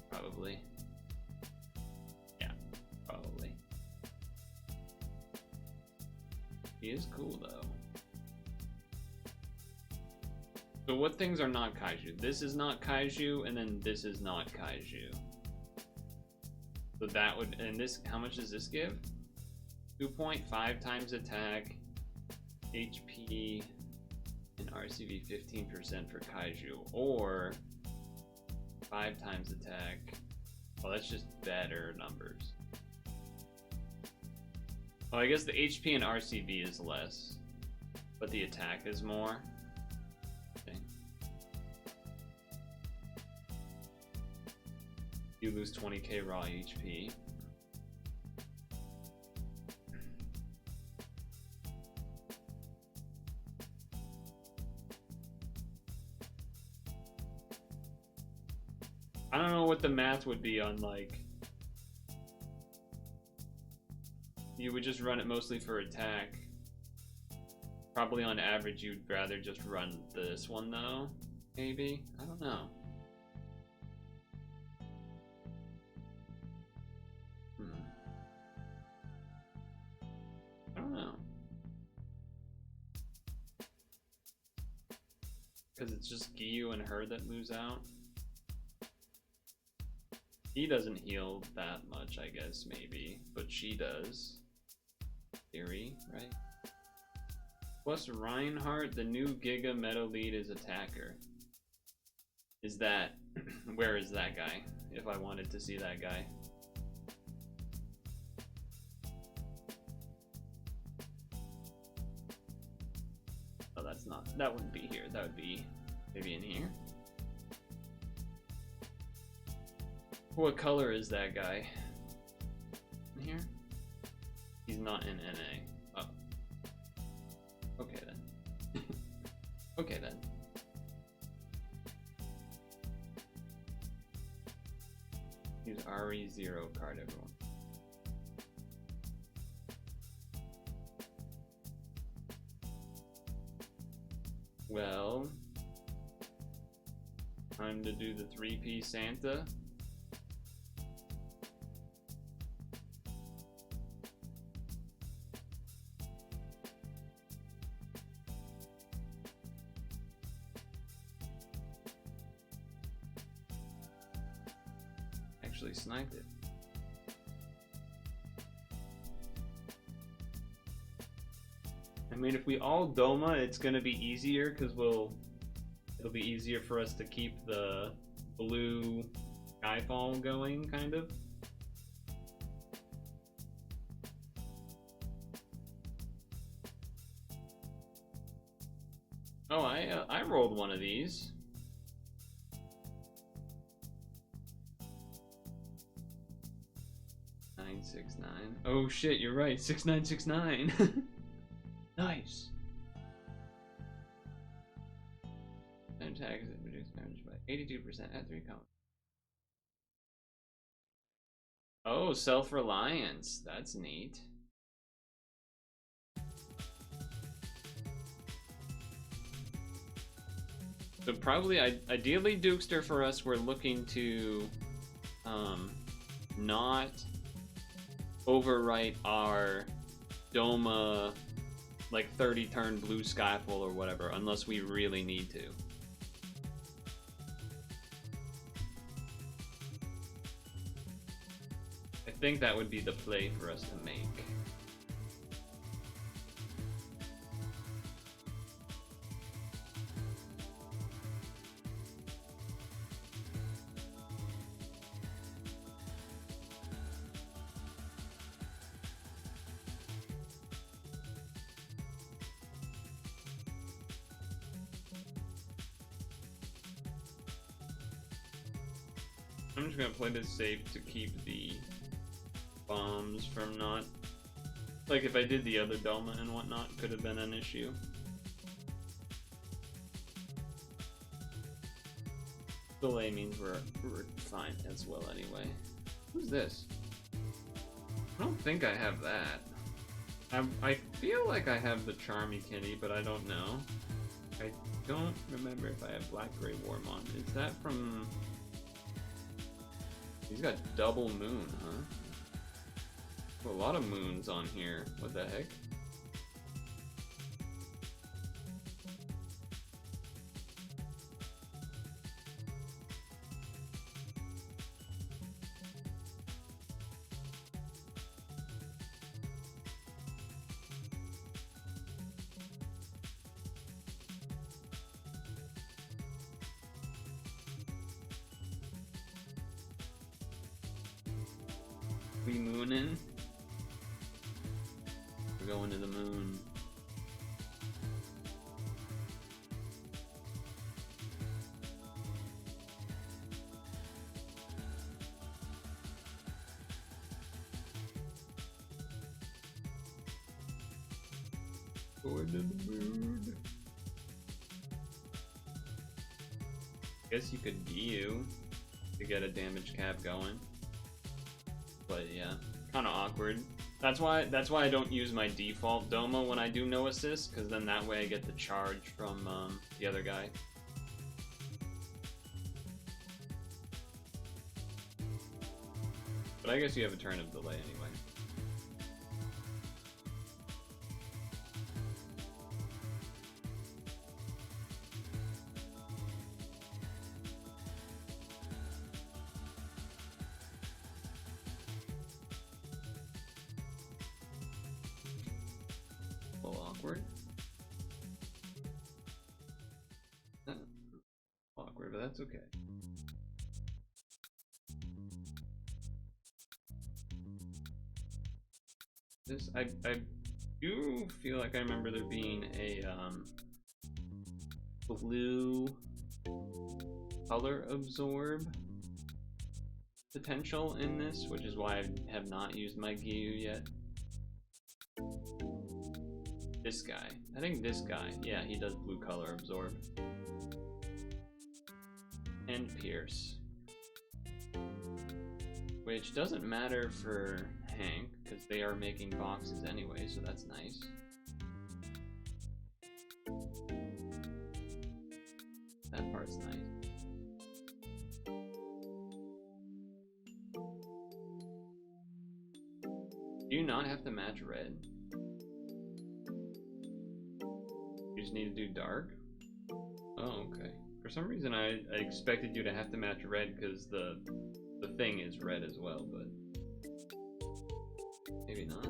Probably. Probably. He is cool though. So what things are not kaiju? This is not kaiju, and then this is not kaiju. So that would, and this, how much does this give? 2.5 times attack, HP, and RCV 15% for kaiju, or 5 times attack. Well, that's just better numbers. Well, I guess the HP and RCV is less, but the attack is more. Okay. You lose 20k raw HP. I don't know what the math would be on, like, you would just run it mostly for attack. Probably on average you'd rather just run this one though, maybe? I don't know. I don't know. Because it's just Giyu and her that lose out. He doesn't heal that much, I guess, maybe, but she does. Theory, right? Plus Reinhardt, the new Giga Meta lead is attacker. Is that... where is that guy? If I wanted to see that guy. Oh, that's not... that wouldn't be here. That would be maybe in here. What color is that guy? In here? He's not in NA. Oh. Okay then. Okay then. Use RE0 card, everyone. Well, time to do the 3P Santa. Actually sniped it. I mean, if we all Doma, it's gonna be easier because it'll be easier for us to keep the blue Skyfall going, kind of. Oh, I rolled one of these. Six nine. Oh shit, you're right. 6969. Nice. Tags that reduce damage by 82% at 3 count. Oh, self-reliance. That's neat. So probably, ideally, Dukester for us, we're looking to not overwrite our Doma like 30 turn blue Skyfall or whatever, unless we really need to. I think that would be the play for us to make. I'm just gonna play this safe to keep the bombs from not... Like, if I did the other Doma and whatnot, could have been an issue. Delay means we're fine as well anyway. Who's this? I don't think I have that. I feel like I have the Charmy Kitty, but I don't know. I don't remember if I have Black Gray Warmon. Is that from... He's got double moon, huh? A lot of moons on here. What the heck? We moonin'. We're going to the moon. Going to the moon. Guess you could DU to get a damage cap going. But yeah, kind of awkward. That's why I don't use my default Doma when I do no assist, because then that way I get the charge from the other guy. But I guess you have a turn of delay anyway. Awkward. that's okay. This, I do feel like I remember there being a blue color absorb potential in this, which is why I have not used my Giyu yet. This guy. I think this guy. Yeah, he does blue color absorb. And pierce. Which doesn't matter for Hank, because they are making boxes anyway, so that's nice. That part's nice. Do you not have to match red? You just need to do dark? Oh, okay. For some reason I expected you to have to match red because the thing is red as well, but maybe not.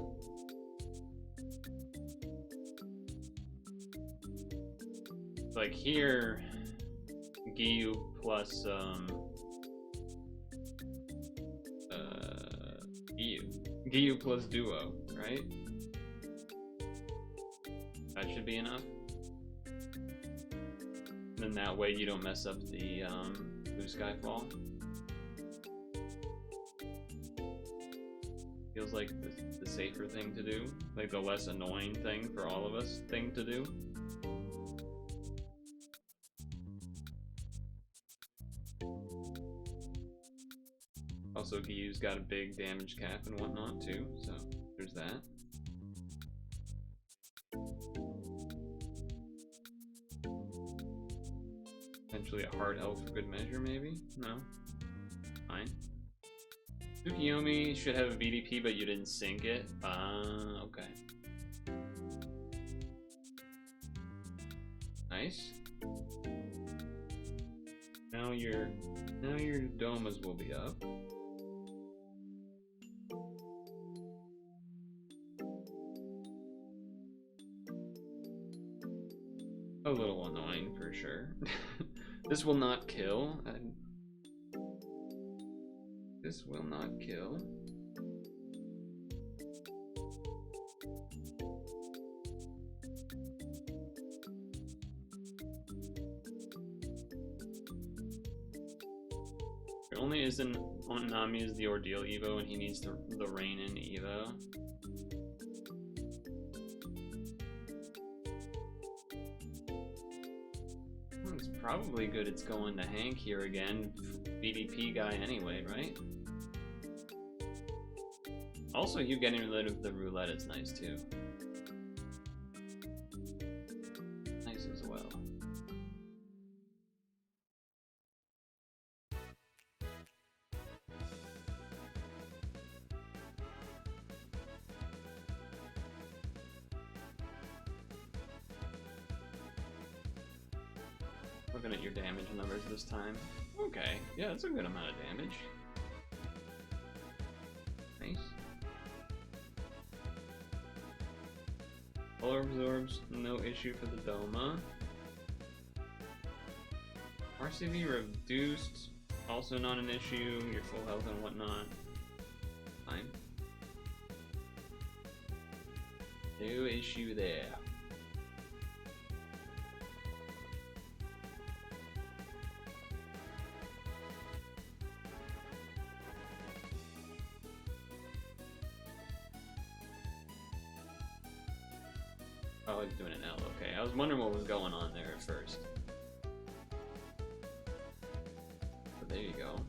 Like here, Giyu plus Giyu plus duo, right? That should be enough. And then that way you don't mess up the blue sky fall. Feels like the safer thing to do, like the less annoying thing for all of us thing to do. Also, Giyu's got a big damage cap and whatnot too, so there's that. Potentially a hard elf for good measure, maybe? No? Fine. Tsukiyomi should have a BDP, but you didn't sync it. Okay. Nice. Now your domas will be up. A little annoying for sure. This will not kill. This will not kill. It only isn't on Nami is the Ordeal Evo and he needs the Rain in Evo. It's probably good it's going to Hank here again. BDP guy anyway, right? Also, you getting rid of the roulette is nice too. Nice as well. Looking at your damage numbers this time. Okay, yeah, that's a good amount of damage. Nice. Color absorbs, no issue for the Doma. RCV reduced, also not an issue. Your full health and whatnot. Fine. No issue there. Oh, he's doing an L, okay. I was wondering what was going on there at first. But there you go.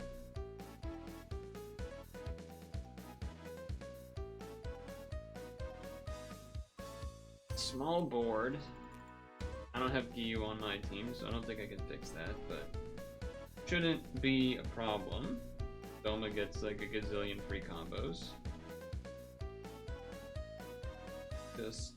Small board. I don't have Giyu on my team, so I don't think I can fix that, but shouldn't be a problem. Doma gets like a gazillion free combos. Just,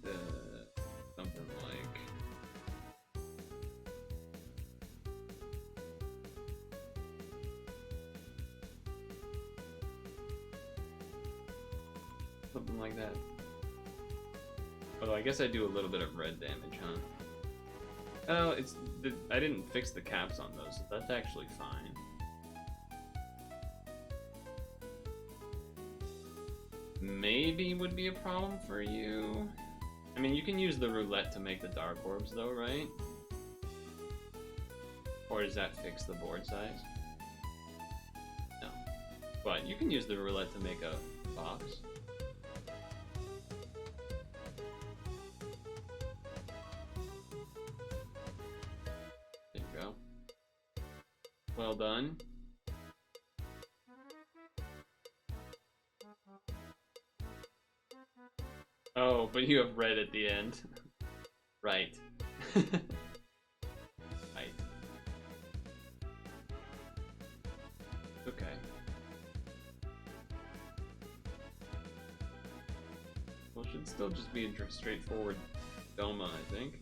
something like that. Although I guess I do a little bit of red damage, huh? Oh, I didn't fix the caps on those, so that's actually fine. Maybe would be a problem for you. I mean, you can use the roulette to make the dark orbs though, right? Or does that fix the board size? No. But you can use the roulette to make a box. There you go. Well done. Oh, but you have red at the end. Right. Right. Okay. Well, it should still just be a straightforward Doma, I think.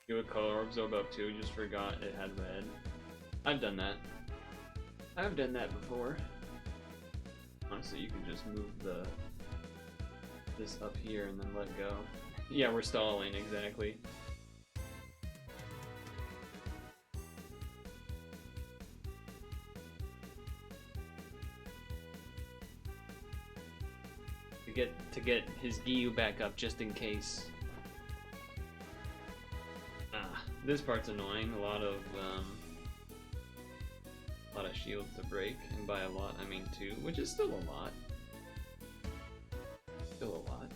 Do a color absorb up too, just forgot it had red. I've done that. I've done that before. Honestly, you can just move this up here and then let go. Yeah, we're stalling, exactly. To get his Giyu back up just in case. Ah, this part's annoying. A lot of shields to break, and by a lot I mean 2, which is still a lot. Still a lot.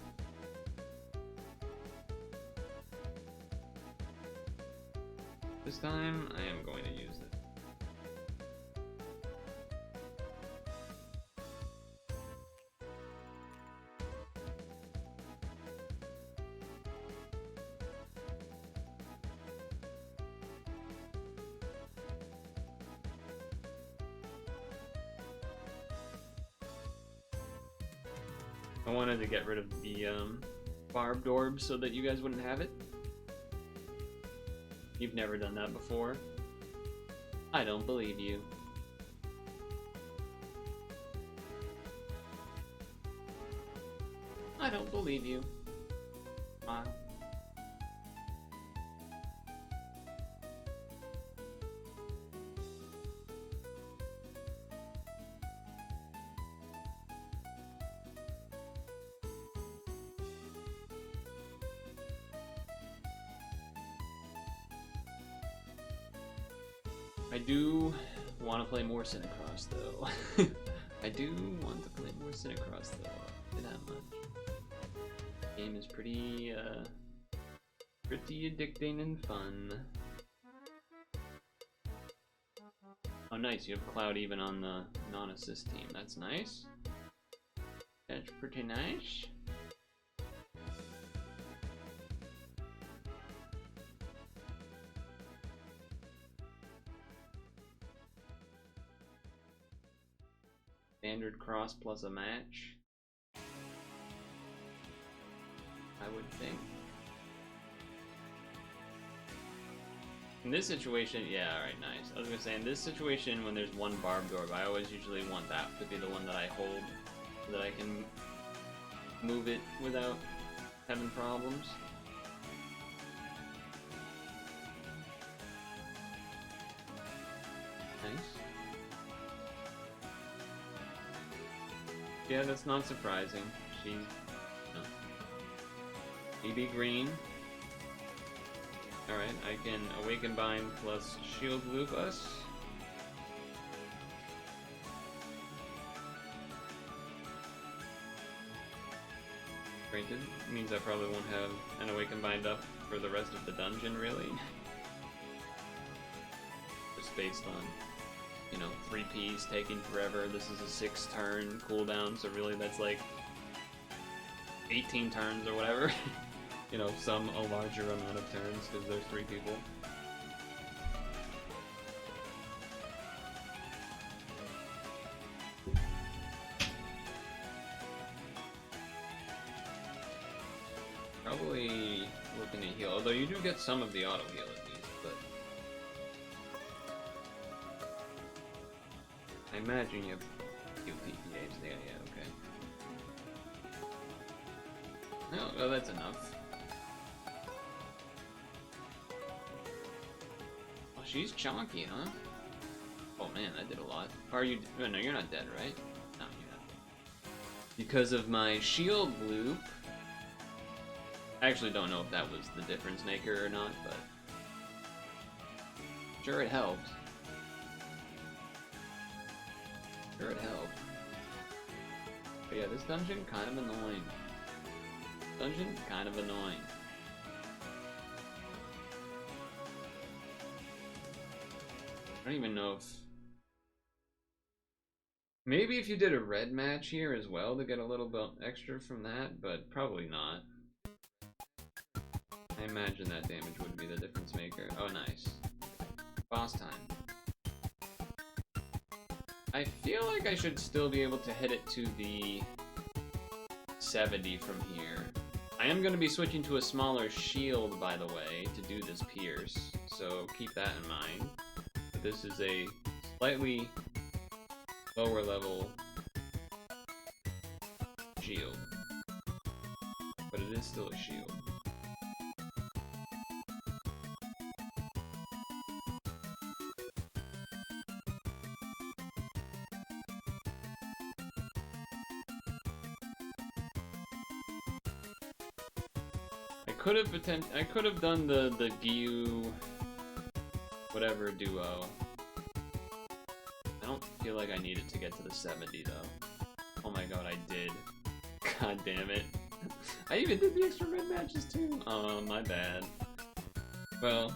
This time, I am going to use it. I wanted to get rid of the barbed orb so that you guys wouldn't have it. You've never done that before. I don't believe you. I don't believe you. Wow. I do want to play more Synchros though. I do want to play more Synchros though. Not that much. Game is pretty addicting and fun. Oh nice, you have Cloud even on the non-assist team. That's nice. That's pretty nice. Standard cross plus a match, I would think. In this situation, yeah, alright, nice. I was gonna say, in this situation, when there's one barbed orb, I always usually want that to be the one that I hold, so that I can move it without having problems. Nice. Yeah, that's not surprising. She's BB green. Alright, I can Awaken Bind plus Shield Loop us. Granted, means I probably won't have an Awaken Bind up for the rest of the dungeon, really. Just based on, you know, 3 Ps taking forever. This is a 6-turn cooldown, so really that's like 18 turns or whatever. You know, a larger amount of turns because there's 3 people. Probably looking to heal, although you do get some of the auto heal at least, but I imagine you have a few PPAs there, yeah, okay. No, well, that's enough. She's chonky, huh? Oh man, that did a lot. Are you? Oh, no, you're not dead, right? No, you're not dead. Because of my shield loop. I actually don't know if that was the difference maker or not, but sure it helped. Sure it helped. But yeah, this dungeon kind of annoying. Dungeon kind of annoying. I don't even know if... Maybe if you did a red match here as well to get a little bit extra from that, but probably not. I imagine that damage would be the difference maker. Oh, nice. Boss time. I feel like I should still be able to hit it to the 70 from here. I am going to be switching to a smaller shield, by the way, to do this pierce, so keep that in mind. But this is a slightly lower level shield, but it is still a shield. I could have done the Gyu whatever duo. I don't feel like I needed to get to the 70 though. Oh my god, I did. God damn it. I even did the extra red matches too. Oh, my bad. Well,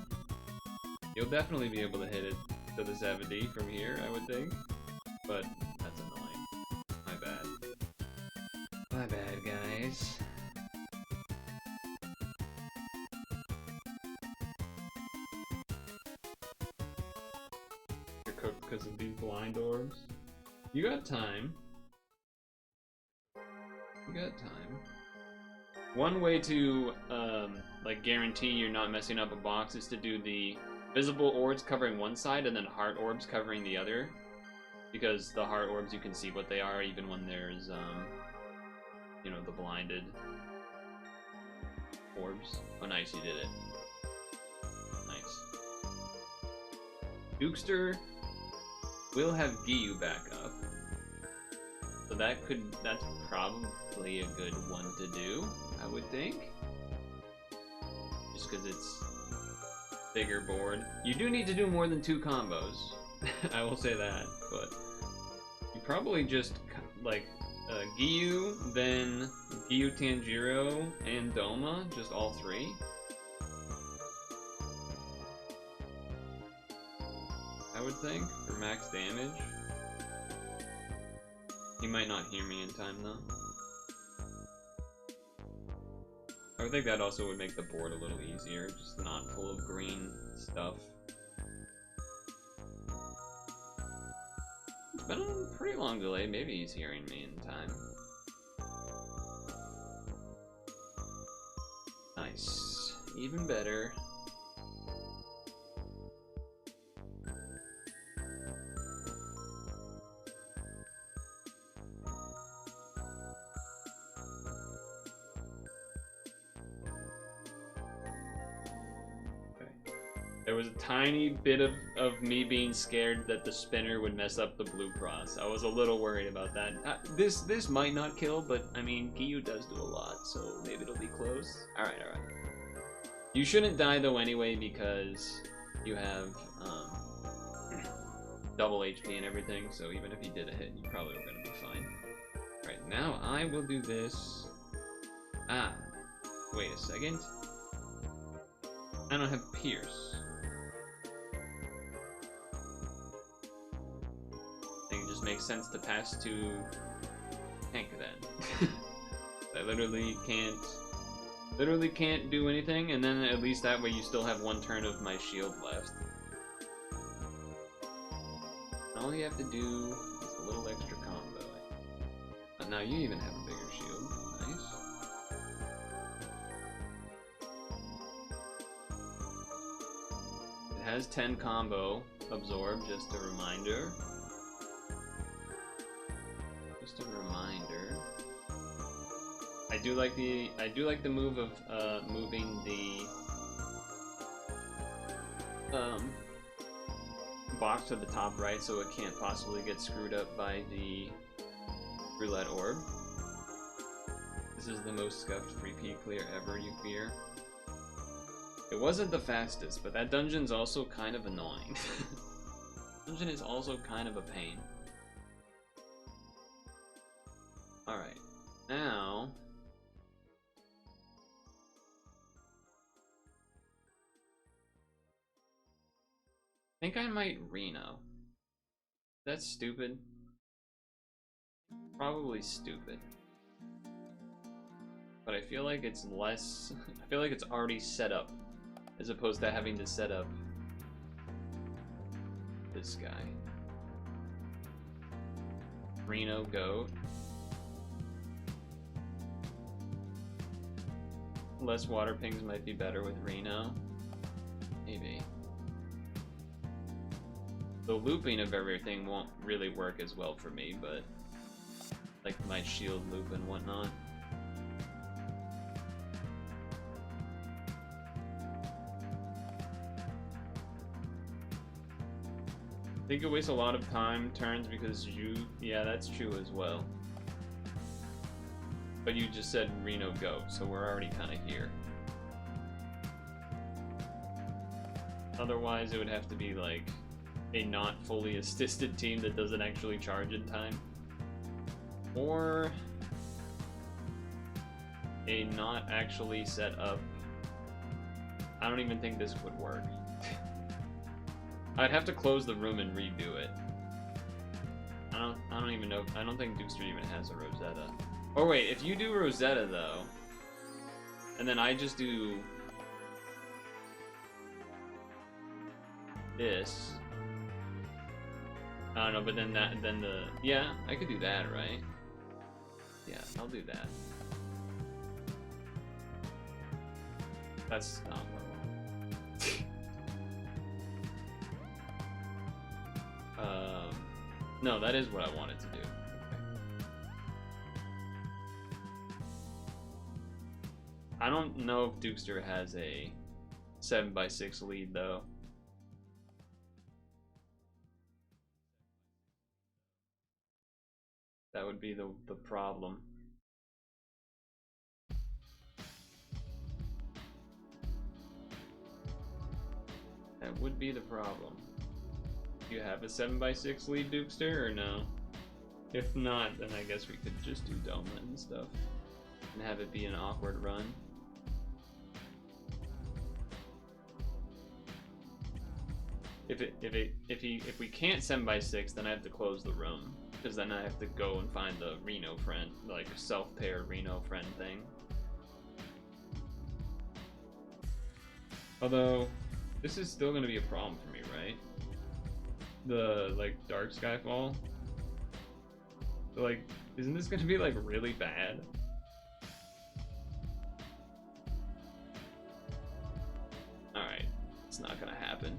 you'll definitely be able to hit it to the 70 from here, I would think. But that's annoying. My bad. My bad, guys. Because of these blind orbs. You got time. You got time. One way to like guarantee you're not messing up a box is to do the visible orbs covering one side and then heart orbs covering the other. Because the heart orbs you can see what they are even when there's you know, the blinded orbs. Oh nice, you did it. Nice. Dukester will have Gyu back up. So that's probably a good one to do, I would think. Just because it's bigger board. You do need to do more than 2 combos. I will say that, but you probably just like Gyu, then Gyu Tanjiro and Doma, just all 3. I would think, for max damage. He might not hear me in time though. I would think that also would make the board a little easier, just not full of green stuff. It's been a pretty long delay, maybe he's hearing me in time. Nice. Even better. There was a tiny bit of me being scared that the spinner would mess up the blue cross. I was a little worried about that. This might not kill, but I mean, Gyu does do a lot, so maybe it'll be close. Alright, alright. You shouldn't die though anyway because you have double HP and everything, so even if you did a hit, you probably were going to be fine. Alright, now I will do this. Ah, wait a second. I don't have Pierce. Makes sense to pass to Tank then. I literally can't do anything, and then at least that way you still have 1 turn of my shield left. And all you have to do is a little extra combo. Now you even have a bigger shield. Nice. It has 10 combo absorb, just a reminder. Just a reminder. I do like the move of moving the box to the top right so it can't possibly get screwed up by the roulette orb. This is the most scuffed free P clear ever, you fear. It wasn't the fastest, but that dungeon's also kind of annoying. Dungeon is also kind of a pain. Alright, now... I think I might Reno. That's stupid. Probably stupid. But I feel like it's less... I feel like it's already set up, as opposed to having to set up this guy. Reno Goat. Less water pings might be better with Reno. Maybe. The looping of everything won't really work as well for me, but like my shield loop and whatnot. I think it wastes a lot of time, turns, because you... Yeah, that's true as well. But you just said Reno Go, so we're already kind of here. Otherwise, it would have to be like a not fully assisted team that doesn't actually charge in time. Or a not actually set up... I don't even think this would work. I'd have to close the room and redo it. I don't even know. I don't think Dukester even has a Rosetta. Oh wait, if you do Rosetta though, and then I just do this. I don't know, but then yeah, I could do that, right? Yeah, I'll do that. That's not what I want. No, that is what I wanted to do. Okay. I don't know if Dukester has a 7x6 lead though. That would be the problem. That would be the problem. Do you have a 7x6 lead, Dukester, or no? If not, then I guess we could just do Doma and stuff and have it be an awkward run. If we can't 7x6, then I have to close the room, because then I have to go and find the Reno friend, like self-pair Reno friend thing. Although this is still going to be a problem for me, right? The like Dark Skyfall. So, like, isn't this going to be like really bad? Alright, it's not going to happen.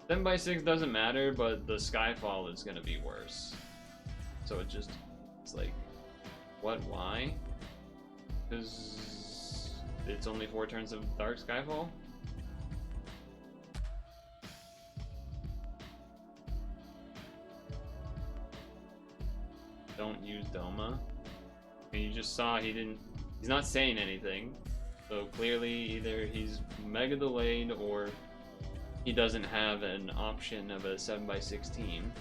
7x6 doesn't matter, but the Skyfall is going to be worse. So it's like, what, why? Because it's only 4 turns of Dark Skyfall? Don't use Doma. And you just saw he's not saying anything. So clearly either he's mega delayed or he doesn't have an option of a 7x6 team.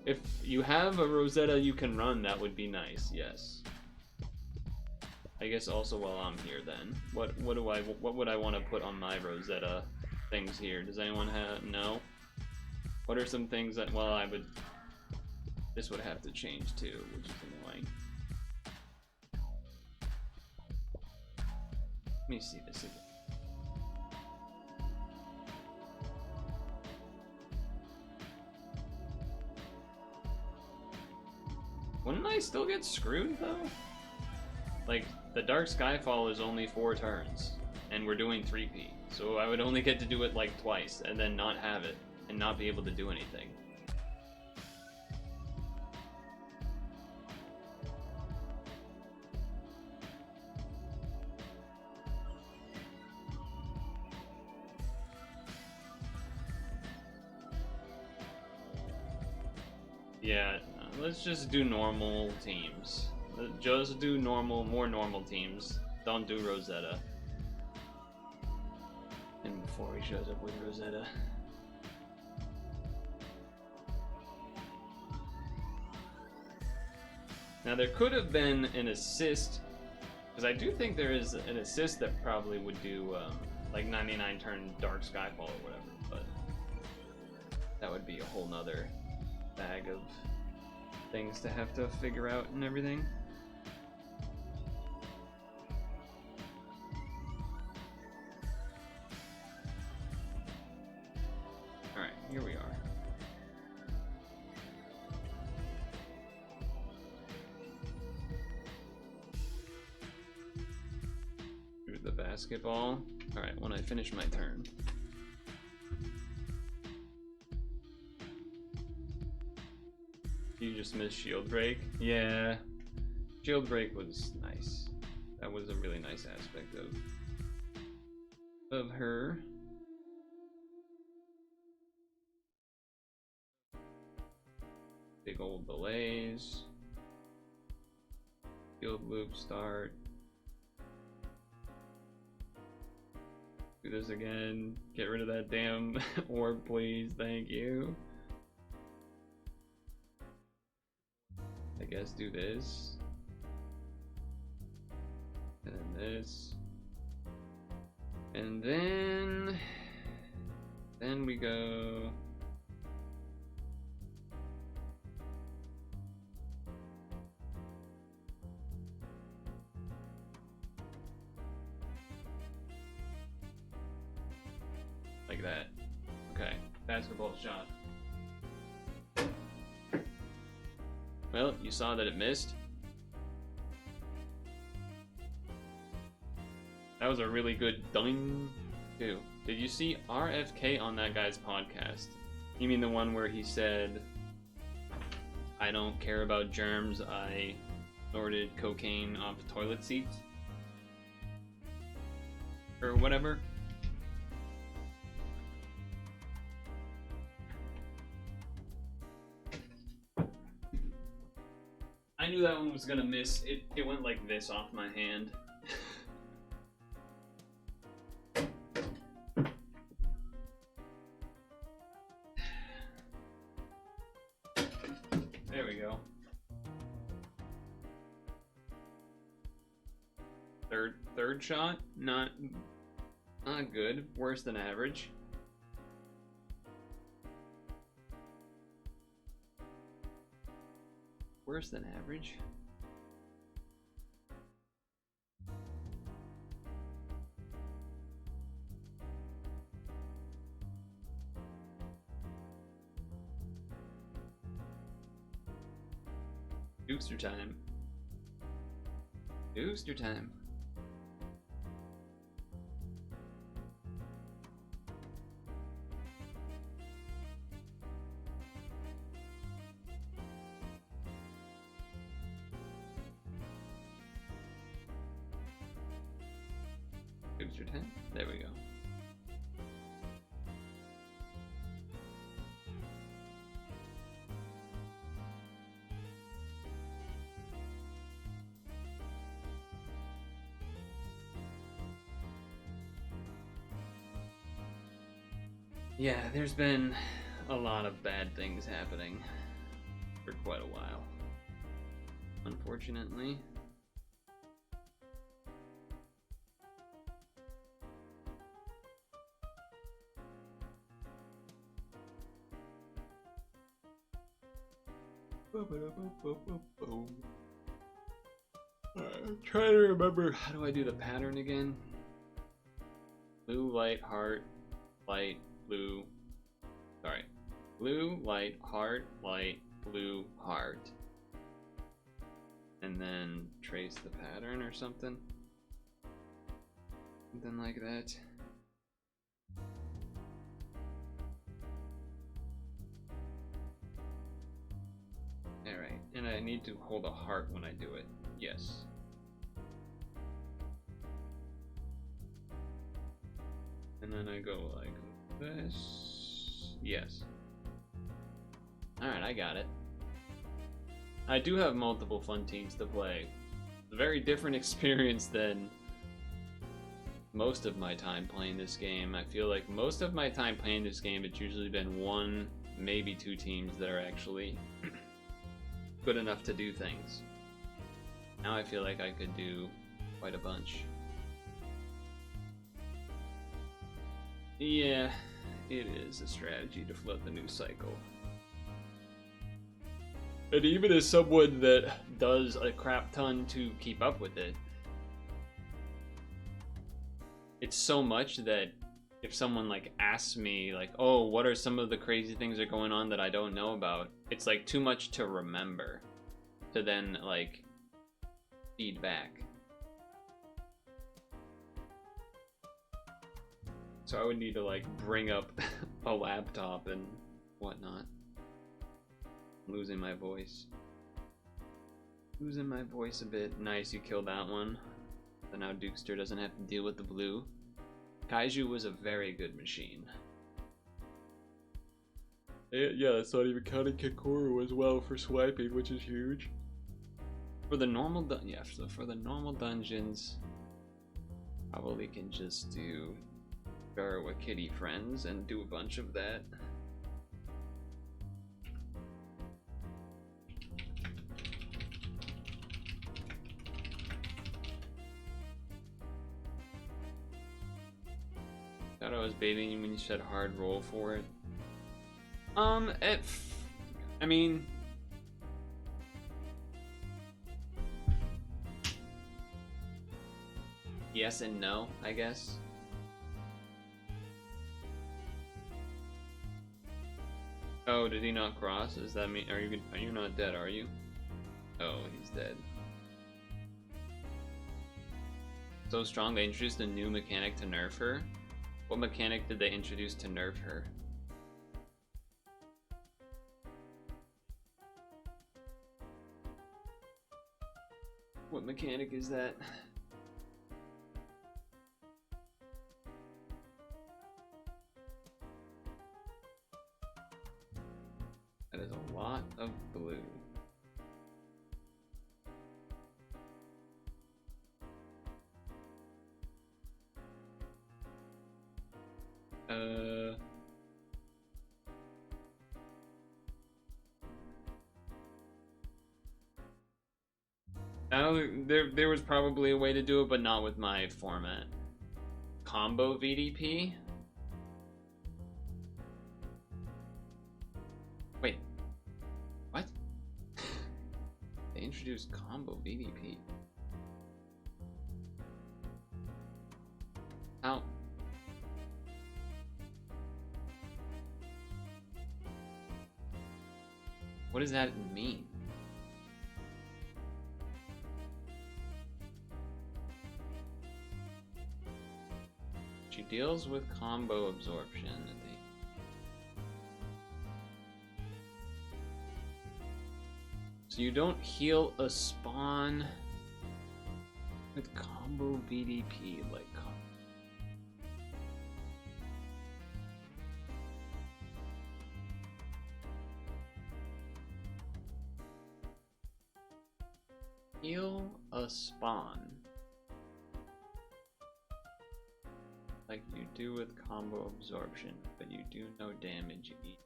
If you have a Rosetta you can run, that would be nice, yes. I guess also while I'm here then. What would I want to put on my Rosetta things here? Does anyone have no? What are some things that, well, this would have to change too, which is annoying. Let me see this again. Wouldn't I still get screwed though? Like, the Dark Skyfall is only 4 turns, and we're doing 3P, so I would only get to do it like twice, and then not have it, and not be able to do anything. Yeah, let's just do normal teams. Just do more normal teams. Don't do Rosetta. And before he shows up with Rosetta. Now there could have been an assist, because I do think there is an assist that probably would do like 99 turn Dark Skyfall or whatever, but that would be a whole nother bag of things to have to figure out and everything. Alright, here we are. Do the basketball. Alright, when I finish my turn. You just missed Shield Break? Yeah. Shield Break was nice. That was a really nice aspect of her. Big old delays. Field loop start. Do this again. Get rid of that damn orb, please. Thank you. I guess do this. And then this. And then we go. Like that. Okay, basketball shot. Well, you saw that it missed. That was a really good ding, too. Did you see RFK on that guy's podcast? You mean the one where he said, I don't care about germs, I snorted cocaine off toilet seats? Or whatever? I knew that one was gonna miss. It went like this off my hand. There we go. Third shot, not good. Worse than average. Worse than average. Dukester time. Dukester time. Dukester time. There we go. Yeah, there's been a lot of bad things happening for quite a while, unfortunately. I'm trying to remember, how do I do the pattern again? Blue, light, heart, light, blue. Sorry. Blue, light, heart, light, blue, heart. And then trace the pattern or something. Something like that. Alright, and I need to hold a heart when I do it. Yes. And then I go like this. Yes. Alright, I got it. I do have multiple fun teams to play. A very different experience than most of my time playing this game. I feel like most of my time playing this game, it's usually been one, maybe two teams that are actually good enough to do things. Now I feel like I could do quite a bunch. Yeah, it is a strategy to flood the news cycle. And even as someone that does a crap ton to keep up with it, it's so much that if someone like asks me like, oh, what are some of the crazy things that are going on that I don't know about, it's like too much to remember to then like feed back. So I would need to like bring up a laptop and whatnot. I'm losing my voice. Losing my voice a bit. Nice, you killed that one. So now Dukester doesn't have to deal with the blue. Kaiju was a very good machine. Yeah, that's not even counting Kikoru as well for swiping, which is huge. For the normal so for the normal dungeons, probably can just do Garawa Kitty Friends and do a bunch of that. Thought I was baiting you when you said hard roll for it. I mean, yes and no, I guess. Oh, did he not cross? Does that mean are you not dead? Are you? Oh, he's dead. So strong. They introduced a new mechanic to nerf her. What mechanic did they introduce to nerf her? What mechanic is that? That is a lot of blue. There was probably a way to do it, but not with my format. Combo VDP? Wait. What? They introduced combo VDP. How? What does that mean? She deals with combo absorption. So you don't heal a spawn with combo VDP like. Heal a spawn like you do with combo absorption, but you do no damage each.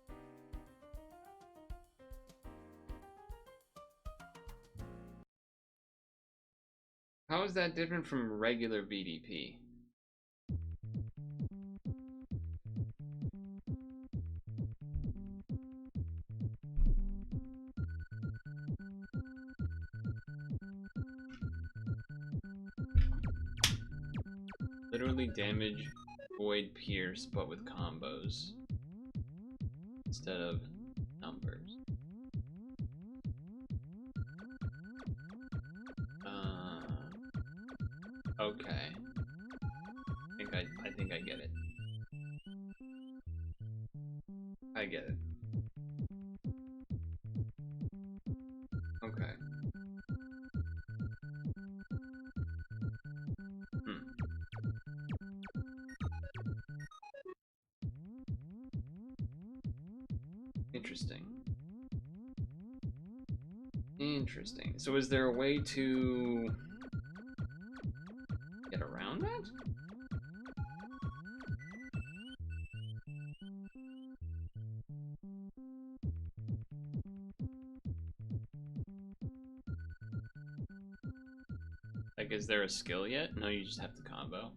How is that different from regular VDP? Literally damage, void, pierce, but with combos instead of numbers. Okay. I think I get it. I get it. Okay. Interesting. Interesting. So is there a way to get around that? Like, is there a skill yet? No, you just have to combo.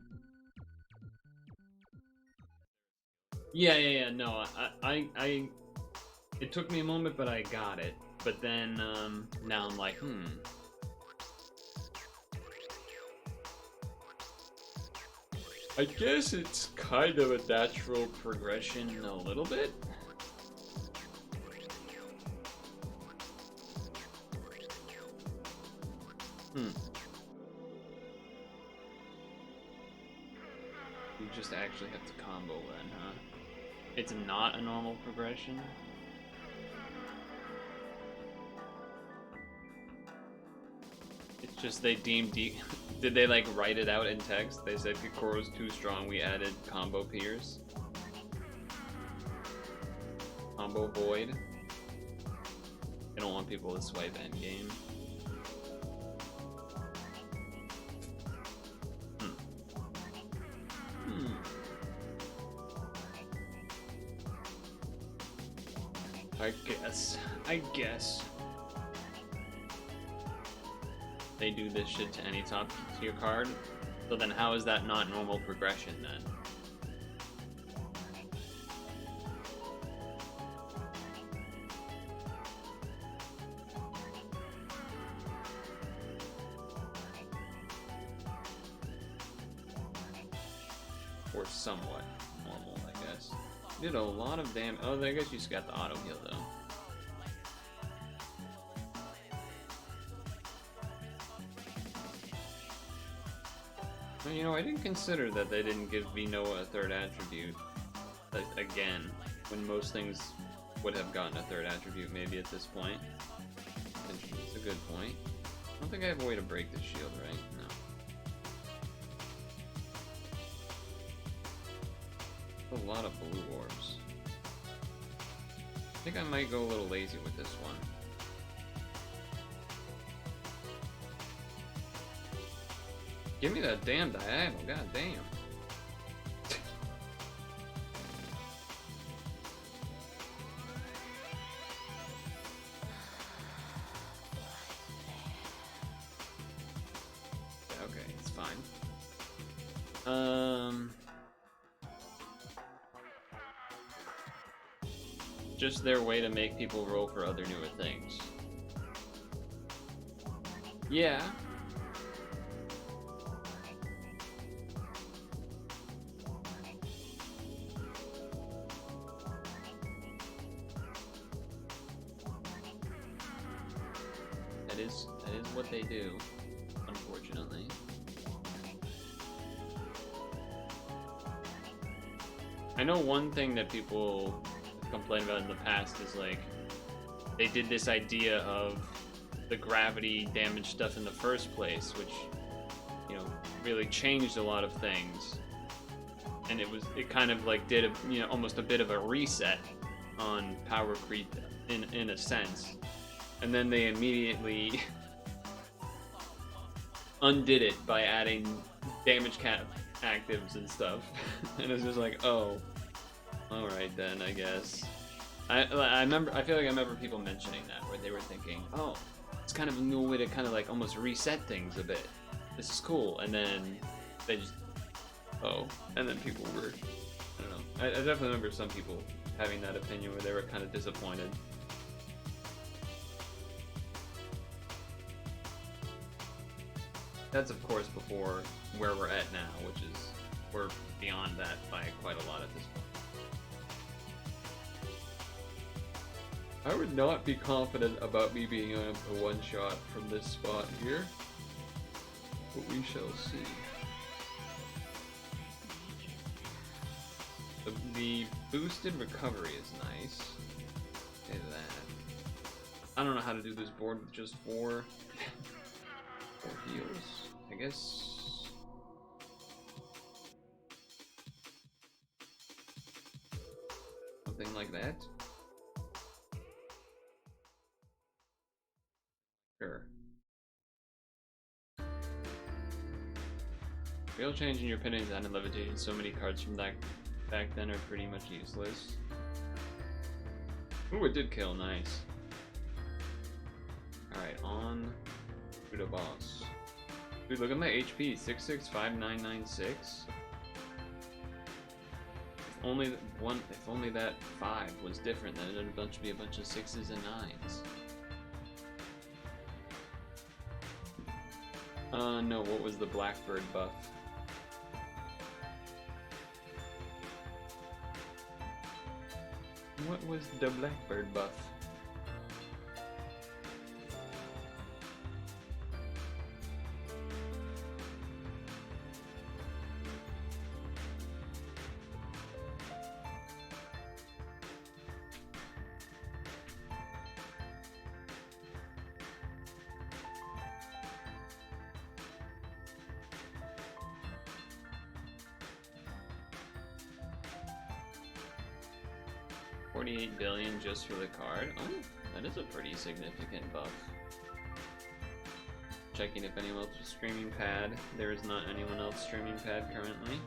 Yeah. No, I it took me a moment, but I got it. But then, now I'm like, I guess it's kind of a natural progression a little bit. You just actually have to combo then, huh? It's not a normal progression? It's just they deemed did they like write it out in text? They said Kokoro's too strong, we added combo peers. Combo void. I don't want people to swipe endgame. I guess. They do this shit to any top tier card. So then how is that not normal progression then? Or somewhat normal, I guess. Did a lot of damage. Oh, I guess you just got the auto heal though. Well, you know, I didn't consider that they didn't give Vinoa a third attribute again, when most things would have gotten a third attribute maybe at this point. It's a good point. I don't think I have a way to break the shield, right? No. A lot of blue orbs. I think I might go a little lazy with this one. Give me that damn diagonal, god damn. Okay, it's fine. Just their way to make people roll for other newer things. Yeah. That is what they do, unfortunately. I know one thing that people complain about in the past is like they did this idea of the gravity damage stuff in the first place, which, you know, really changed a lot of things, and it kind of like did a, you know, almost a bit of a reset on power creep in a sense, and then they immediately undid it by adding damage cap actives and stuff. And it's just like, oh, all right then, I guess. I feel like I remember people mentioning that, where they were thinking, oh, it's kind of a new way to kind of like almost reset things a bit. This is cool. And then they just, oh, and then people were, I don't know. I definitely remember some people having that opinion where they were kind of disappointed. That's of course before where we're at now, which is, we're beyond that by quite a lot at this point. I would not be confident about me being able to one-shot from this spot here, but we shall see. The boosted recovery is nice. Okay, that. I don't know how to do this board with just four heals. I guess. Something like that. Real change in your pinning design and levitating. So many cards from that back then are pretty much useless. Ooh, it did kill. Nice. Alright, on to the boss. Dude, look at my HP. 665996. If only that 5 was different, then it'd be a bunch of 6s and 9s. No, what was the Blackbird buff? What was the Blackbird buff? $48 billion just for the card? Oh, that is a pretty significant buff. Checking if anyone else was streaming pad. There is not anyone else streaming pad currently.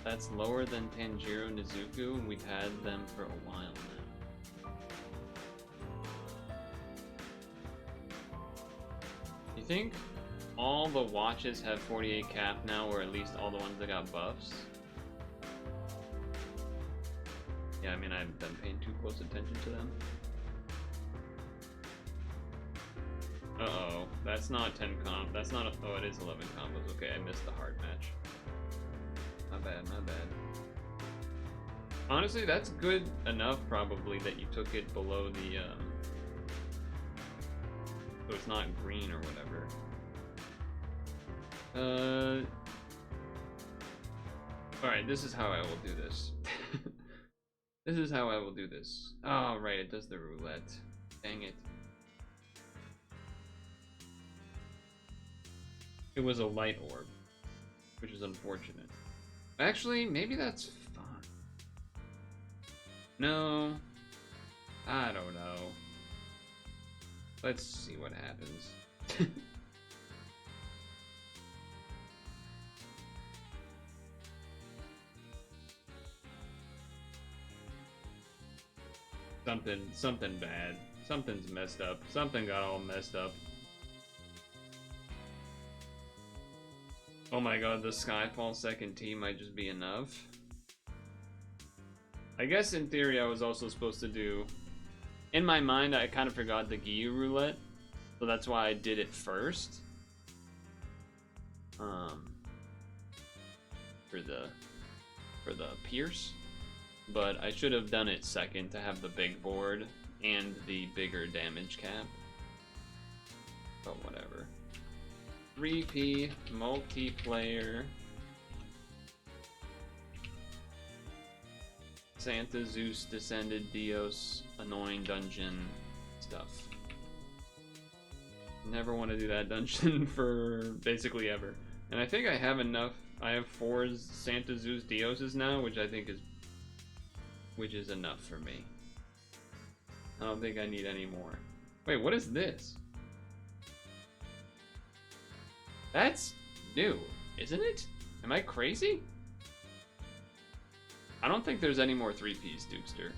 That's lower than Tanjiro Nizuku, and we've had them for a while now. You think all the watches have 48 cap now, or at least all the ones that got buffs? Yeah, I mean, I haven't been paying too close attention to them. Uh-oh, that's not 10 comp. That's not oh, it is 11 combos. Okay, I missed the hard match. My bad, my bad. Honestly, that's good enough, probably, that you took it below the, so it's not green or whatever. Alright, this is how I will do this. This is how I will do this. Oh, right, it does the roulette. Dang it. It was a light orb, which is unfortunate. Actually, maybe that's fine. No, I don't know. Let's see what happens. Something bad. Something's messed up. Something got all messed up. Oh my god, the Skyfall second team might just be enough. I guess in theory I was also supposed to do... In my mind, I kind of forgot the Giyu roulette, so that's why I did it first. For the Pierce. But I should have done it second to have the big board and the bigger damage cap. But whatever. 3P multiplayer. Santa Zeus Descended Dios annoying dungeon stuff. Never want to do that dungeon for basically ever. And I think I have enough. I have 4 Santa Zeus Dioses now, which I think is enough for me. I don't think I need any more. Wait, what is this? That's new, isn't it? Am I crazy? I don't think there's any more 3Ps, Dukester.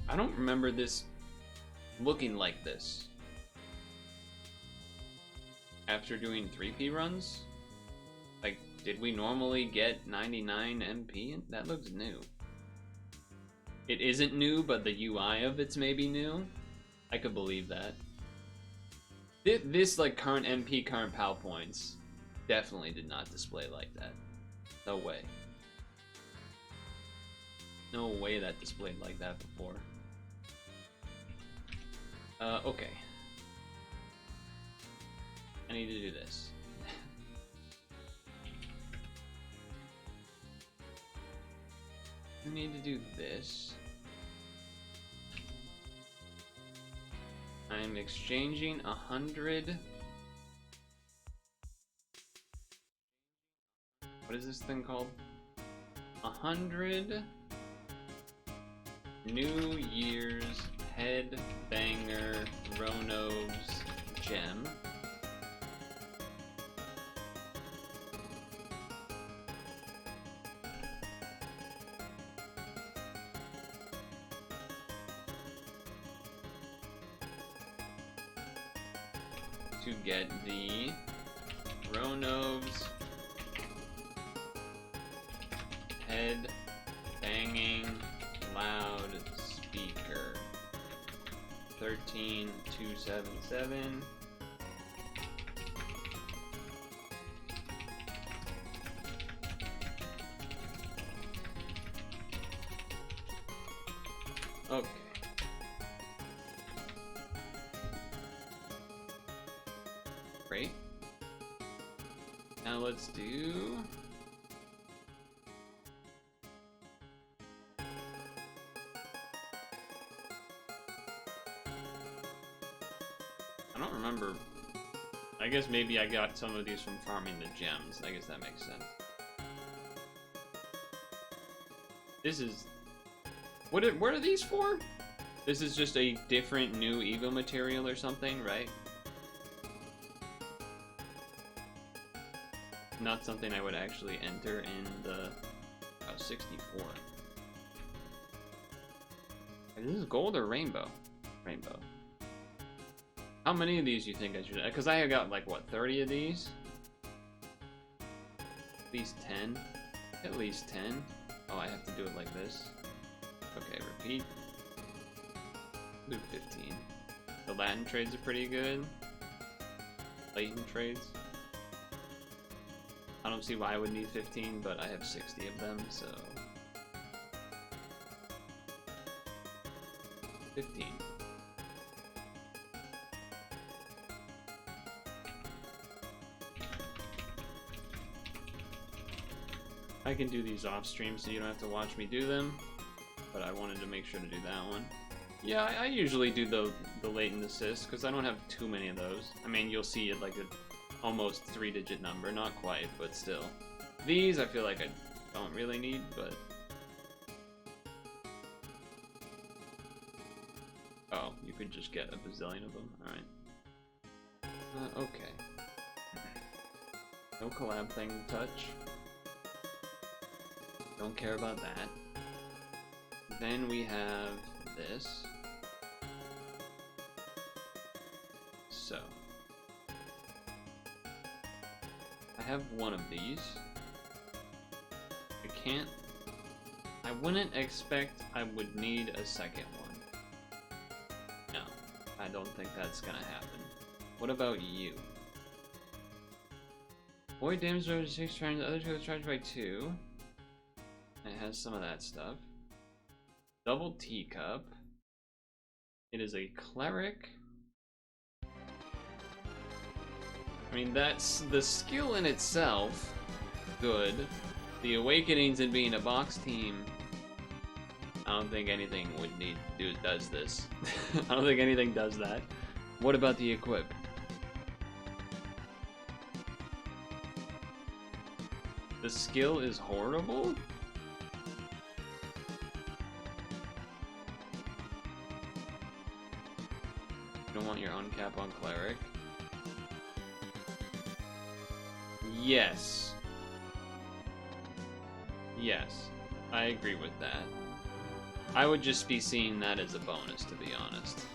I don't remember this looking like this. After doing 3P runs? Like, did we normally get 99 MP? That looks new. It isn't new, but the UI of it's maybe new. I could believe that. This like current MP, current PAL points definitely did not display like that. No way. No way that displayed like that before. Okay. I need to do this. I need to do this. I I'm exchanging 100. What is this thing called? 100 New Year's Headbanger Rono's gem. To get the Rono's head banging loudspeaker 13277. Okay. Great. Now let's do I don't remember. I guess maybe I got some of these from farming the gems. I guess that makes sense. This is... What are these for? This is just a different new Evo material or something, right? Not something I would actually enter in the 64. Is this gold or rainbow? Rainbow. How many of these do you think I should? Because I got like what, 30 of these? At least 10. At least 10. Oh, I have to do it like this. Okay, repeat. Do 15. The Latin trades are pretty good. Latent trades. I don't see why I would need 15, but I have 60 of them, so 15. I can do these off stream so you don't have to watch me do them, but I wanted to make sure to do that one. Yeah, I usually do the latent assist because I don't have too many of those. I mean, you'll see it like a almost 3-digit number, not quite, but still. These I feel like I don't really need, but oh, you could just get a bazillion of them. All right. Okay. No collab thing to touch. Don't care about that. Then we have this. So I have one of these. I wouldn't expect I would need a second one. No, I don't think that's gonna happen. What about you? Void damage over 6 turns, the other two is charged by 2. It has some of that stuff. Double teacup. It is a cleric. I mean, that's the skill in itself. Good. The awakenings and being a box team. I don't think anything does this. I don't think anything does that. What about the equip? The skill is horrible? You don't want your uncap on cleric? Yes. Yes, I agree with that. I would just be seeing that as a bonus, to be honest.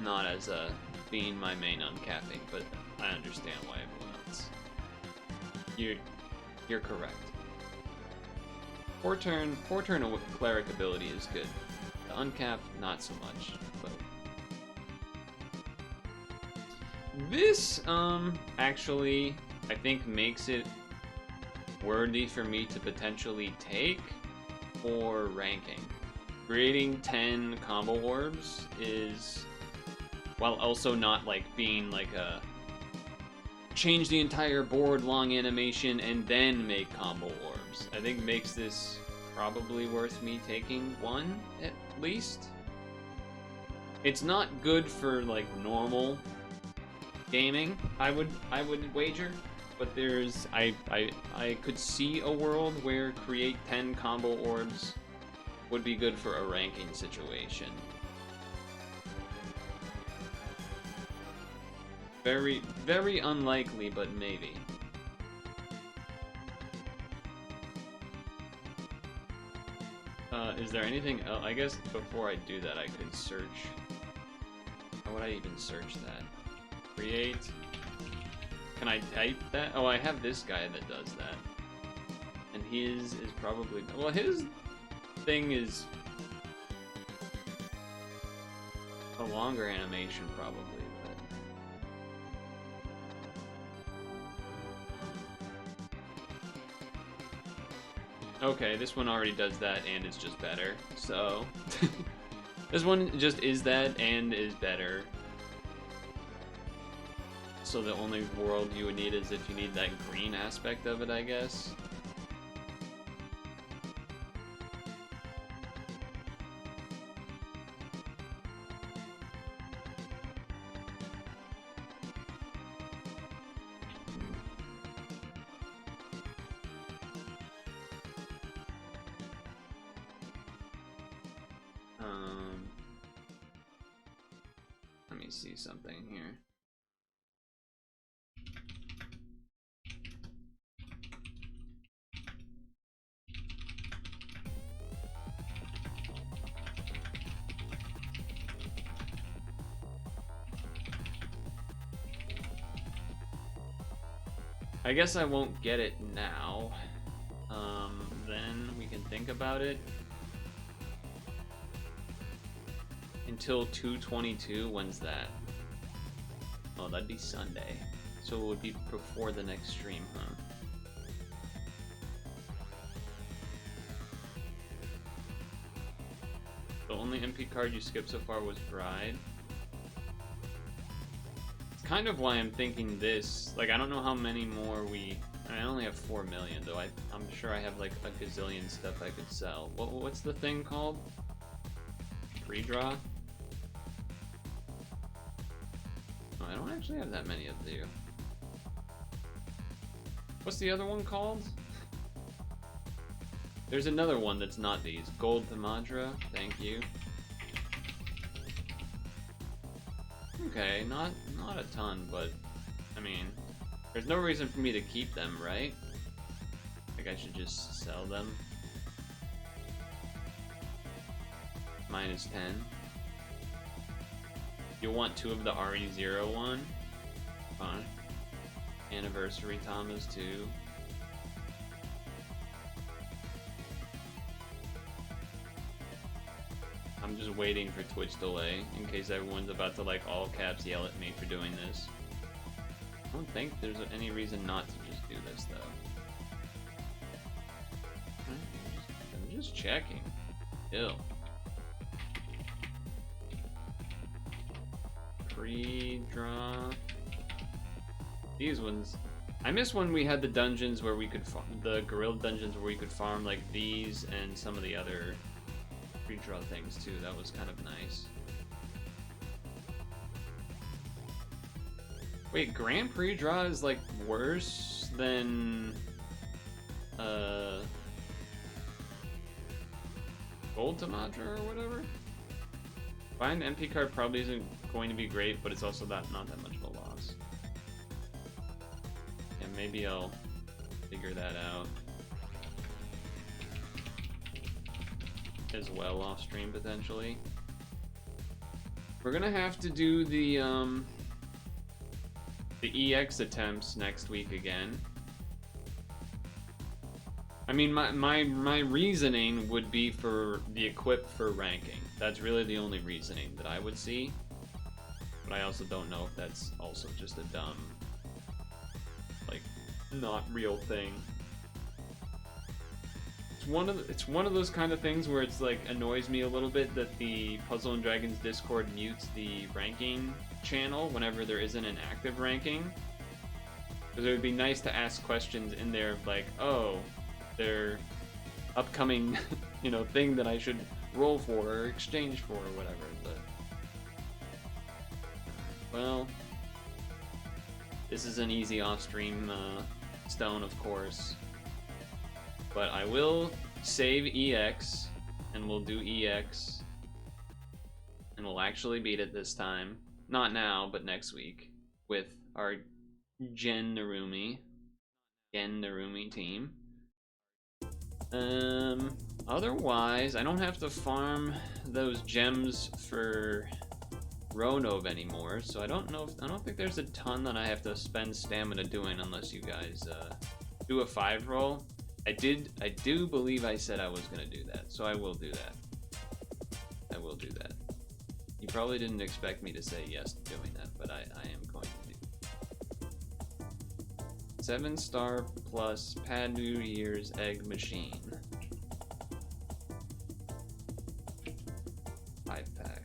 Not as a being my main uncapping, but I understand why everyone else. You're correct. 4-turn cleric ability is good. The uncap, not so much, but this actually I think makes it worthy for me to potentially take for ranking. Creating 10 combo orbs is, while also not like being like a change the entire board long animation and then make combo orbs, I think makes this probably worth me taking one at least. It's not good for like normal gaming, I would wager, but there's I could see a world where create 10 combo orbs would be good for a ranking situation. Very, very unlikely, but maybe. Is there anything else? I guess before I do that, I could search. How would I even search that? Create. Can I type that? Oh, I have this guy that does that. And his is probably... Well, his thing is a longer animation, probably. Okay, this one already does that and is just better, so... This one just is that and is better. So the only world you would need is if you need that green aspect of it, I guess. Let me see something here. I guess I won't get it now. Then we can think about it. Until 2/22, when's that? Oh, that'd be Sunday. So it would be before the next stream, huh? The only MP card you skipped so far was Bride. It's kind of why I'm thinking this. Like, I don't know how many more we... I only have 4 million, though. I'm sure I have, like, a gazillion stuff I could sell. What's the thing called? Pre-draw? Oh, I don't actually have that many of you. What's the other one called? There's another one that's not these. Gold to Madra, thank you. Okay, not a ton, but I mean, there's no reason for me to keep them, right? Like I should just sell them. -10. You'll want 2 of the RE01. Fine. Anniversary Thomas too. I'm just waiting for Twitch delay in case everyone's about to like all caps yell at me for doing this. I don't think there's any reason not to just do this though. I'm just checking. Ew. Pre-draw. These ones. I miss when we had the dungeons where we could farm, the gorilla dungeons where we could farm like these and some of the other pre-draw things too. That was kind of nice. Wait, Grand Pre-draw is like worse than Gold to Madra or whatever? Buying the MP card probably isn't going to be great, but it's also not that much of a loss. And maybe I'll figure that out as well off stream potentially. We're gonna have to do the EX attempts next week again. I mean, my reasoning would be for the equip for ranking. That's really the only reasoning that I would see. But I also don't know if that's also just a dumb, like, not real thing. It's one of those kind of things where it's like annoys me a little bit that the Puzzle and Dragons Discord mutes the ranking channel whenever there isn't an active ranking. Because it would be nice to ask questions in there like, oh, their upcoming, you know, thing that I should roll for or exchange for or whatever. But Well, this is an easy off-stream stone, of course. But I will save EX, and we'll do EX. And we'll actually beat it this time. Not now, but next week. With our Gen Narumi team. Otherwise, I don't have to farm those gems for Ronov anymore, so I don't think there's a ton that I have to spend stamina doing unless you guys do a 5 roll. I do believe I said I was gonna do that, so I will do that. I will do that. You probably didn't expect me to say yes to doing that, but I am going to do. 7-star plus Padu Year's egg machine. 5-pack.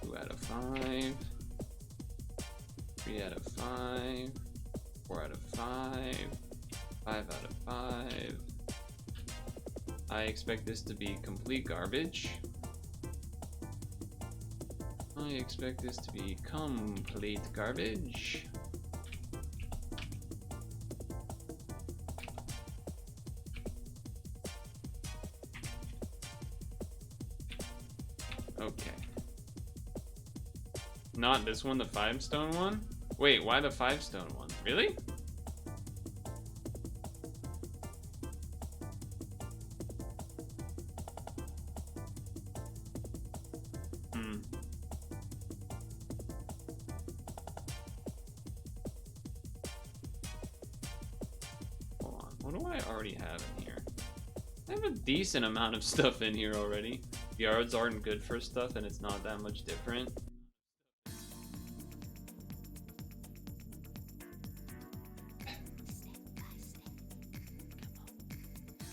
2 out of 5. 3 out of 5. 4 out of 5. 5 out of 5. I expect this to be complete garbage. I expect this to be complete garbage. Okay. Not this one, the 5-stone one? Wait, why the 5-stone one? Really? What do I already have in here? I have a decent amount of stuff in here already. The yards aren't good for stuff and it's not that much different.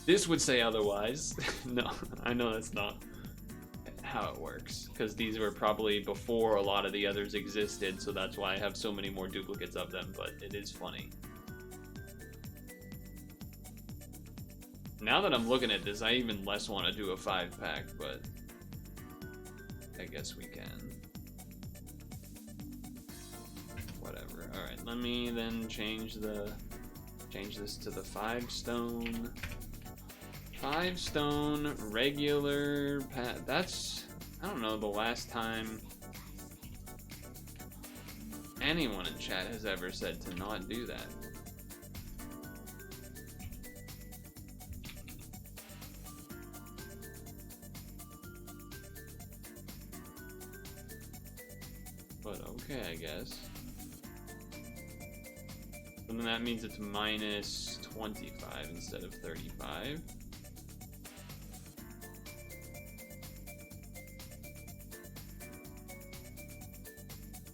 This would say otherwise. No, I know that's not how it works, because these were probably before a lot of the others existed, so that's why I have so many more duplicates of them, but it is funny. Now that I'm looking at this, I even less want to do a 5-pack, but I guess we can. Whatever. Alright, let me then change this to the 5-stone. 5-stone, regular that's, I don't know the last time anyone in chat has ever said to not do that. But okay, I guess. And then that means it's minus 25 instead of 35.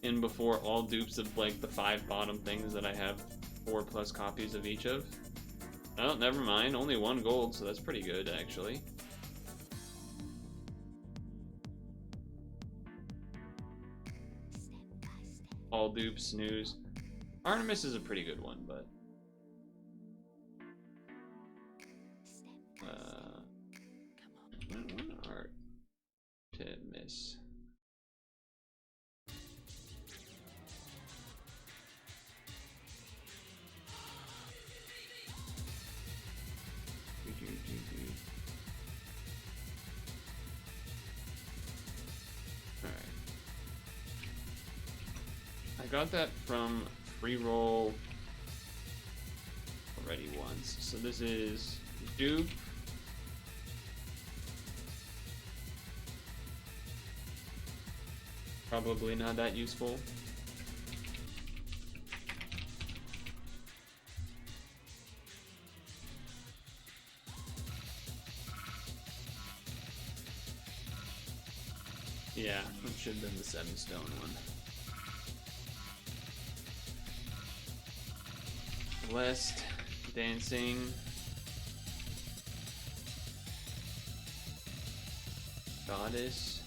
In before all dupes of like the 5 bottom things that I have 4+ copies of each of. Oh, never mind, only 1 gold, so that's pretty good actually. All dupes, snooze. Artemis is a pretty good one, but Artemis. Got that from free roll already once. So this is dupe. Probably not that useful. Yeah, it should have been the 7-stone one. West dancing. Goddess.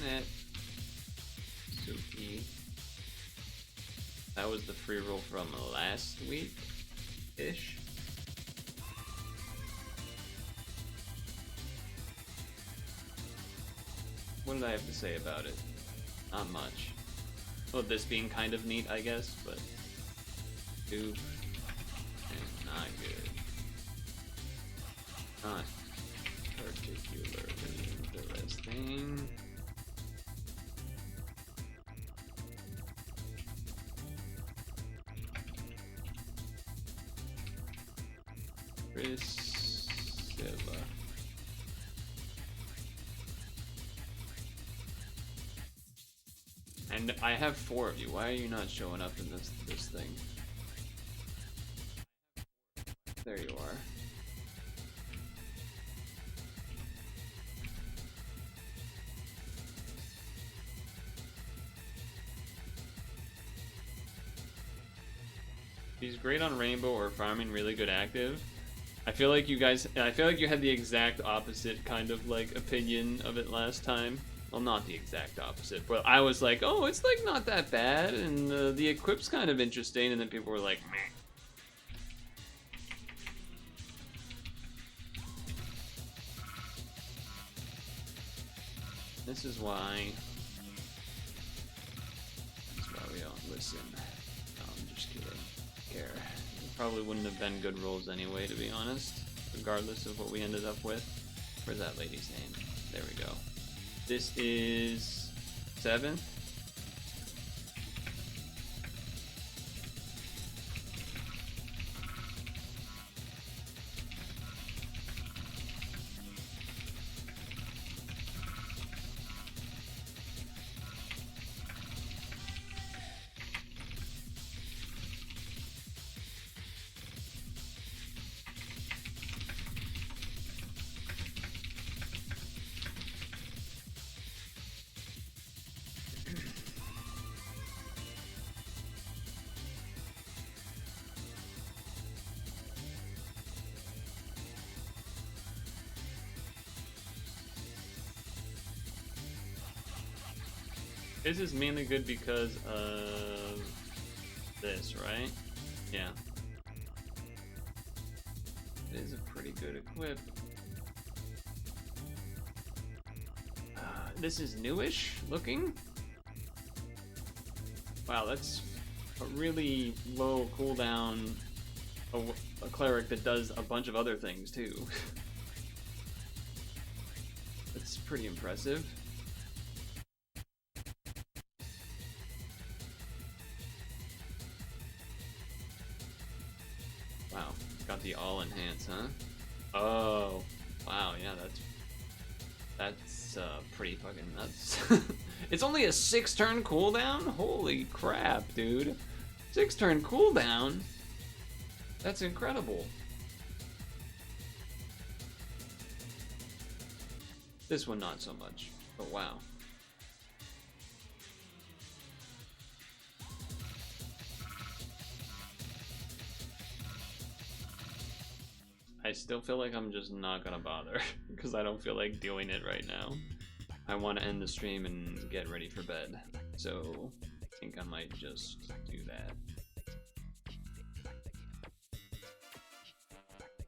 it. Suki. That was the free roll from last week-ish. What did I have to say about it? Not much. Well, this being kind of neat, I guess, but... Two. And not good. Not particularly interesting. Priscilla. And I have 4 of you. Why are you not showing up in this thing? There you are. He's great on Rainbow or farming, really good active. I feel like you guys, I feel like you had the exact opposite kind of like opinion of it last time. Well, not the exact opposite, but I was like, oh, it's like not that bad, and the equip's kind of interesting, and then people were like, meh. This is why we don't listen. No, I'm just kidding. Care. It probably wouldn't have been good rolls anyway, to be honest, regardless of what we ended up with. Where's that lady's name? There we go. This is 7th. This is mainly good because of this, right? Yeah. It is a pretty good equip. This is newish looking. Wow, that's a really low cooldown. A cleric that does a bunch of other things too. That's pretty impressive. Wow, got the all enhance, huh? Oh, wow, yeah, that's pretty fucking nuts. It's only a 6-turn cooldown? Holy crap, dude. 6-turn cooldown? That's incredible. This one not so much, but wow. I still feel like I'm just not gonna bother because I don't feel like doing it right now. I want to end the stream and get ready for bed, so I think I might just do that.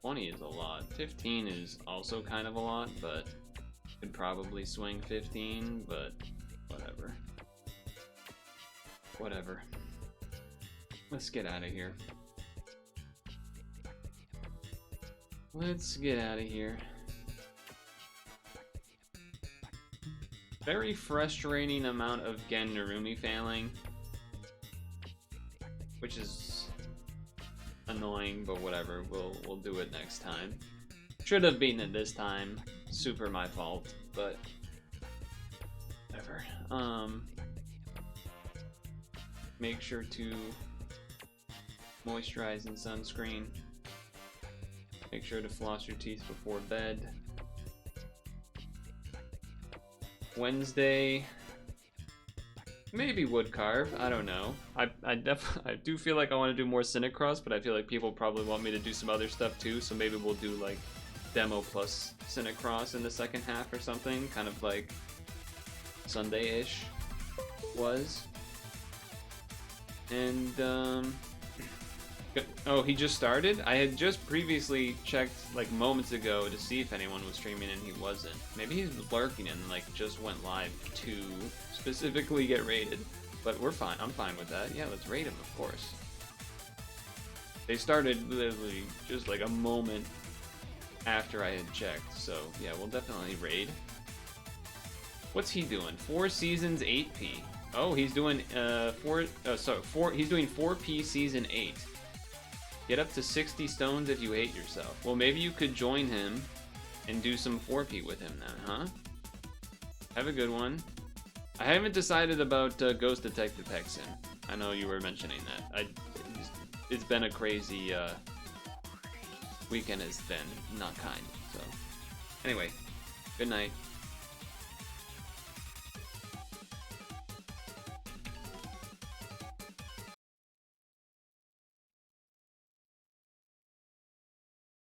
20 is a lot. 15 is also kind of a lot, but could probably swing 15, but whatever. Whatever. Let's get out of here. Let's get out of here. Very frustrating amount of Gen Narumi failing, which is annoying, but whatever. We'll do it next time. Should have beaten it this time. Super my fault, but whatever. Make sure to moisturize and sunscreen. Make sure to floss your teeth before bed. Wednesday, maybe wood carve. I don't know. I do feel like I want to do more Cinecross, but I feel like people probably want me to do some other stuff too. So maybe we'll do like demo plus Cinecross in the second half or something. Kind of like Sunday-ish was. And, oh, he just started? I had just previously checked, like, moments ago to see if anyone was streaming, and he wasn't. Maybe he's lurking and, like, just went live to specifically get raided. But we're fine. I'm fine with that. Yeah, let's raid him, of course. They started literally just, like, a moment after I had checked. So, yeah, we'll definitely raid. What's he doing? 4 seasons, 8p. Oh, he's doing, he's doing 4p season 8. Get up to 60 stones if you hate yourself. Well, maybe you could join him and do some 4p with him then, huh? Have a good one. I haven't decided about Ghost Detective Hexen. I know you were mentioning that. It's been a crazy weekend has been not kind. So, anyway, good night.